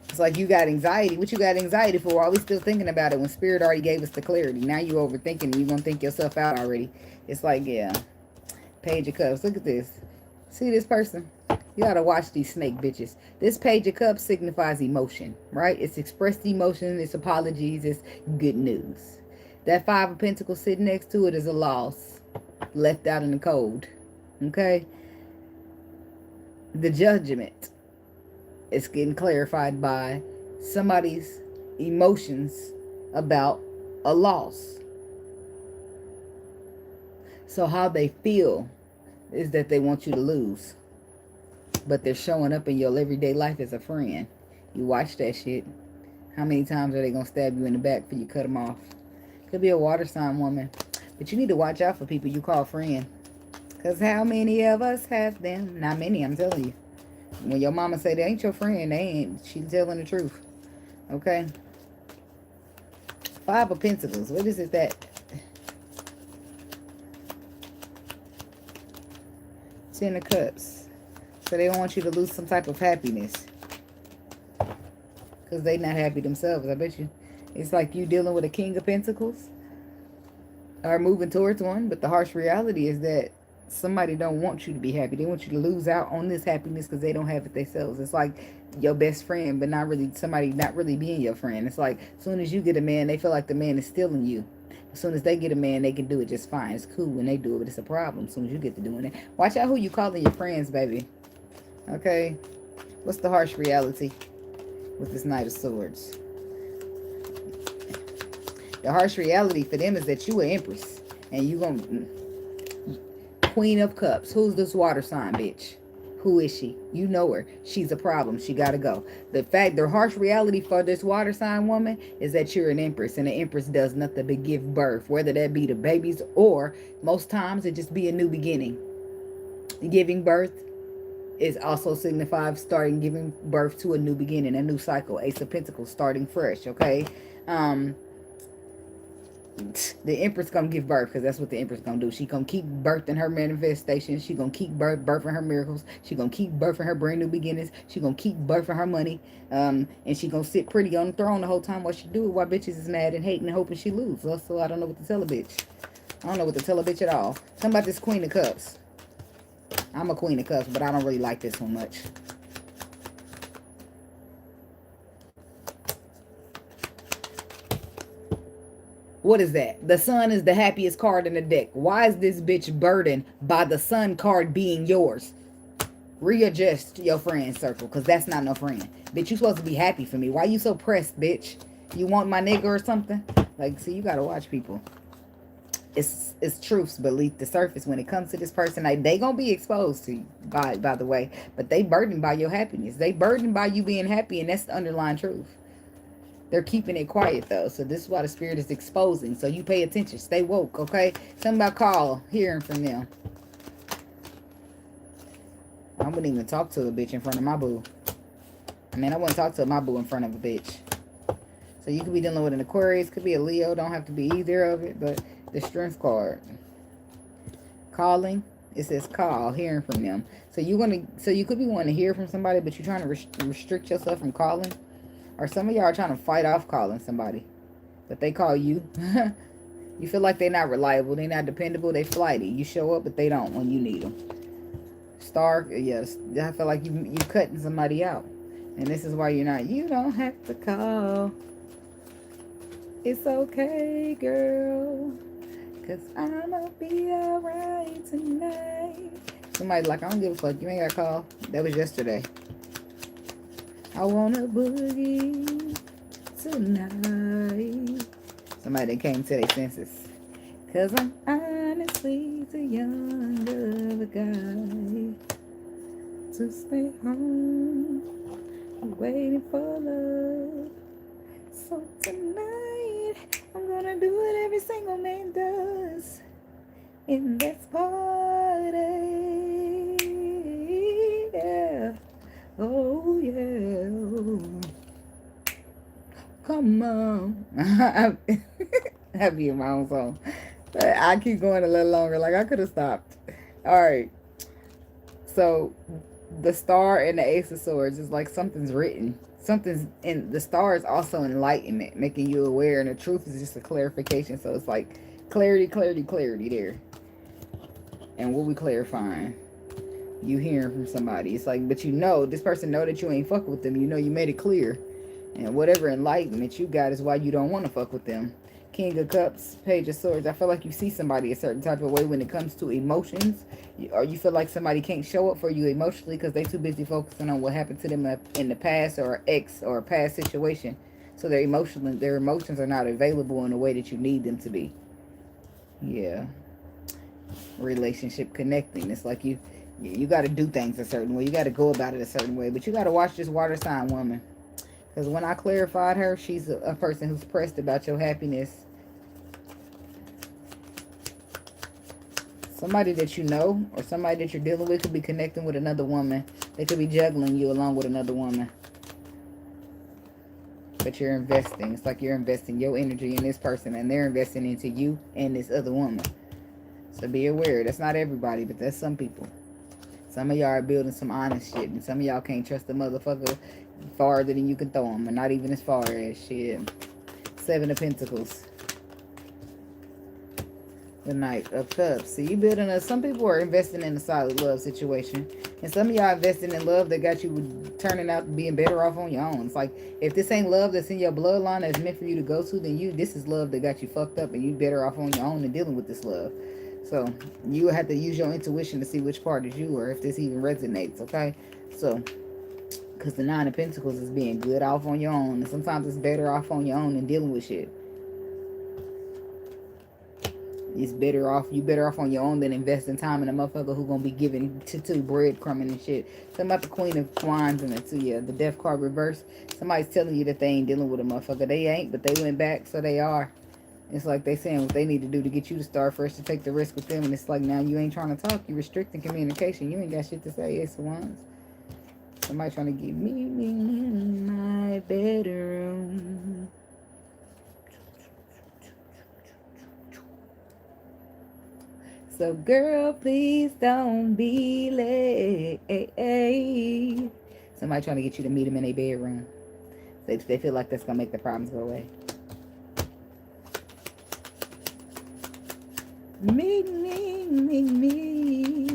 It's like you got anxiety. What you got anxiety for? Why are we still thinking about it when spirit already gave us the clarity? Now you overthinking and you're going to think yourself out already. It's like, yeah. Page of Cups. Look at this. See this person? You gotta watch these snake bitches. This Page of Cups signifies emotion, right? It's expressed emotion, it's apologies, it's good news. That Five of Pentacles sitting next to it is a loss. Left out in the cold. Okay? The judgment is getting clarified by somebody's emotions about a loss. So how they feel is that they want you to lose. But they're showing up in your everyday life as a friend. You watch that shit. How many times are they going to stab you in the back before you cut them off? Could be a water sign woman. But you need to watch out for people you call friend. Because how many of us have them? Not many, I'm telling you. When your mama say they ain't your friend, they ain't. She's telling the truth. Okay? Five of Pentacles. What is it that... Ten of Cups. So they don't want you to lose some type of happiness. Because they not happy themselves, I bet you. It's like you dealing with a King of Pentacles. Or moving towards one. But the harsh reality is that somebody don't want you to be happy. They want you to lose out on this happiness because they don't have it themselves. It's like your best friend, but not really somebody not really being your friend. It's like as soon as you get a man, they feel like the man is stealing you. As soon as they get a man, they can do it just fine. It's cool when they do it, but it's a problem as soon as you get to doing it. Watch out who you calling your friends, baby. Okay? What's the harsh reality with this Knight of Swords? The harsh reality for them is that you an empress. And you gonna... Queen of Cups. Who's this water sign, bitch? Who is she? You know her. She's a problem. She gotta go. The harsh reality for this water sign woman is that you're an empress, and an empress does nothing but give birth, whether that be to babies or most times it just be a new beginning. Giving birth is also signifies starting giving birth to a new beginning, a new cycle. Ace of Pentacles, starting fresh. Okay, um, the Empress gonna give birth because that's what the Empress gonna do. She gonna keep birthing her manifestations. She gonna keep birthing her miracles. She gonna keep birthing her brand new beginnings. She gonna keep birthing her money. And she gonna sit pretty on the throne the whole time while she do it. While bitches is mad and hating and hoping she lose. So I don't know what to tell a bitch. I don't know what to tell a bitch at all. Talking about this Queen of Cups. I'm a Queen of Cups, but I don't really like this one much. What is that? The Sun is the happiest card in the deck. Why is this bitch burdened by the Sun card being yours? Readjust your friend circle, because that's not no friend. Bitch, you supposed to be happy for me. Why you so pressed, bitch? You want my nigga or something? Like, see, you gotta watch people. It's truths beneath the surface when it comes to this person. Like, they gonna be exposed to you, by the way. But they burdened by your happiness. They burdened by you being happy, and that's the underlying truth. They're keeping it quiet, though. So this is why the spirit is exposing. So you pay attention. Stay woke, okay? Something about call, hearing from them. I wouldn't even talk to a bitch in front of my boo. I mean, I wouldn't talk to my boo in front of a bitch. So you could be dealing with an Aquarius. Could be a Leo. Don't have to be either of it. But the Strength card. Calling. It says call, hearing from them. So you could be wanting to hear from somebody, but you're trying to restrict yourself from calling. Or some of y'all are trying to fight off calling somebody. But they call you. You feel like they're not reliable. They're not dependable. They flighty. You show up, but they don't when you need them. Star, yes. I feel like you cutting somebody out. And this is why you're not. You don't have to call. It's okay, girl. Because I'ma be alright tonight. Somebody's like, I don't give a fuck. You ain't got to call. That was yesterday. I wanna boogie tonight. Somebody that came to their senses. Cause I'm honestly too young of a guy to stay home. I'm waiting for love. So tonight, I'm gonna do what every single man does. In this party. Yeah. Oh, yeah. Come on. I be in my own song. But I keep going a little longer. Like, I could have stopped. All right. So, the Star and the Ace of Swords is like something's written. Something's in the Star is also enlightenment, making you aware. And the truth is just a clarification. So, it's like clarity, clarity, clarity there. And what we clarifying? You hearing from somebody. It's like, but you know, this person know that you ain't fuck with them. You know you made it clear. And whatever enlightenment you got is why you don't want to fuck with them. King of Cups, Page of Swords. I feel like you see somebody a certain type of way when it comes to emotions. Or you feel like somebody can't show up for you emotionally because they too busy focusing on what happened to them in the past or ex or a past situation. So their emotions are not available in the way that you need them to be. Yeah. Relationship connecting. It's like you got to do things a certain way. You got to go about it a certain way. But you got to watch this water sign woman. Because when I clarified her, she's a person who's pressed about your happiness. Somebody that you know or somebody that you're dealing with could be connecting with another woman. They could be juggling you along with another woman. But you're investing. It's like you're investing your energy in this person and they're investing into you and this other woman. So be aware. That's not everybody, but that's some people. Some of y'all are building some honest shit. And some of y'all can't trust the motherfucker farther than you can throw them. And not even as far as shit. Seven of Pentacles. The Knight of Cups. See, you building a... Some people are investing in a solid love situation. And some of y'all investing in love that got you turning out being better off on your own. It's like, if this ain't love that's in your bloodline that's meant for you to go to, then this is love that got you fucked up and you better off on your own than dealing with this love. So, you have to use your intuition to see which part is you or if this even resonates, okay? So, because the Nine of Pentacles is being good off on your own. And sometimes it's better off on your own than dealing with shit. It's better off, you better off on your own than investing time in a motherfucker who gonna be giving to breadcrumbing and shit. Something about the Queen of Wands and the Death card reverse. Somebody's telling you that they ain't dealing with a motherfucker. They ain't, but they went back, so they are. It's like they saying what they need to do to get you to start first, to take the risk with them. And it's like, now you ain't trying to talk. You restricting communication. You ain't got shit to say. It's the ones. Somebody trying to get me in my bedroom. So, girl, please don't be late. Somebody trying to get you to meet them in a bedroom. They feel like that's going to make the problems go away. Me,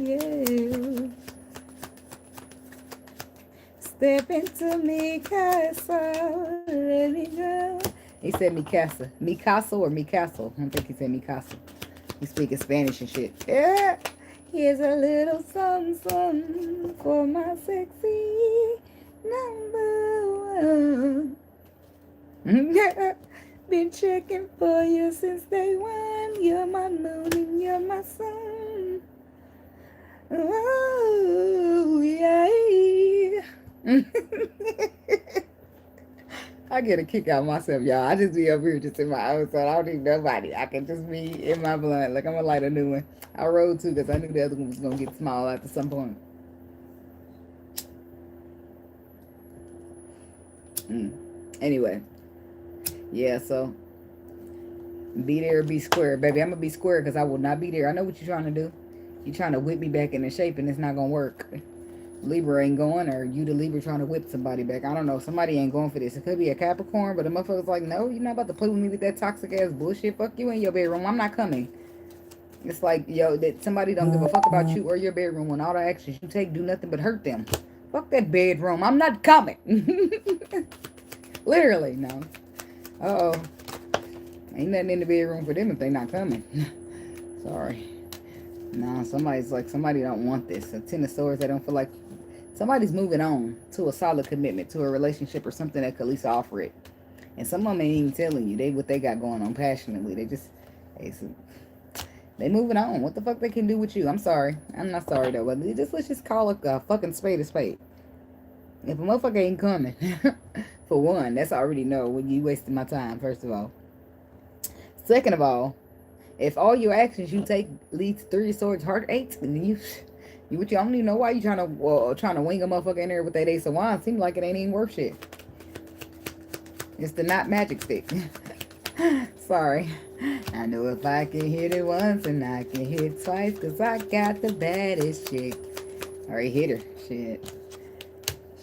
yeah. Step into me, casa, let me go. He said mi casa. Mi casa or mi castle? I don't think he said mi casa. He's speaking Spanish and shit. Yeah. Here's a little something for my sexy number one. Yeah. Been checking for you since day one. You're my moon and you're my sun. Oh, yeah. I get a kick out of myself, y'all. I just be over here just in my own soul. I don't need nobody. I can just be in my blood. Like, I'm going to light a new one. I rode too because I knew the other one was going to get small after some point. Anyway. Yeah, so be there or be square. Baby, I'm going to be square because I will not be there. I know what you're trying to do. You're trying to whip me back into shape and it's not going to work. Libra ain't going, or you the Libra trying to whip somebody back. I don't know. Somebody ain't going for this. It could be a Capricorn, but the motherfucker's like, no, you're not about to play with me with that toxic ass bullshit. Fuck you in your bedroom. I'm not coming. It's like, yo, that somebody don't give a fuck about you or your bedroom when all the actions you take do nothing but hurt them. Fuck that bedroom. I'm not coming. Literally, no. Uh-oh. Ain't nothing in the bedroom for them if they not coming. Sorry. Nah, somebody's like, somebody don't want this. A 10 of Swords, they don't feel like somebody's moving on to a solid commitment, to a relationship or something that could at least offer it. And some of them ain't even telling you what they got going on passionately. They moving on. What the fuck they can do with you? I'm sorry. I'm not sorry though, but let's just call a fucking spade a spade. If a motherfucker ain't coming, for one, that's already know when you wasting my time, first of all. Second of all, if all your actions you take leads 3 of Swords, heart 8, then you don't even know why you trying to wing a motherfucker in there with that Ace of Wands. Seems like it ain't even worth shit. It's the not magic stick. Sorry. I know if I can hit it once and I can hit twice, cause I got the baddest chick. Alright, hit her. Shit.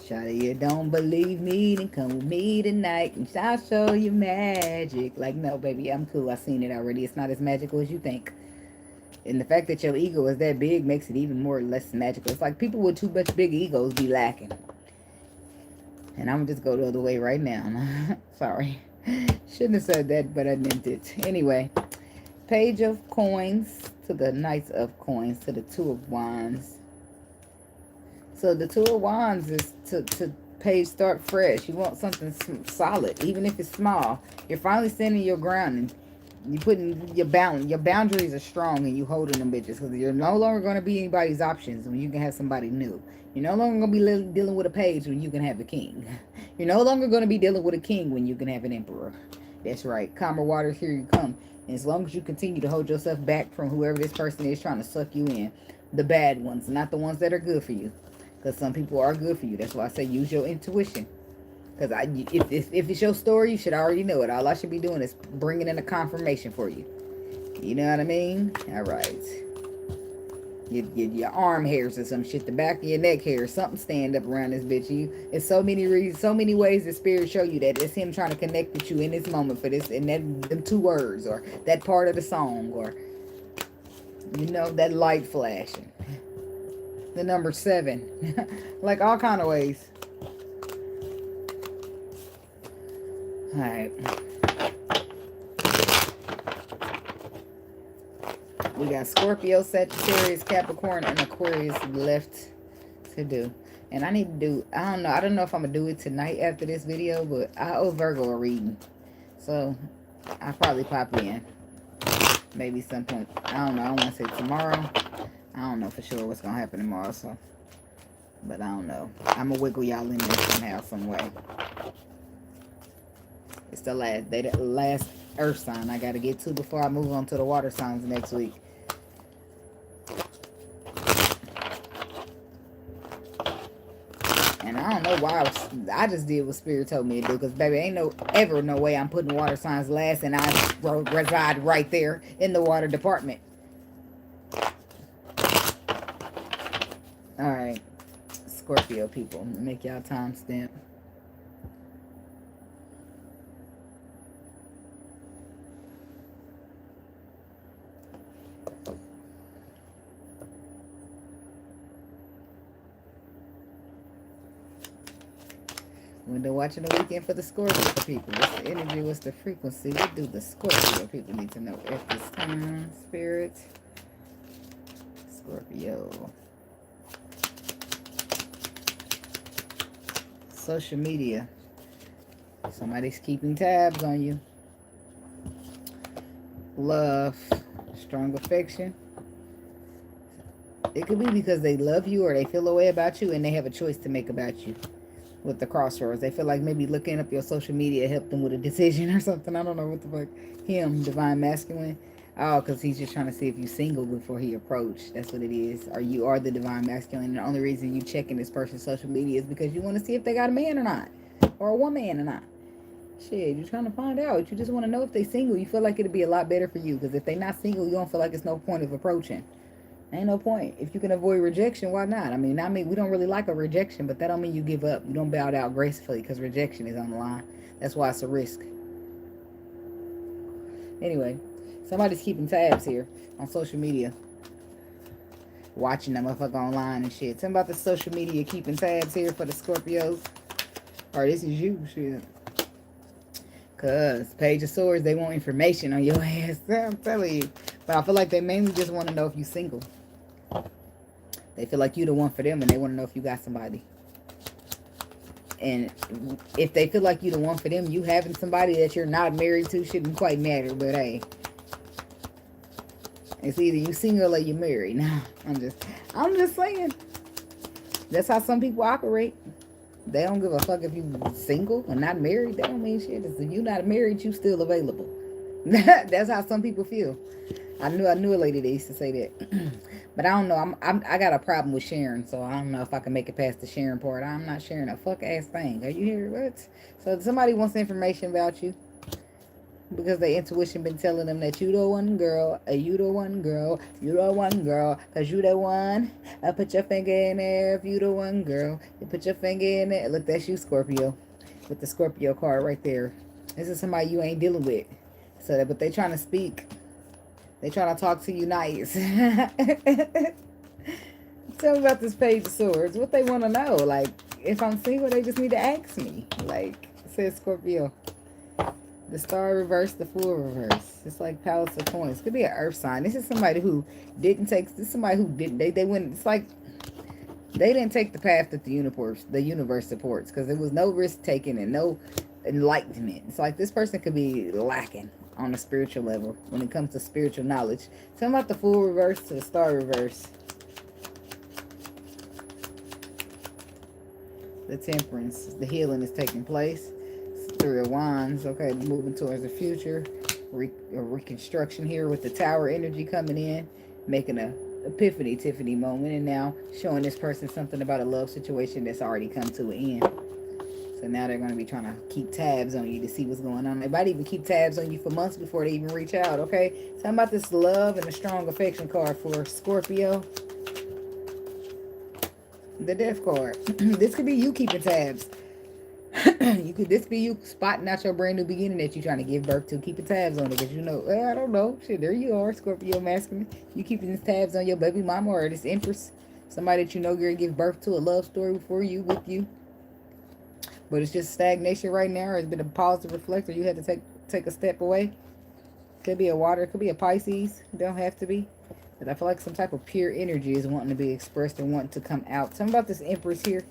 Shawty, you don't believe me, then come with me tonight and I'll show you magic. Like, no, baby, I'm cool. I've seen it already. It's not as magical as you think. And the fact that your ego is that big makes it even more or less magical. It's like people with too much big egos be lacking. And I'm just go the other way right now. Sorry. Shouldn't have said that, but I meant it. Anyway, Page of Coins to the Knight of Coins to the 2 of Wands. So the 2 of Wands is to Page start fresh. You want something solid, even if it's small. You're finally standing your ground and you putting your boundaries are strong and you holding them bitches because you're no longer going to be anybody's options when you can have somebody new. You're no longer going to be dealing with a page when you can have a king. You're no longer going to be dealing with a king when you can have an emperor. That's right. Calmer waters, here you come. And as long as you continue to hold yourself back from whoever this person is trying to suck you in, the bad ones, not the ones that are good for you. Because some people are good for you. That's why I say use your intuition. Because if it's your story, you should already know it. All I should be doing is bringing in a confirmation for you. You know what I mean? All right. Your arm hairs or some shit. The back of your neck hair. Something stand up around this bitch. It's so many reasons, so many ways the spirit show you that it's him trying to connect with you in this moment for this and them 2 words or that part of the song or that light flashing. The number 7. Like all kind of ways. Alright. We got Scorpio, Sagittarius, Capricorn, and Aquarius left to do. And I need to do, I don't know if I'm going to do it tonight after this video, but I owe Virgo a reading. So, I'll probably pop in. Maybe some point. I don't know. I don't want to say tomorrow. I don't know for sure what's going to happen tomorrow. So, but I don't know. I'm going to wiggle y'all in there somehow, some way. It's the last earth sign I got to get to before I move on to the water signs next week. And I don't know why I just did what Spirit told me to do. Because, baby, ain't ever no way I'm putting water signs last and I reside right there in the water department. Alright. Scorpio people. Make y'all time stamp. Window watching the weekend for the Scorpio people. What's the energy? What's the frequency? What do the Scorpio people need to know at this time? Spirit. Scorpio. Social media. Somebody's keeping tabs on you. Love. Strong affection. It could be because they love you or they feel a way about you and they have a choice to make about you. With the crossroads, they feel like maybe looking up your social media helped them with a decision or something. I don't know what the fuck. Him, divine masculine. Oh, because he's just trying to see if you're single before he approached. That's what it is. Or you are the divine masculine. And the only reason you checking this person's social media is because you want to see if they got a man or not. Or a woman or not. Shit, you're trying to find out. You just want to know if they single. You feel like it'd be a lot better for you. Because if they not single, you don't feel like it's no point of approaching. Ain't no point. If you can avoid rejection, why not? I mean, we don't really like a rejection, but that don't mean you give up. You don't bow out gracefully because rejection is on the line. That's why it's a risk. Anyway, somebody's keeping tabs here on social media. Watching that motherfucker online and shit. Tell me about the social media keeping tabs here for the Scorpios. Or this is you, shit. Because Page of Swords, they want information on your ass. I'm telling you. But I feel like they mainly just want to know if you're single. They feel like you the one for them and they want to know if you got somebody. And if they feel like you the one for them, you having somebody that you're not married to shouldn't quite matter. But hey, it's either you single or you married. Nah, I'm just saying. That's how some people operate. They don't give a fuck if you single and not married. That don't mean shit. If you not married, you still available. That's how some people feel. I knew a lady that used to say that. But I don't know. I got a problem with sharing, so I don't know if I can make it past the sharing part. I'm not sharing a fuck ass thing. Are you here? What? So if somebody wants information about you because their intuition been telling them that you the one girl, you the one girl, you the one girl, cause you the one. I put your finger in there if you the one girl. You put your finger in there. Look, that's you, Scorpio, with the Scorpio card right there. This is somebody you ain't dealing with. So that, but they trying to speak. They trying to talk to you nice. Tell me about this Page of Swords. What they want to know. Like, if I'm single, they just need to ask me. Like, says Scorpio. The Star reverse, the Fool reverse. It's like Palace of Coins. Could be an earth sign. This is somebody who didn't take... This is somebody who didn't... They went... It's like... They didn't take the path that the universe supports. Because there was no risk taken and no enlightenment. It's like this person could be lacking on a spiritual level when it comes to spiritual knowledge. Tell me about the Fool reverse to the Star reverse. The Temperance. The healing is taking place. Three of Wands. Okay, moving towards the future. Reconstruction here with the Tower energy coming in. Making a epiphany Tiffany moment. And now showing this person something about a love situation that's already come to an end. So now they're going to be trying to keep tabs on you to see what's going on. They might even keep tabs on you for months before they even reach out, okay? Tell me about this love and a strong affection card for Scorpio. The Death card. This could be you keeping tabs. This could be you spotting out your brand new beginning that you're trying to give birth to. Keeping tabs on it because you know, I don't know. Shit, there you are, Scorpio masculine. You keeping these tabs on your baby mama or this Empress. Somebody that you know you're going to give birth to a love story before you, with you. But it's just stagnation right now. Or it's been a pause to reflect, or you had to take a step away. Could be a water. Could be a Pisces. It don't have to be. But I feel like some type of pure energy is wanting to be expressed and wanting to come out. Tell me about this Empress here.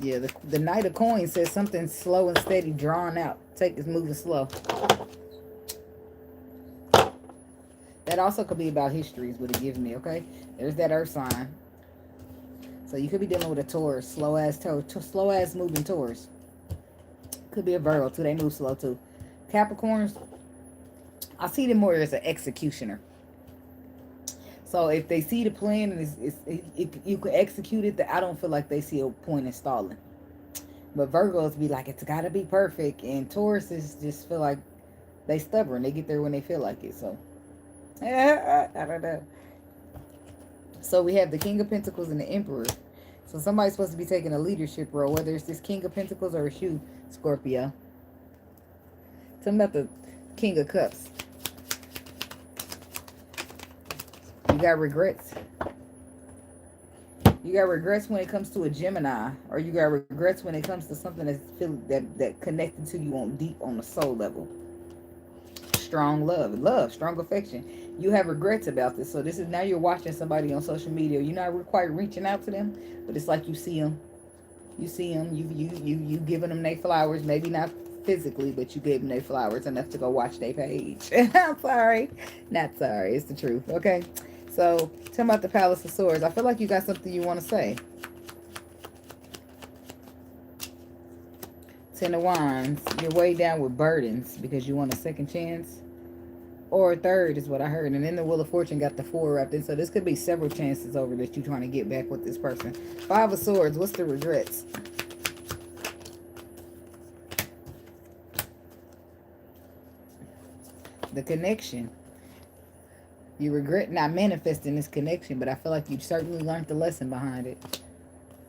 Yeah, the Knight of Coins says something slow and steady, drawn out. Take is moving slow. That also could be about history is what it gives me, okay? There's that earth sign. So you could be dealing with a Taurus, slow ass moving Taurus. Could be a Virgo too, they move slow too. Capricorns, I see them more as an executioner. So if they see the plan and you can execute it, I don't feel like they see a point in stalling. But Virgos be like, it's got to be perfect. And Tauruses just feel like they stubborn. They get there when they feel like it. So, I don't know. So we have the King of Pentacles and the Emperor. So somebody's supposed to be taking a leadership role, whether it's this King of Pentacles or it's you, Scorpio. Tell me about the King of Cups. You got regrets. You got regrets when it comes to a Gemini, or you got regrets when it comes to something that connected to you on deep on the soul level. Strong love, strong affection. You have regrets about this. So this is now you're watching somebody on social media. You're not quite reaching out to them, but it's like you see them. You see them. You giving them their flowers. Maybe not physically, but you gave them their flowers enough to go watch their page. I'm sorry, not sorry. It's the truth. Okay. So tell me about the Palace of Swords. I feel like you got something you want to say. Ten of Wands. You're way down with burdens because you want a second chance. Or a third is what I heard. And then the Wheel of Fortune got the 4 wrapped in. So this could be several chances over that you're trying to get back with this person. 5 of Swords. What's the regrets? The connection. You regret not manifesting this connection, but I feel like you certainly learned the lesson behind it.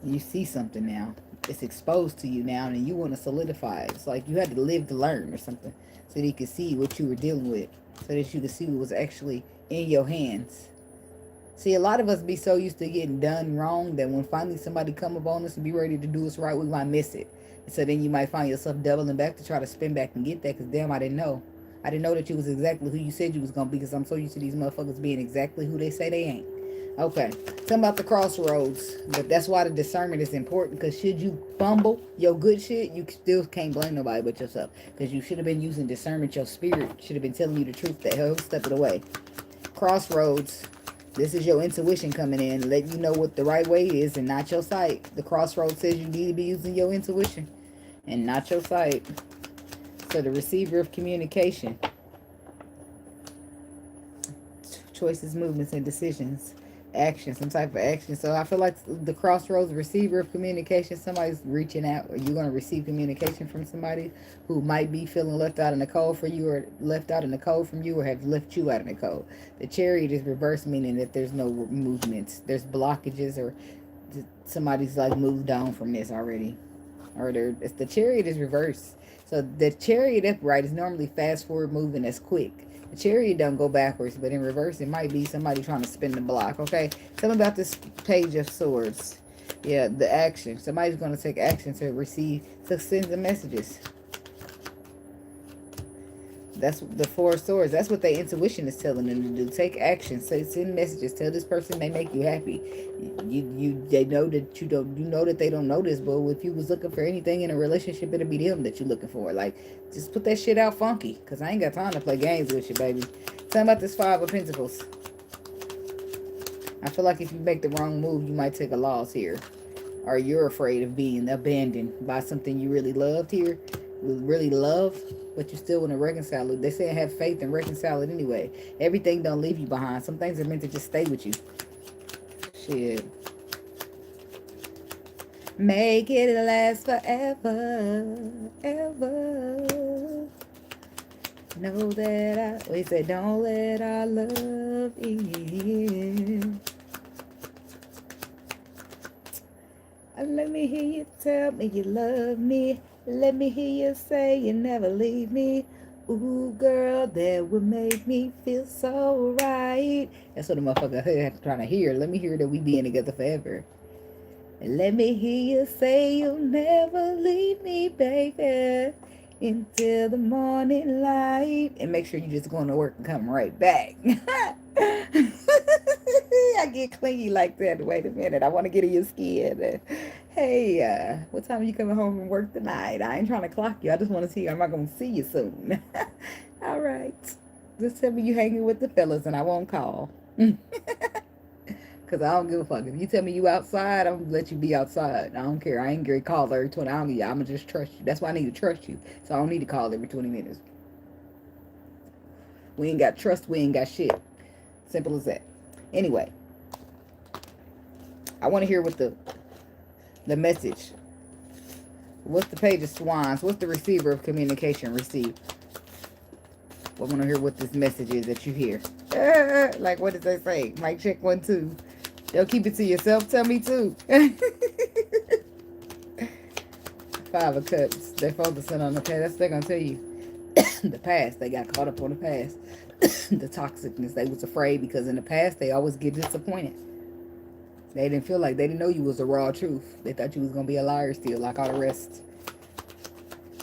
You see something now. It's exposed to you now, and you want to solidify it. It's like you had to live to learn or something, so that you could see what you were dealing with, so that you could see what was actually in your hands. See, a lot of us be so used to getting done wrong that when finally somebody come up on us and be ready to do us right, we might miss it. And so then you might find yourself doubling back to try to spin back and get that, because damn, I didn't know. I didn't know that you was exactly who you said you was going to be, because I'm so used to these motherfuckers being exactly who they say they ain't. Okay. Tell about the crossroads. But that's why the discernment is important, because should you fumble your good shit, you still can't blame nobody but yourself. Because you should have been using discernment. Your spirit should have been telling you the truth that whole step of the way. Crossroads. This is your intuition coming in, letting you know what the right way is and not your sight. The crossroads says you need to be using your intuition and not your sight. So the receiver of communication. Choices, movements, and decisions. Action, some type of action. So I feel like the crossroads, receiver of communication, somebody's reaching out, or you're going to receive communication from somebody who might be feeling left out in the cold for you, or left out in the cold from you, or have left you out in the cold. The Chariot is reverse, meaning that there's no movements. There's blockages, or somebody's like moved on from this already. Or the Chariot is reverse. So the Chariot upright is normally fast forward moving, that's quick. The Chariot don't go backwards, but in reverse, it might be somebody trying to spin the block, okay? Tell me about this Page of Swords. Yeah, the action. Somebody's going to take action to send the messages. That's the 4 of Swords. That's what their intuition is telling them to do. Take action. Send messages. Tell this person they make you happy. They know that you don't. You know that they don't know this, but if you was looking for anything in a relationship, it'll be them that you're looking for. Like, just put that shit out funky, cause I ain't got time to play games with you, baby. Tell me about this 5 of Pentacles. I feel like if you make the wrong move, you might take a loss here, or you're afraid of being abandoned by something you really loved here, really love. But you still want to reconcile it. They say have faith and reconcile it anyway. Everything don't leave you behind. Some things are meant to just stay with you. Shit. Make it last forever. Ever. Know that we said don't let our love in. Let me hear you tell me you love me. Let me hear you say you never leave me. Ooh, girl, that would make me feel so right. That's what the motherfucker trying to hear. Let me hear that we being together forever. And let me hear you say you'll never leave me, baby, until the morning light. And make sure you just going to work and come right back. I get clingy like that. Wait a minute. I want to get in your skin. Hey, what time are you coming home from work tonight? I ain't trying to clock you. I just want to see you. I'm not going to see you soon. All right. Just tell me you hanging with the fellas and I won't call. Because I don't give a fuck. If you tell me you outside, I'm going to let you be outside. I don't care. I ain't going to call every 20 minutes. I'm going to just trust you. That's why I need to trust you. So I don't need to call every 20 minutes. We ain't got trust. We ain't got shit. Simple as that. Anyway. I want to hear what the message. What's the page of swans? What's the receiver of communication receive? I want to hear what this message is that you hear. Like, what did they say? Mic check 1, 2. Don't keep it to yourself. Tell me too. 5 of Cups. They're focusing on the past. That's what they're going to tell you. The past. They got caught up on the past. The toxicness. They was afraid because in the past, they always get disappointed. They didn't feel like, they didn't know you was the raw truth. They thought you was going to be a liar still, like all the rest.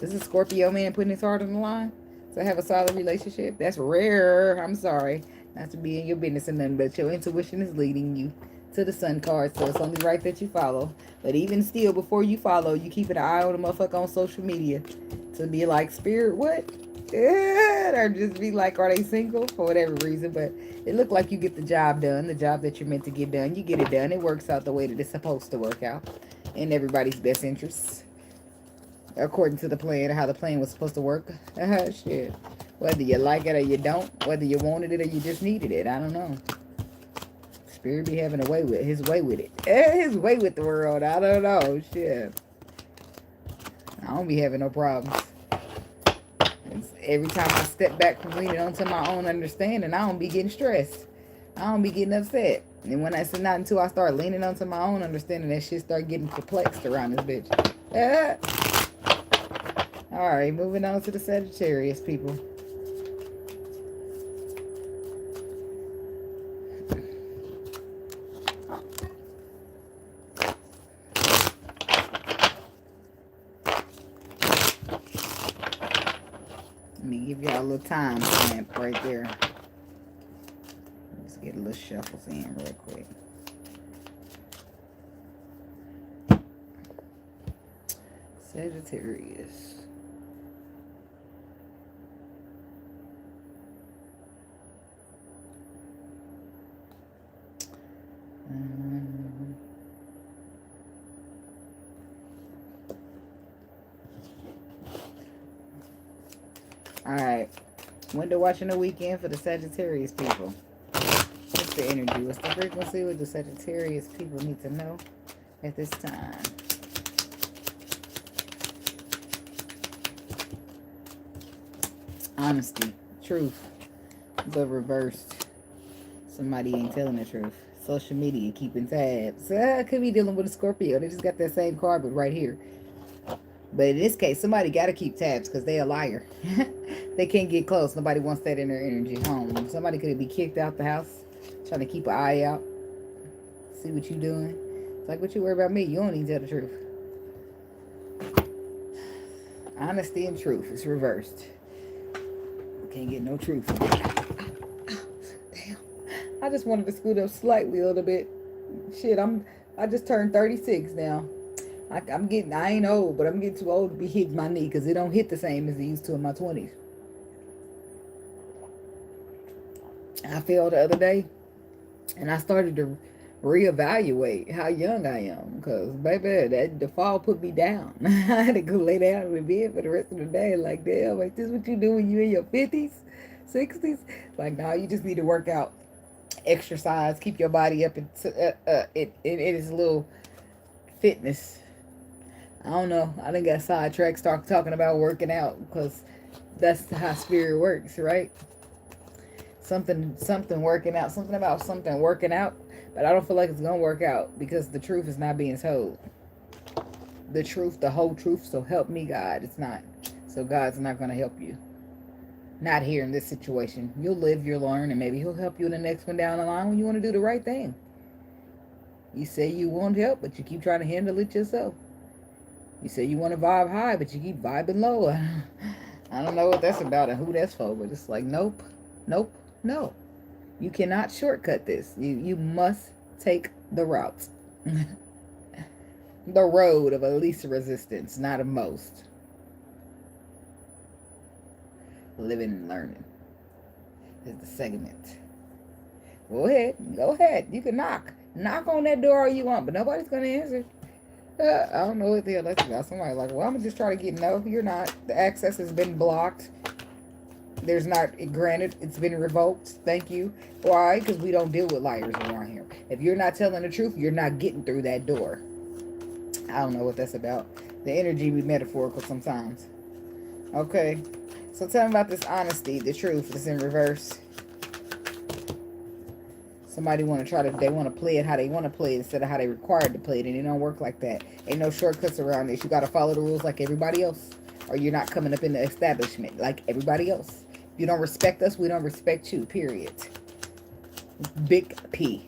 This is Scorpio man putting his heart on the line to have a solid relationship. That's rare. I'm sorry. Not to be in your business and nothing, but your intuition is leading you to the sun card, so it's only right that you follow. But even still, before you follow, you keep an eye on the motherfucker on social media to be like, spirit, what? Or just be like, are they single? For whatever reason, but it looked like you get the job done, the job that you're meant to get done. You get it done. It works out the way that it's supposed to work out in everybody's best interests, according to the plan, how the plan was supposed to work. Shit. Whether you like it or you don't, whether you wanted it or you just needed it, I don't know. Spirit be having his way with it. His way with the world. I don't know. Shit. I don't be having no problems. Every time I step back from leaning onto my own understanding, I don't be getting stressed. I don't be getting upset. And when I said not until I start leaning onto my own understanding, that shit start getting perplexed around this bitch. Alright, moving on to the Sagittarius people. Let me give y'all a little time stamp right there. Let's get a little shuffles in real quick. Sagittarius. Alright. Window watching the weekend for the Sagittarius people. What's the energy? What's the frequency? What the Sagittarius people need to know at this time? Honesty. Truth. But reversed. Somebody ain't telling the truth. Social media, keeping tabs. Could be dealing with a Scorpio. They just got that same card, but right here. But in this case, somebody got to keep tabs because they a liar. They can't get close. Nobody wants that in their energy home. Somebody could be kicked out the house, trying to keep an eye out, see what you doing. It's like, what you worry about me? You don't even tell the truth. Honesty and truth. It's reversed. Can't get no truth. Damn. I just wanted to scoot up slightly a little bit. Shit, I just turned 36 now. I ain't old, but I'm getting too old to be hitting my knee because it don't hit the same as it used to in my 20s. I fell the other day, and I started to reevaluate how young I am because, baby, the fall put me down. I had to go lay down in the bed for the rest of the day. Like, damn, like, this what you do when you in your 50s, 60s? Like, nah, you just need to work out, exercise, keep your body up. It is a little fitness. I don't know. I done got sidetracked talking about working out because that's how spirit works, right? Something working out. Something about something working out. But I don't feel like it's going to work out because the truth is not being told. The truth, the whole truth, so help me God. It's not. So God's not going to help you. Not here in this situation. You'll live, you'll learn, and maybe he'll help you in the next one down the line when you want to do the right thing. You say you want help, but you keep trying to handle it yourself. You say you want to vibe high, but you keep vibing low. I don't know what that's about and who that's for, but it's like, nope, nope, no. You cannot shortcut this. You must take the route. The road of least resistance, not of most. Living and learning is the segment. Go ahead. Go ahead. You can knock. Knock on that door all you want, but nobody's going to answer. I don't know what the hell that's about. Somebody's like, well, I'm going to just try to get, no, you're not. The access has been blocked. There's not, granted, it's been revoked. Thank you. Why? Because we don't deal with liars around here. If you're not telling the truth, you're not getting through that door. I don't know what that's about. The energy be metaphorical sometimes. Okay. So tell me about this honesty, the truth that's in reverse. Somebody want to try to, they want to play it how they want to play it instead of how they required to play it, and it don't work like that. Ain't no shortcuts around this. You got to follow the rules like everybody else, or you're not coming up in the establishment like everybody else. If you don't respect us, we don't respect you, period. Big P.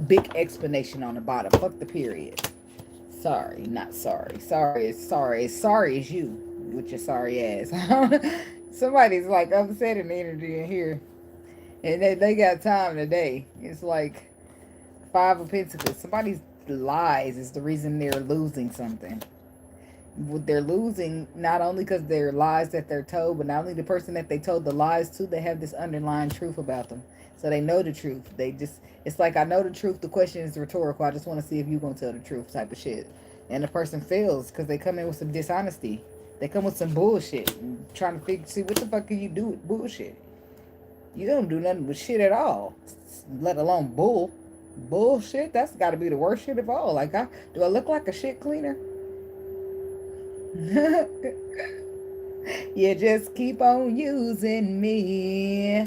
Big explanation on the bottom. Fuck the period. Sorry, not sorry. Sorry is sorry. Sorry is you with your sorry ass. Somebody's like upsetting the energy in here. And they got time today. It's like 5 of Pentacles. Somebody's lies is the reason they're losing something. They're losing not only because they're lies that they're told, but not only the person that they told the lies to, they have this underlying truth about them. So they know the truth. They just, it's like, I know the truth. The question is rhetorical. I just want to see if you're going to tell the truth type of shit. And the person fails because they come in with some dishonesty. They come with some bullshit. Trying to see what the fuck can you do with bullshit. You don't do nothing with shit at all, let alone bullshit. That's got to be the worst shit of all. Like, do I look like a shit cleaner? You just keep on using me,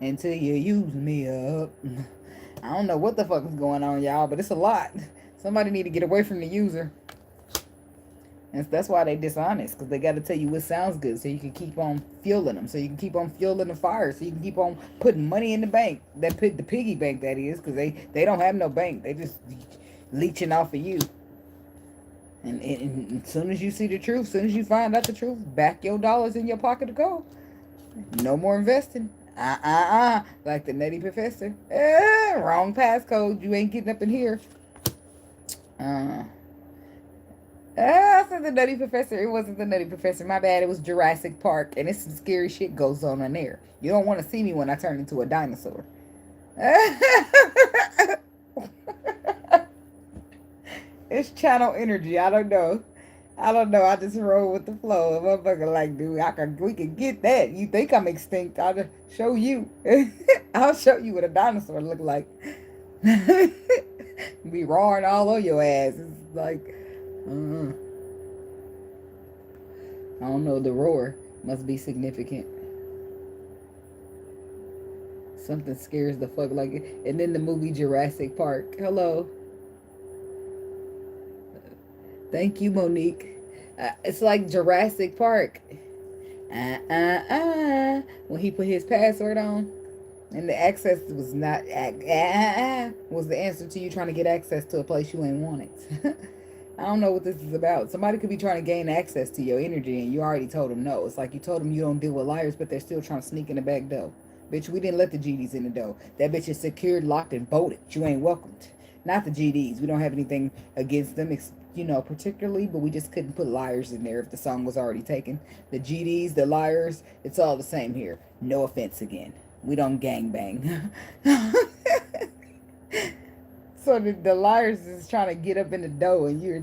until you use me up. I don't know what the fuck is going on, y'all, but it's a lot. Somebody need to get away from the user. And that's why they dishonest, because they got to tell you what sounds good so you can keep on fueling them, so you can keep on fueling the fire, so you can keep on putting money in the bank, the piggy bank, that is, because they don't have no bank. They just leeching off of you. And as soon as you see the truth, as soon as you find out the truth, back your dollars in your pocket to go. No more investing. Like the nutty professor. Wrong passcode. You ain't getting up in here. I said the Nutty Professor. It wasn't the Nutty Professor. My bad. It was Jurassic Park. And it's some scary shit goes on in there. You don't want to see me when I turn into a dinosaur. It's channel energy. I don't know. I just roll with the flow. Motherfucker like, dude, we can get that. You think I'm extinct. I'll just show you. I'll show you what a dinosaur look like. Be roaring all on your ass. It's like... I don't know, the roar must be significant. Something scares the fuck like it. And then the movie Jurassic Park. Hello. Thank you, Monique. It's like Jurassic Park. When he put his password on. And the access was not... was the answer to you trying to get access to a place you ain't wanted. I don't know what this is about. Somebody could be trying to gain access to your energy and you already told them no. It's like you told them you don't deal with liars, but they're still trying to sneak in the back door. Bitch, we didn't let the GDs in the door. That bitch is secured, locked, and bolted. You ain't welcomed. Not the GDs. We don't have anything against them, particularly, but we just couldn't put liars in there if the song was already taken. The GDs, the liars, it's all the same here. No offense again. We don't gangbang. So the liars is trying to get up in the door and you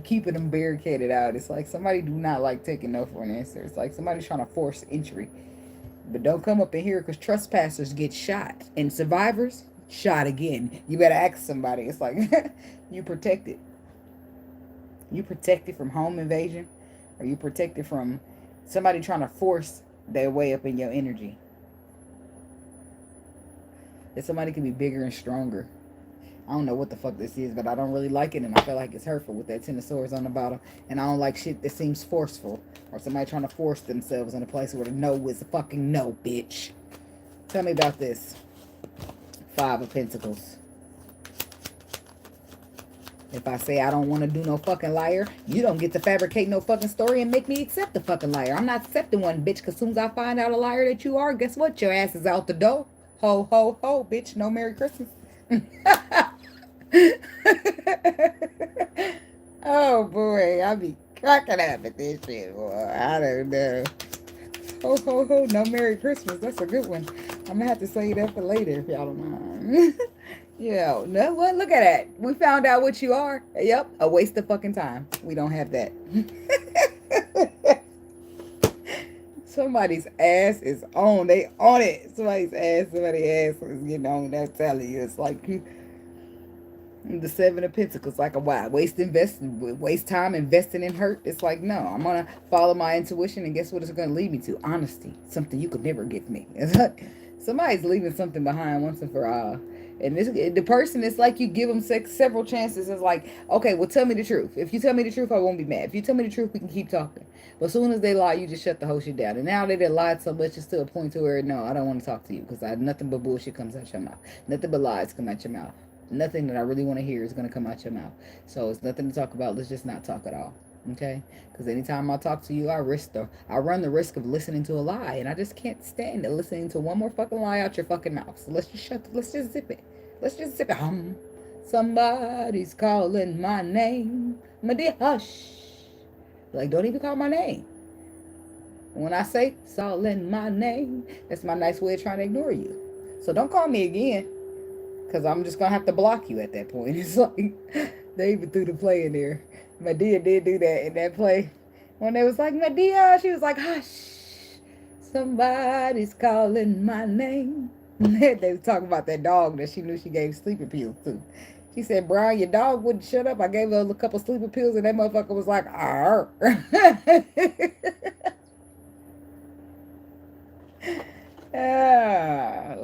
keeping them barricaded out. It's like somebody do not like taking no for an answer. It's like somebody's trying to force entry. But don't come up in here because trespassers get shot. And survivors, shot again. You better ask somebody. It's like, you protected. You protected from home invasion? Or you protected from somebody trying to force their way up in your energy? That somebody can be bigger and stronger. I don't know what the fuck this is, but I don't really like it, and I feel like it's hurtful with that Ten of Swords on the bottom. And I don't like shit that seems forceful, or somebody trying to force themselves in a place where the no is a fucking no, bitch. Tell me about this. 5 of Pentacles. If I say I don't want to do no fucking liar, you don't get to fabricate no fucking story and make me accept the fucking liar. I'm not accepting one, bitch, because as soon as I find out a liar that you are, guess what? Your ass is out the door. Ho, ho, ho, bitch. No Merry Christmas. Oh boy, I be cracking up at this shit, boy. I don't know. Ho ho ho, no Merry Christmas. That's a good one. I'm gonna have to say that for later if y'all don't mind. Yeah, no what? Look at that. We found out what you are. Yep, a waste of fucking time. We don't have that. Somebody's ass is on. They on it. Somebody's ass is getting on. That's telling you. It's like the Seven of Pentacles, like a why? Waste time investing in hurt. It's like, no, I'm gonna follow my intuition, and guess what it's gonna lead me to? Honesty, something you could never give me. It's like somebody's leaving something behind once and for all. And the person, it's like you give them several chances. It's like, okay, well, tell me the truth. If you tell me the truth, I won't be mad. If you tell me the truth, we can keep talking. But as soon as they lie, you just shut the whole shit down. And now they done lied so much, it's to a point to where, no, I don't want to talk to you because nothing but bullshit comes out your mouth. Nothing but lies come out your mouth. Nothing that I really want to hear is going to come out your mouth. So it's nothing to talk about. Let's just not talk at all. Okay? Because anytime I talk to you, I run the risk of listening to a lie. And I just can't stand it, listening to one more fucking lie out your fucking mouth. So let's just zip it. Let's just zip it. Somebody's calling my name. My dear, hush. Like, don't even call my name. When I say it's all in my name, that's my nice way of trying to ignore you. So don't call me again. Because I'm just going to have to block you at that point. It's like, they even threw the play in there. Medea did do that in that play. When they was like, Medea, she was like, hush, somebody's calling my name. They was talking about that dog that she knew she gave sleeping pills to. She said, Brian, your dog wouldn't shut up. I gave her a couple sleeping pills, and that motherfucker was like, arr.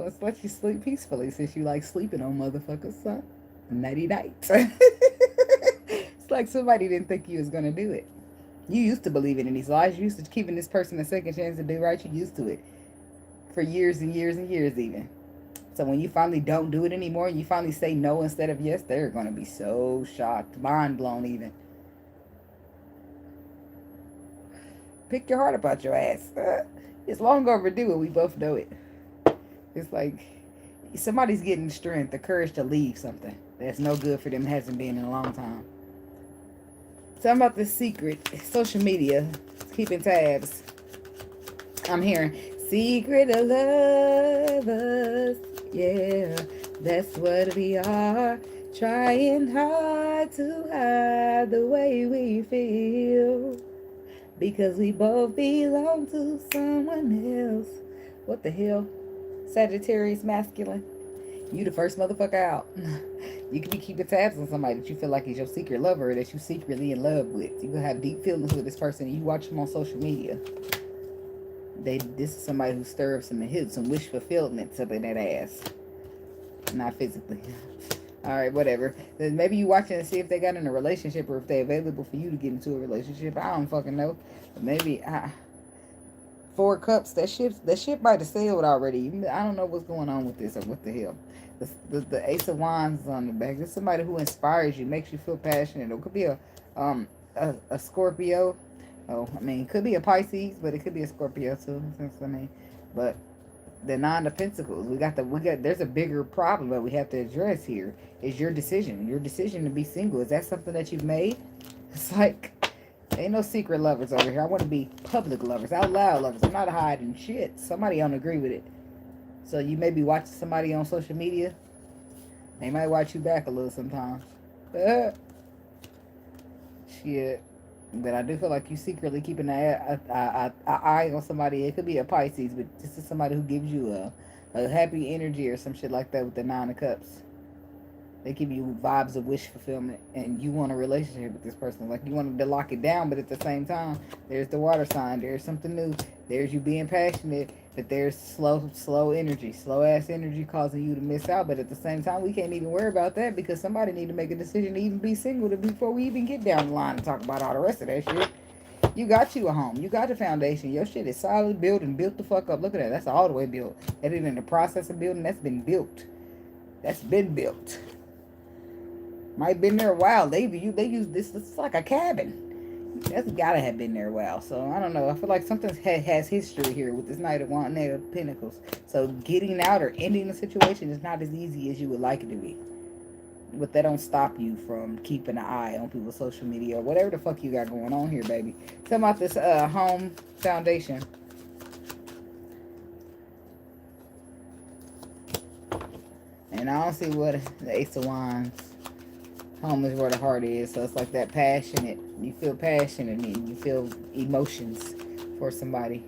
Let's let you sleep peacefully since you like sleeping on motherfuckers, son. Nighty night. It's like somebody didn't think you was gonna do it. You used to believe in these lies. You used to keeping this person a second chance to do right. You used to it for years and years and years even. So when you finally don't do it anymore and you finally say no instead of yes, they're gonna be so shocked, mind blown even. Pick your heart about your ass. It's long overdue and we both know it. It's like somebody's getting strength, the courage to leave something that's no good for them, hasn't been in a long time. Something about this secret, social media, keeping tabs. I'm hearing secret of lovers. Yeah, that's what we are. Trying hard to hide the way we feel. Because we both belong to someone else. What the hell? Sagittarius masculine. You the first motherfucker out. You could be keeping tabs on somebody that you feel like is your secret lover, that you secretly in love with. You can have deep feelings with this person and you watch them on social media. This is somebody who stirs some wish fulfillment up in that ass. Not physically. Alright, whatever. Then maybe you watching to see if they got in a relationship or if they're available for you to get into a relationship. I don't fucking know. But maybe Four Cups, that ship might have sailed already. I don't know what's going on with this or what the hell. The Ace of Wands is on the back. There's somebody who inspires you, makes you feel passionate. It could be a Scorpio. Oh, I mean, it could be a Pisces, but it could be a Scorpio too. But the Nine of Pentacles, there's a bigger problem that we have to address here. Is your decision to be single. Is that something that you've made? It's like, ain't no secret lovers over here. I want to be public lovers, out loud lovers. I'm not hiding shit. Somebody don't agree with it. So you may be watching somebody on social media. They might watch you back a little sometimes. Shit. But I do feel like you secretly keeping an eye on somebody. It could be a Pisces, but this is somebody who gives you a happy energy or some shit like that with the Nine of Cups. They give you vibes of wish fulfillment, and you want a relationship with this person. Like, you want to lock it down, but at the same time, there's the water sign. There's something new. There's you being passionate, but there's slow energy, slow-ass energy causing you to miss out. But at the same time, we can't even worry about that because somebody need to make a decision to even be single before we even get down the line and talk about all the rest of that shit. You got you a home. You got a foundation. Your shit is solid, built, and built the fuck up. Look at that. That's all the way built. That ain't in the process of building. That's been built. That's been built. Might been there a while. They use this. It's like a cabin. That's gotta have been there a while. So I don't know. I feel like something has history here with this Knight of Pentacles. So getting out or ending the situation is not as easy as you would like it to be. But that don't stop you from keeping an eye on people's social media or whatever the fuck you got going on here, baby. Tell me about this home foundation. And I don't see what the Ace of Wands. Home is where the heart is. So it's like that passionate. You feel passionate and you feel emotions for somebody.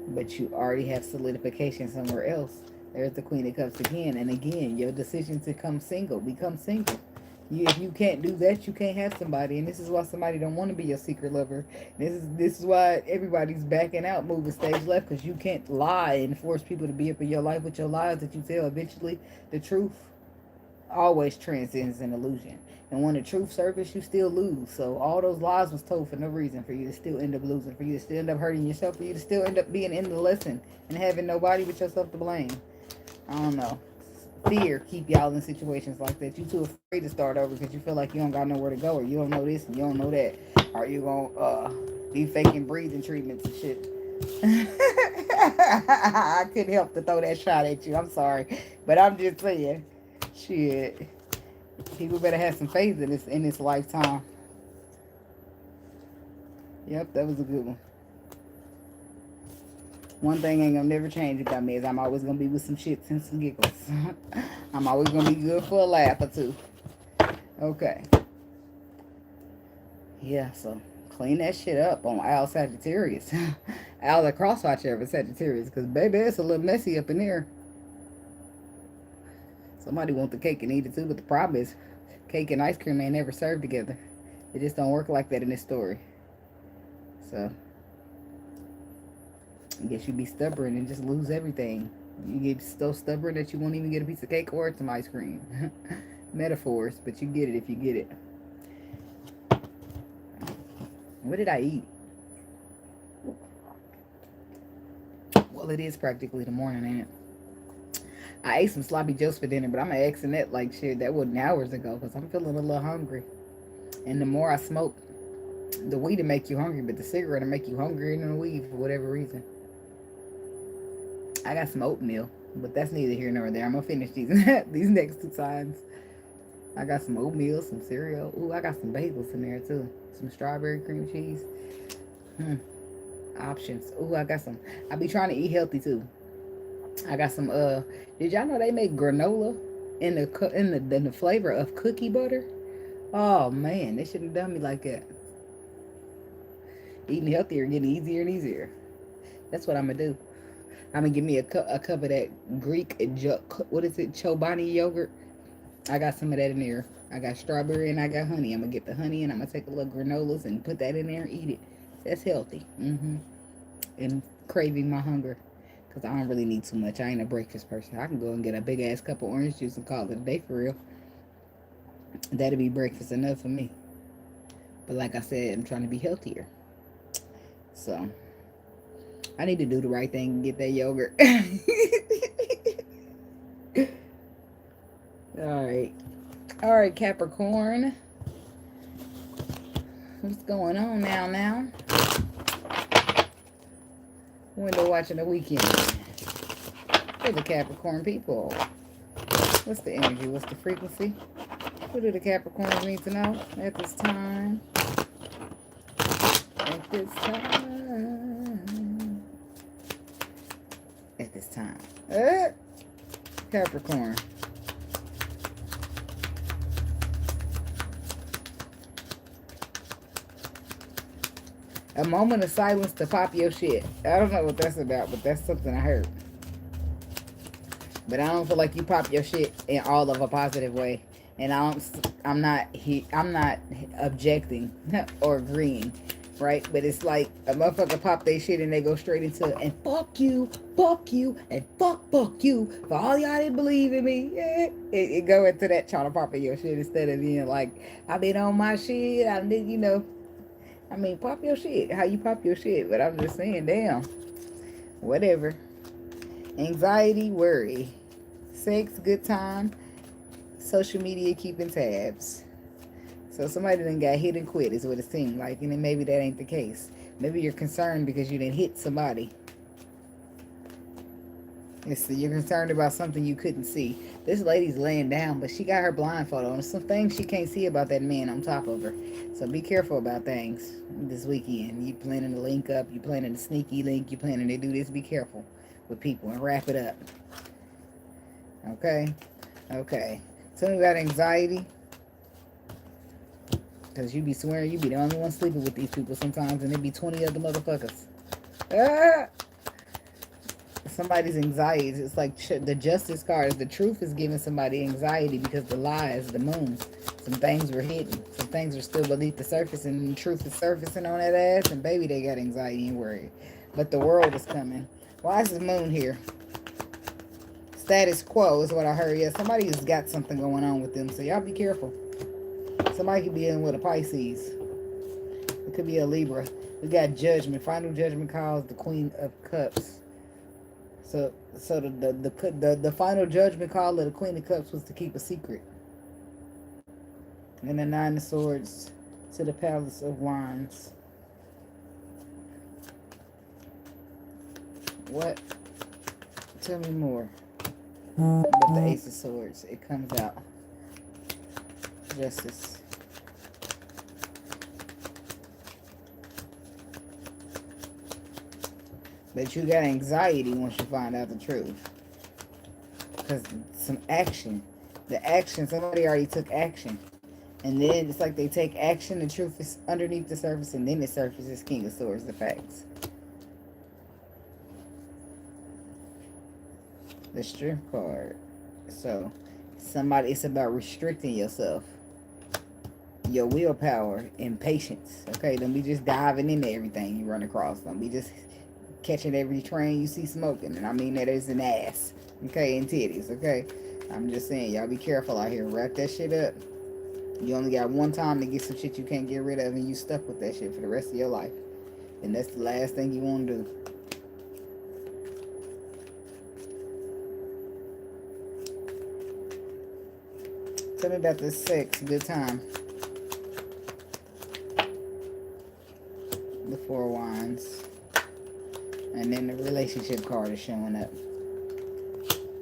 But you already have solidification somewhere else. There's the Queen of Cups again. And again, your decision to become single. If you can't do that, you can't have somebody. And this is why somebody don't want to be your secret lover. This is why everybody's backing out, moving stage left, because you can't lie and force people to be up in your life with your lies that you tell. Eventually, the truth always transcends an illusion. And when the truth surfaces, you still lose. So all those lies was told for no reason, for you to still end up losing, for you to still end up hurting yourself, for you to still end up being in the lesson and having nobody but yourself to blame. I don't know. Fear keep y'all in situations like that. You too afraid to start over because you feel like you don't got nowhere to go, or you don't know this and you don't know that, or you gonna be faking breathing treatments and shit. I couldn't help to throw that shot at you. I'm sorry, but I'm just saying, shit. People better have some faith in this lifetime. Yep, that was a good one. One thing ain't gonna never change about me is I'm always gonna be with some shits and some giggles. I'm always gonna be good for a laugh or two. Okay. Yeah, so clean that shit up on Al Sagittarius. Al the crosswatcher of Sagittarius, because baby, it's a little messy up in there. Somebody want the cake and eat it too, but the problem is cake and ice cream ain't never served together. It just don't work like that in this story. So I guess you be stubborn and just lose everything. You get so stubborn that you won't even get a piece of cake or some ice cream. Metaphors, but you get it if you get it. What did I eat? Well, it is practically the morning, ain't it? I ate some sloppy joes for dinner, but I'm asking that like shit. That wasn't hours ago because I'm feeling a little hungry. And the more I smoke, the weed will make you hungry, but the cigarette will make you hungrier than the weed for whatever reason. I got some oatmeal, but that's neither here nor there. I'm gonna finish these these next two times. I got some oatmeal, some cereal. Ooh, I got some bagels in there too. Some strawberry cream cheese. Options. Ooh, I got some. I be trying to eat healthy too. I got some. Did y'all know they make granola in the flavor of cookie butter? Oh man, they shouldn't have done me like that. Eating healthier, getting easier and easier. That's what I'm gonna do. I'm gonna give me a cup of that Greek, what is it, Chobani yogurt. I got some of that in there. I got strawberry and I got honey. I'm gonna get the honey and I'm gonna take a little granolas and put that in there and eat it. That's healthy. And craving my hunger. Because I don't really need too much. I ain't a breakfast person. I can go and get a big ass cup of orange juice and call it a day for real. That'll be breakfast enough for me. But like I said, I'm trying to be healthier. So I need to do the right thing and get that yogurt. All right, Capricorn. What's going on now? Window watching the weekend. For the Capricorn people. What's the energy? What's the frequency? What do the Capricorns need to know at this time? At this time. Capricorn. A moment of silence to pop your shit. I don't know what that's about, but that's something I heard. But I don't feel like you pop your shit in all of a positive way. And I'm not objecting or agreeing, right? But it's like a motherfucker pop their shit and they go straight into and fuck you, and fuck you. For all y'all didn't believe in me. Yeah. It go into that trying to pop your shit instead of being like, I been on my shit. I did, you know. I mean, pop your shit. How you pop your shit. But I'm just saying, damn. Whatever. Anxiety, worry. Sex, good time. Social media, keeping tabs. So somebody done got hit and quit is what it seemed like. And then maybe that ain't the case. Maybe you're concerned because you didn't hit somebody. You're concerned about something you couldn't see. This lady's laying down, but she got her blindfold on. Some things she can't see about that man on top of her. So be careful about things this weekend. You planning to link up, you planning to sneaky link, you planning to do this. Be careful with people and wrap it up. Okay? Okay. Tell me about anxiety. Because you be swearing you be the only one sleeping with these people sometimes, and there be 20 other motherfuckers. Ah! Somebody's anxiety. It's like the justice card. The truth is giving somebody anxiety because the lies, the moon. Some things were hidden. Some things are still beneath the surface, and the truth is surfacing on that ass, and baby, they got anxiety and worry. But the world is coming. Why is the moon here? Status quo is what I heard. Yeah, somebody has got something going on with them, so y'all be careful. Somebody could be in with a Pisces. It could be a Libra. We got judgment. Final judgment calls the Queen of Cups. So the final judgment call of the Queen of Cups was to keep a secret. And the Nine of Swords to the Palace of Wands. What? Tell me more. With the Ace of Swords, it comes out. Justice. But you got anxiety once you find out the truth. Because some action. The action, somebody already took action. And then it's like they take action, the truth is underneath the surface, and then it surfaces King of Swords, the facts. The Strength card. So, it's about restricting yourself. Your willpower and patience. Okay, don't be just diving into everything you run across. Don't be just catching every train you see smoking. And I mean that as an ass. Okay, and titties. Okay, I'm just saying, y'all be careful out here. Wrap that shit up. You only got one time to get some shit you can't get rid of, and you stuck with that shit for the rest of your life. And that's the last thing you want to do. Tell me about this sex. Good time. The Four of Wands. And then the relationship card is showing up.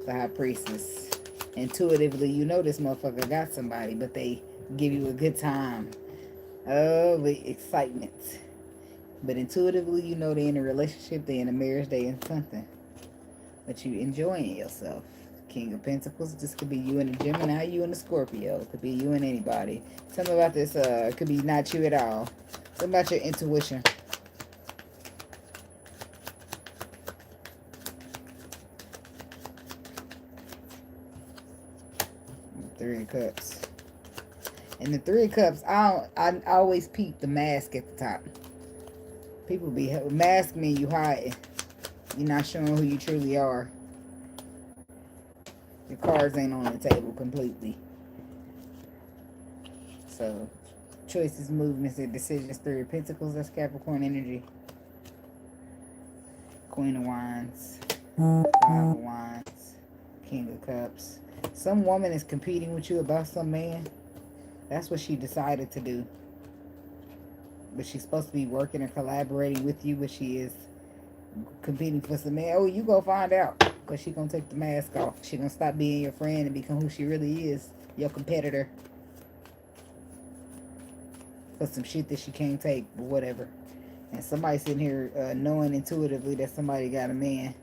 The High Priestess. Intuitively, you know this motherfucker got somebody, but they give you a good time. Oh, the excitement. But intuitively, you know they in a relationship, they in a marriage, they in something. But you enjoying yourself. King of Pentacles. This could be you and a Gemini, you and a Scorpio. It could be you and anybody. Tell me about this. It could be not you at all. Tell me about your intuition. Three of Cups. And the Three of Cups, I always peep the mask at the top. People be mask mean you hiding. You're not showing who you truly are. Your cards ain't on the table completely. So, choices, movements, and decisions. Three of Pentacles, that's Capricorn energy. Queen of Wands. Five of Wands. King of Cups. Some woman is competing with you about some man. That's what she decided to do. But she's supposed to be working or collaborating with you, but she is competing for some man. Oh, you go find out. Because she going to take the mask off. She going to stop being your friend and become who she really is. Your competitor. For some shit that she can't take, but whatever. And somebody sitting here knowing intuitively that somebody got a man.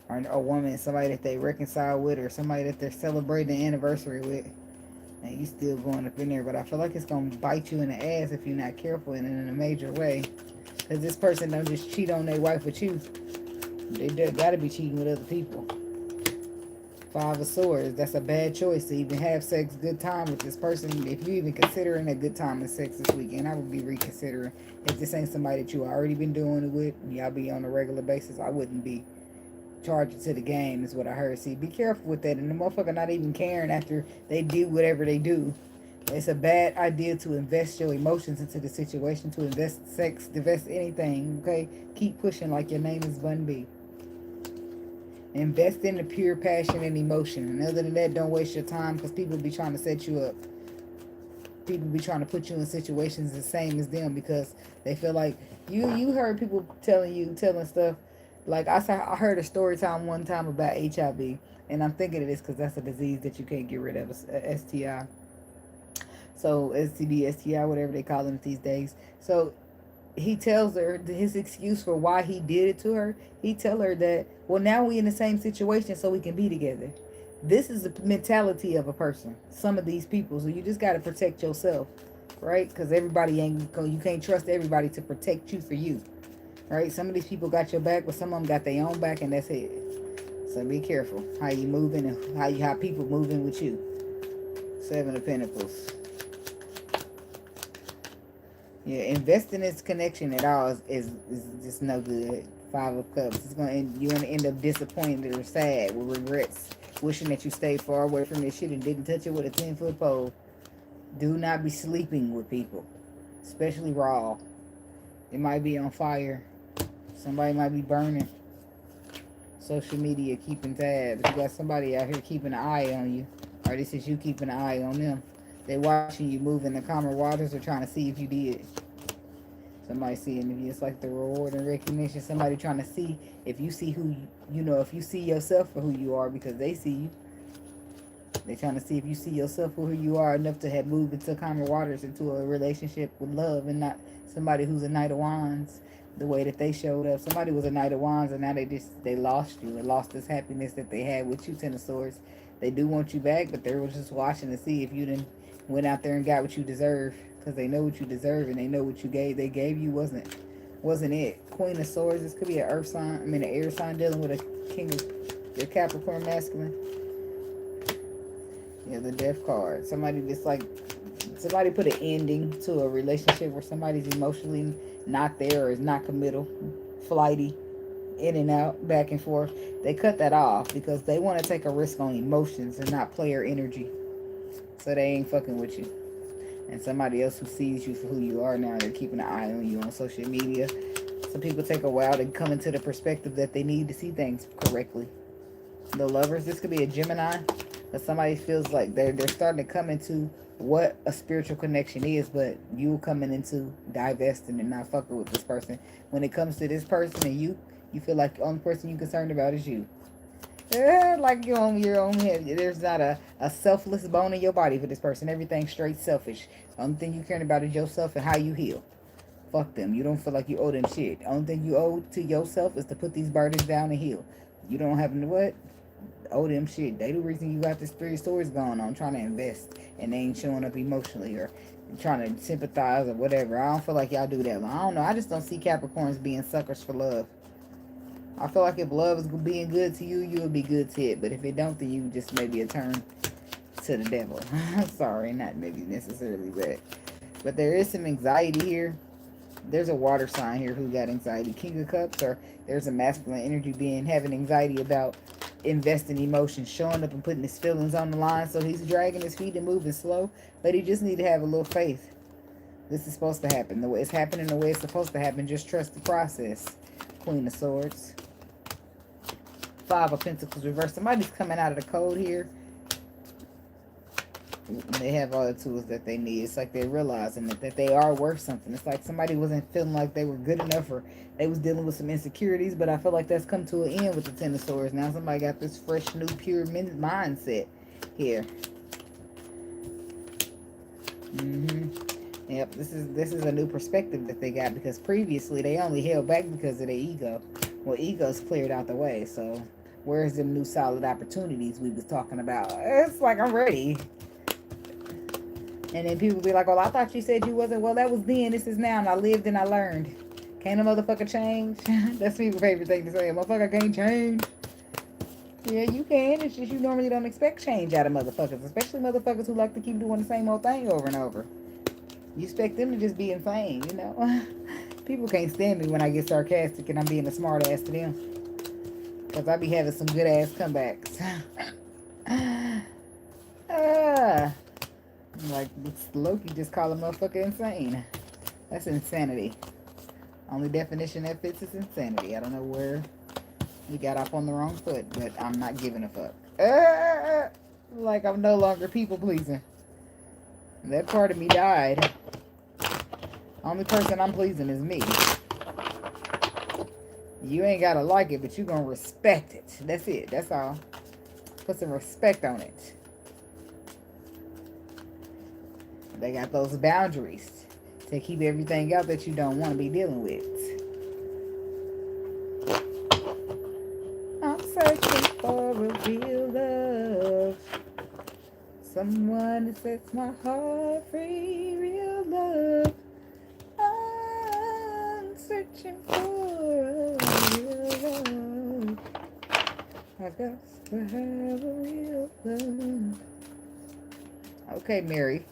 Or a woman, somebody that they reconcile with, or somebody that they're celebrating an anniversary with. And you still going up in there. But I feel like it's going to bite you in the ass if you're not careful and in a major way. Because this person don't just cheat on their wife with you. They got to be cheating with other people. Five of Swords. That's a bad choice to even have sex, good time with this person. If you even considering a good time of sex this weekend, I would be reconsidering. If this ain't somebody that you already been doing it with, and y'all be on a regular basis, I wouldn't be charging to the game, is what I heard. See, be careful with that. And the motherfucker not even caring after they do whatever they do. It's a bad idea to invest your emotions into the situation, to invest sex, invest anything, okay? Keep pushing like your name is Bun B. Invest in the pure passion and emotion. And other than that, don't waste your time, because people be trying to set you up. People be trying to put you in situations the same as them because they feel like you heard people telling stuff. Like I heard a story time one time about HIV, and I'm thinking of this because that's a disease that you can't get rid of, a STI. So STD, STI, whatever they call them these days. So he tells her his excuse for why he did it to her. He tell her that, well, now we in the same situation, so we can be together. This is the mentality of a person. Some of these people. So you just got to protect yourself, right? Because everybody ain't. You can't trust everybody to protect you for you, right? Some of these people got your back, but some of them got their own back, and that's it. So be careful how you moving and how people moving with you. Seven of Pentacles. Yeah, investing in this connection at all is just no good. Five of Cups. You're gonna end up disappointed or sad with regrets, wishing that you stayed far away from this shit and didn't touch it with a 10-foot pole. Do not be sleeping with people, especially raw. It might be on fire. Somebody might be burning. Social media keeping tabs. You got somebody out here keeping an eye on you, or this is you keeping an eye on them. They watching you move in the calmer waters. They're trying to see if you did. Somebody seeing you. It's like the reward and recognition. Somebody trying to see if you see who you know. If you see yourself for who you are, because they see you. They're trying to see if you see yourself for who you are enough to have moved into calmer waters, into a relationship with love, and not somebody who's a Knight of Wands. The way that they showed up. Somebody was a Knight of Wands, and now they lost you and lost this happiness that they had with you, Ten of Swords. They do want you back, but they were just watching to see if you didn't went out there and got what you deserve, because they know what you deserve and they know what they gave you wasn't it. Queen of Swords. This could be an earth sign. I mean, an air sign dealing with a king of the Capricorn masculine. Yeah, the Death card. Somebody put an ending to a relationship where somebody's emotionally not there or is not committal, flighty, in and out, back and forth. They cut that off because they want to take a risk on emotions and not player energy. So they ain't fucking with you. And somebody else who sees you for who you are now, they're keeping an eye on you on social media. Some people take a while to come into the perspective that they need to see things correctly. The Lovers, this could be a Gemini. But somebody feels like they're starting to come into what a spiritual connection is, but you coming into divesting and not fucking with this person. When it comes to this person and you feel like the only person you're concerned about is you. Like you're on your own head. There's not a selfless bone in your body for this person. Everything's straight selfish. The only thing you care about is yourself and how you heal. Fuck them. You don't feel like you owe them shit. The only thing you owe to yourself is to put these burdens down and heal. You don't have what? Owe them shit. They the reason you got this 3 of Swords going on, trying to invest, and they ain't showing up emotionally or trying to sympathize or whatever. I don't feel like y'all do that. I don't know. I just don't see Capricorns being suckers for love. I feel like if love is being good to you, you'll be good to it. But if it don't, then you just maybe a turn to the devil. Sorry, not maybe necessarily that. But there is some anxiety here. There's a water sign here who got anxiety. King of Cups, or there's a masculine energy being having anxiety about investing emotions, showing up and putting his feelings on the line. So he's dragging his feet and moving slow. But he just need to have a little faith. This is supposed to happen. The way it's happening the way it's supposed to happen. Just trust the process. Queen of Swords. 5 of Pentacles reversed. Somebody's coming out of the cold here. They have all the tools that they need. It's like they're realizing that they are worth something. It's like somebody wasn't feeling like they were good enough, or they was dealing with some insecurities, but I feel like that's come to an end with the Ten of Swords. Now somebody got this fresh, new, pure mindset here. Yep, this is a new perspective that they got, because previously they only held back because of their ego. Well, ego's cleared out the way, so where's them new solid opportunities we was talking about? It's like, I'm ready. And then people be like, well, I thought you said you wasn't. Well, that was then. This is now. And I lived and I learned. Can't a motherfucker change? That's people's favorite thing to say. A motherfucker can't change. Yeah, you can. It's just you normally don't expect change out of motherfuckers. Especially motherfuckers who like to keep doing the same old thing over and over. You expect them to just be insane, you know? People can't stand me when I get sarcastic and I'm being a smart ass to them. Because I be having some good ass comebacks. Like, Loki just call a motherfucker insane. That's insanity. Only definition that fits is insanity. I don't know where we got off on the wrong foot, but I'm not giving a fuck. Like, I'm no longer people pleasing. That part of me died. Only person I'm pleasing is me. You ain't gotta like it, but you gonna respect it. That's it. That's all. Put some respect on it. They got those boundaries to keep everything out that you don't want to be dealing with. I'm searching for a real love. Someone that sets my heart free. Real love. I'm searching for a real love. I got to have a real love. Okay, Mary.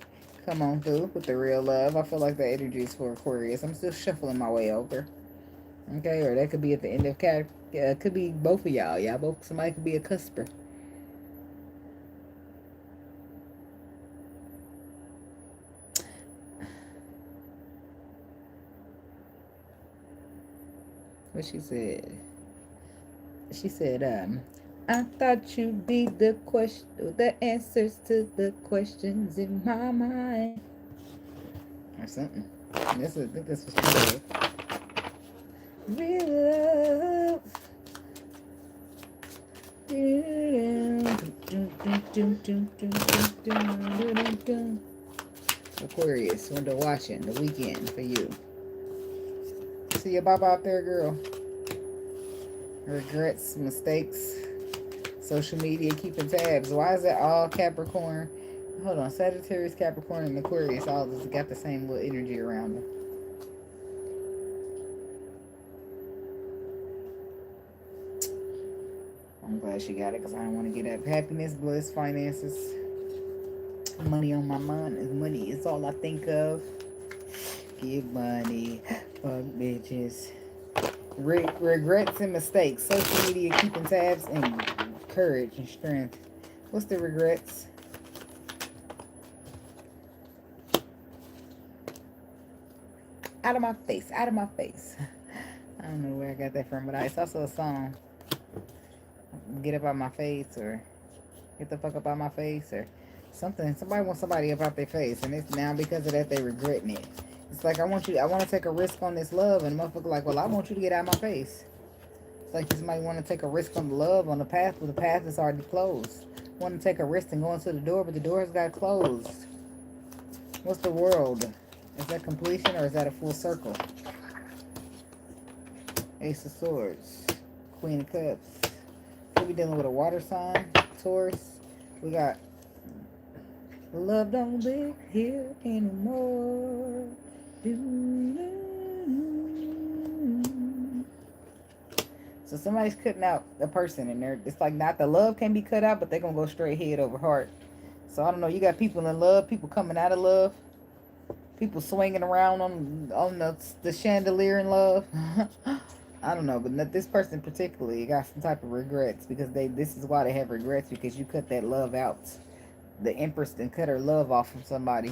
Come on through with the real love. I feel like the energy is for Aquarius. I'm still shuffling my way over. Okay, or that could be at the end of could be both of y'all. Y'all both, somebody could be a cusper. What she said? She said, I thought you'd be the answers to the questions in my mind. Or something. I think this was true. Real love. Aquarius, window watching the weekend for you. See your baba out there, girl. Regrets, mistakes, social media, keeping tabs. Why is that all Capricorn? Hold on, Sagittarius, Capricorn, and Aquarius all just got the same little energy around them. I'm glad she got it because I don't want to get up. Happiness, bliss, finances, money on my mind. Money is all I think of. Give money, fuck bitches. Regrets and mistakes, social media, keeping tabs, and courage and strength. What's the regrets? Out of my face, out of my face. I don't know where I got that from, but it's also a song. Get up out my face, or get the fuck up out my face, or something. Somebody wants somebody up out their face, and it's now because of that they regretting it. It's like, I want to take a risk on this love, and the motherfucker like, well, I want you to get out of my face. It's like somebody want to take a risk on the love on the path, but the path is already closed. Want to take a risk and go into the door, but the door has got closed. What's the world? Is that completion, or is that a full circle? Ace of Swords, Queen of Cups. Could be dealing with a water sign, Taurus. We got love don't live here anymore. So somebody's cutting out a person, and it's like, not the love can be cut out, but they're gonna go straight head over heart. So I don't know. You got people in love, people coming out of love, people swinging around on the chandelier in love. I don't know, but this person particularly got some type of regrets, because this is why they have regrets, because you cut that love out. The Empress then cut her love off from somebody.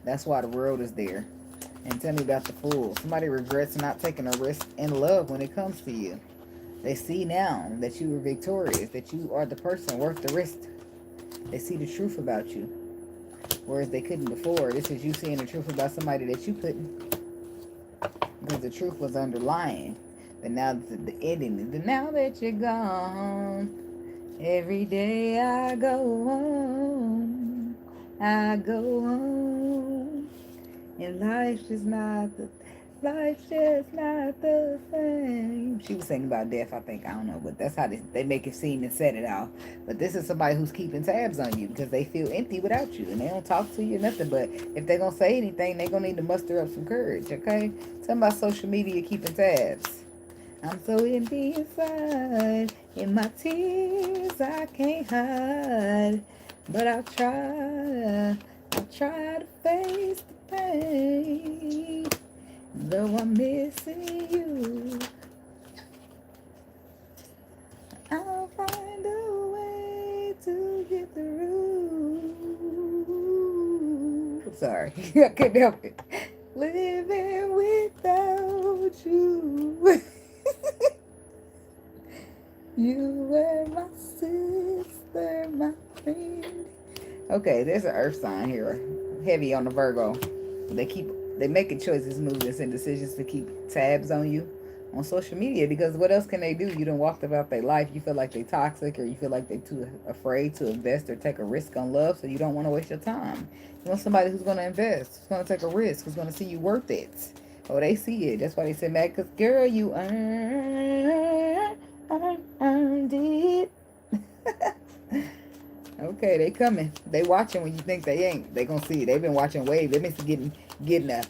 That's why the world is there. And tell me about the Fool. Somebody regrets not taking a risk in love when it comes to you. They see now that you were victorious, that you are the person worth the risk. They see the truth about you, whereas they couldn't before. This is you seeing the truth about somebody that you couldn't, because the truth was underlying. But now the ending, now that you're gone, every day I go on, and life's just not the same. She was saying about death, I think. I don't know, but that's how they make it seem and set it out. But this is somebody who's keeping tabs on you, because they feel empty without you, and they don't talk to you, nothing. But if they're gonna say anything, they're gonna need to muster up some courage. Okay, talking about social media, keeping tabs. I'm so empty inside, in my tears I can't hide, but I'll try to face the pain, though I'm missing you. I'll find a way to get through. Sorry, I couldn't help it. Living without you. You were my sister, my friend. Okay, there's an earth sign here, heavy on the Virgo. They making choices, movements, and decisions to keep tabs on you, on social media, because what else can they do? You done walked about their life. You feel like they toxic, or you feel like they too afraid to invest or take a risk on love, so you don't want to waste your time. You want somebody who's going to invest, who's going to take a risk, who's going to see you worth it. Oh, they see it. That's why they say, "Mad, because girl, you earned it." Okay, they coming. They watching when you think they ain't. They gonna see it. They've been watching Wave. They been getting a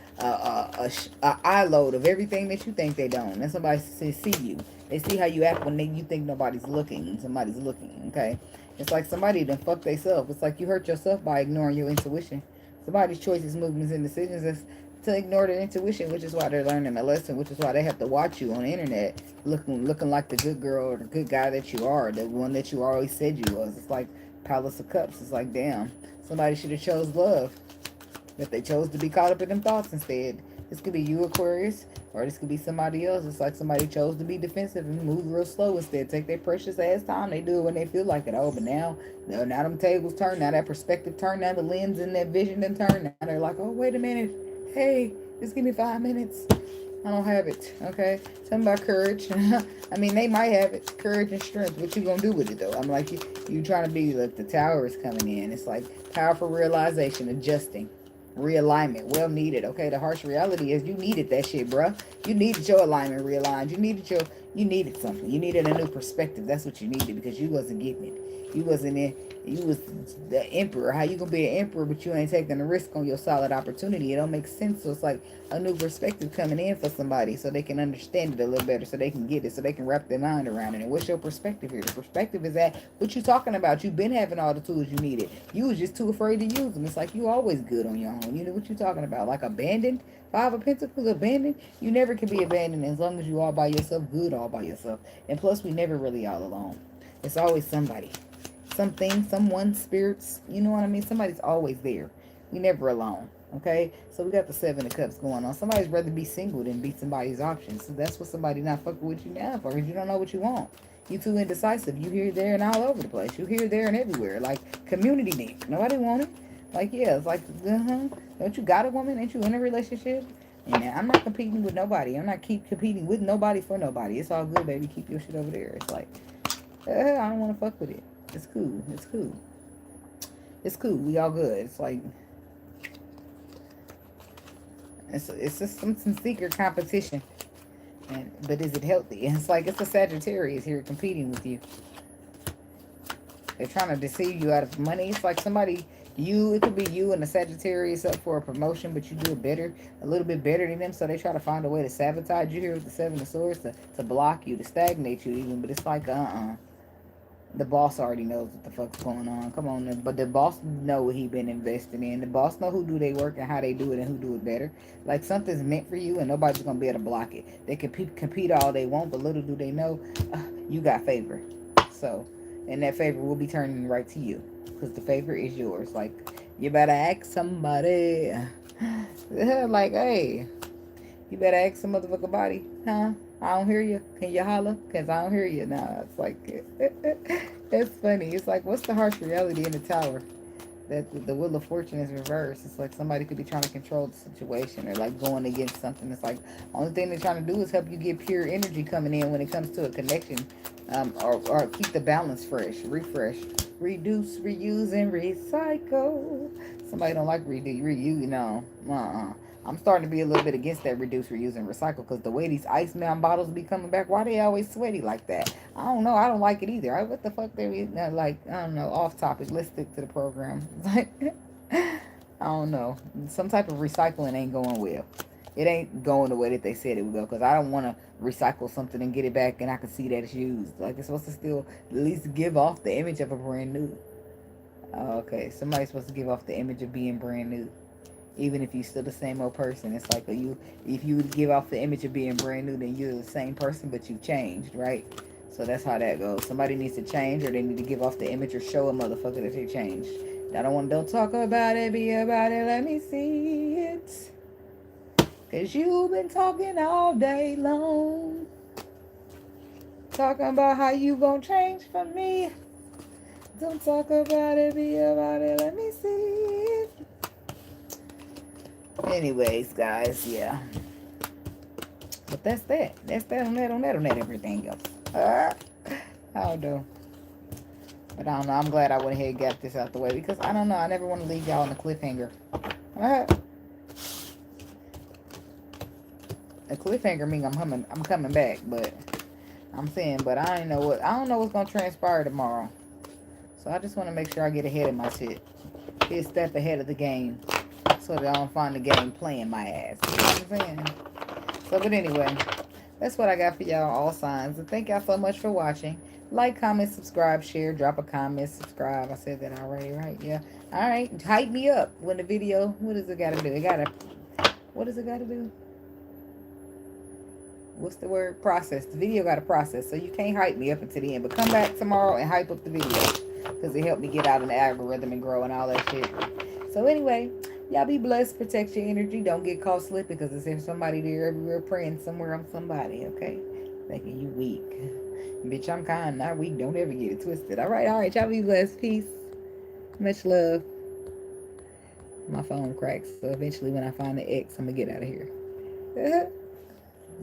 eye load of everything that you think they don't. And somebody see you. They see how you act when you think nobody's looking and somebody's looking. Okay, it's like somebody done fucked themselves. It's like you hurt yourself by ignoring your intuition. Somebody's choices, movements, and decisions is to ignore their intuition, which is why they're learning a lesson. Which is why they have to watch you on the internet, looking like the good girl or the good guy that you are, the one that you always said you was. It's like Palace of Cups. It's like, damn, somebody should have chose love, but they chose to be caught up in them thoughts instead. This could be you, Aquarius, or this could be somebody else. It's like somebody chose to be defensive and move real slow instead. Take their precious ass time. They do it when they feel like it. Oh, but now them tables turn. Now that perspective turn. Now the lens and that vision then turn. Now they're like, oh, wait a minute. Hey, just give me 5 minutes. I don't have it. Okay, something about courage. I mean, they might have it, courage and strength. What you gonna do with it though? I'm like, you trying to be like the tower is coming in. It's like powerful realization, adjusting, realignment, well needed. Okay, the harsh reality is you needed that shit, bruh. You needed your alignment realigned. You needed something. You needed a new perspective. That's what you needed, because you wasn't getting it. You wasn't in. You was the emperor. How you gonna be an emperor but you ain't taking a risk on your solid opportunity? It don't make sense. So it's like a new perspective coming in for somebody so they can understand it a little better, so they can get it, so they can wrap their mind around it. And what's your perspective here? The perspective is that what you talking about. You've been having all the tools you needed. You was just too afraid to use them. It's like you always good on your own. You know what you talking about? Like abandoned. Five of Pentacles, abandoned. You never can be abandoned as long as you all by yourself, good all by yourself. And plus, we never really all alone. It's always somebody. Something, someone, spirits, you know what I mean? Somebody's always there. We never alone. Okay? So we got the Seven of Cups going on. Somebody's rather be single than be somebody's options. So that's what somebody not fucking with you now for, because you don't know what you want. You too indecisive. You here, there, and all over the place. You here, there, and everywhere. Like community dick. Nobody want it. Like, yeah, it's like, don't you got a woman? Ain't you in a relationship? And I'm not competing with nobody. I'm not competing with nobody for nobody. It's all good, baby. Keep your shit over there. It's like, I don't want to fuck with it. It's cool. It's cool. It's cool. We all good. It's like, it's just some secret competition. But is it healthy? It's like it's a Sagittarius here competing with you. They're trying to deceive you out of money. It's like somebody, it could be you and the Sagittarius up for a promotion, but you do it better, a little bit better than them. So they try to find a way to sabotage you here with the Seven of Swords, to block you, to stagnate you even. But it's like, the boss already knows what the fuck's going on. Come on, but the boss know what he been investing in. The boss know who do they work and how they do it and who do it better. Like something's meant for you and nobody's gonna be able to block it. They can compete all they want, but little do they know, you got favor. So, and that favor will be turning right to you, because the favor is yours. Like, you better ask somebody. Like, hey, you better ask some motherfucker body, huh? I don't hear you. Can you holler? Because I don't hear you. Nah, it's like, it's funny. It's like, what's the harsh reality in the tower? That the Wheel of Fortune is reversed. It's like somebody could be trying to control the situation, or like going against something. It's like, only thing they're trying to do is help you get pure energy coming in when it comes to a connection, or keep the balance fresh, refresh, reduce, reuse, and recycle. Somebody don't like reuse, you know. I'm starting to be a little bit against that reduce, reuse, and recycle, because the way these Ice Mountain bottles be coming back, why they always sweaty like that? I don't know. I don't like it either. What the fuck they be, like, I don't know, off topic. Let's stick to the program. Like, I don't know. Some type of recycling ain't going well. It ain't going the way that they said it would go, because I don't want to recycle something and get it back and I can see that it's used. Like, it's supposed to still at least give off the image of a brand new. Okay, somebody's supposed to give off the image of being brand new. Even if you're still the same old person. It's like, if you give off the image of being brand new, then you're the same person, but you've changed, right? So that's how that goes. Somebody needs to change, or they need to give off the image or show a motherfucker that they changed. Don't talk about it, be about it, let me see it. Cause you've been talking all day long. Talking about how you gon' change for me. Don't talk about it, be about it, let me see it. Anyways, guys, yeah. But that's that. That's that on that, everything else. I don't know. But I don't know. I'm glad I went ahead and got this out the way because I don't know. I never want to leave y'all on a cliffhanger. A cliffhanger means I'm coming back, but I'm saying, but I don't know what's gonna transpire tomorrow. So I just want to make sure I get ahead of my shit. Be a step ahead of the game, so that I don't find the game playing my ass. You know what I'm saying? So, but anyway, that's what I got for y'all, all signs. And thank y'all so much for watching. Like, comment, subscribe, share, drop a comment, subscribe. I said that already, right? Yeah. All right. Hype me up when the video. What does it got to do? What does it got to do? What's the word? Process. The video got to process. So you can't hype me up until the end. But come back tomorrow and hype up the video. Because it helped me get out in the algorithm and grow and all that shit. So anyway, y'all be blessed. Protect your energy. Don't get caught slipping because there's somebody there everywhere praying somewhere on somebody, okay? Thinking you weak. Bitch, I'm kind, not weak. Don't ever get it twisted. All right. Y'all be blessed. Peace. Much love. My phone cracks. So eventually when I find the X, I'm going to get out of here.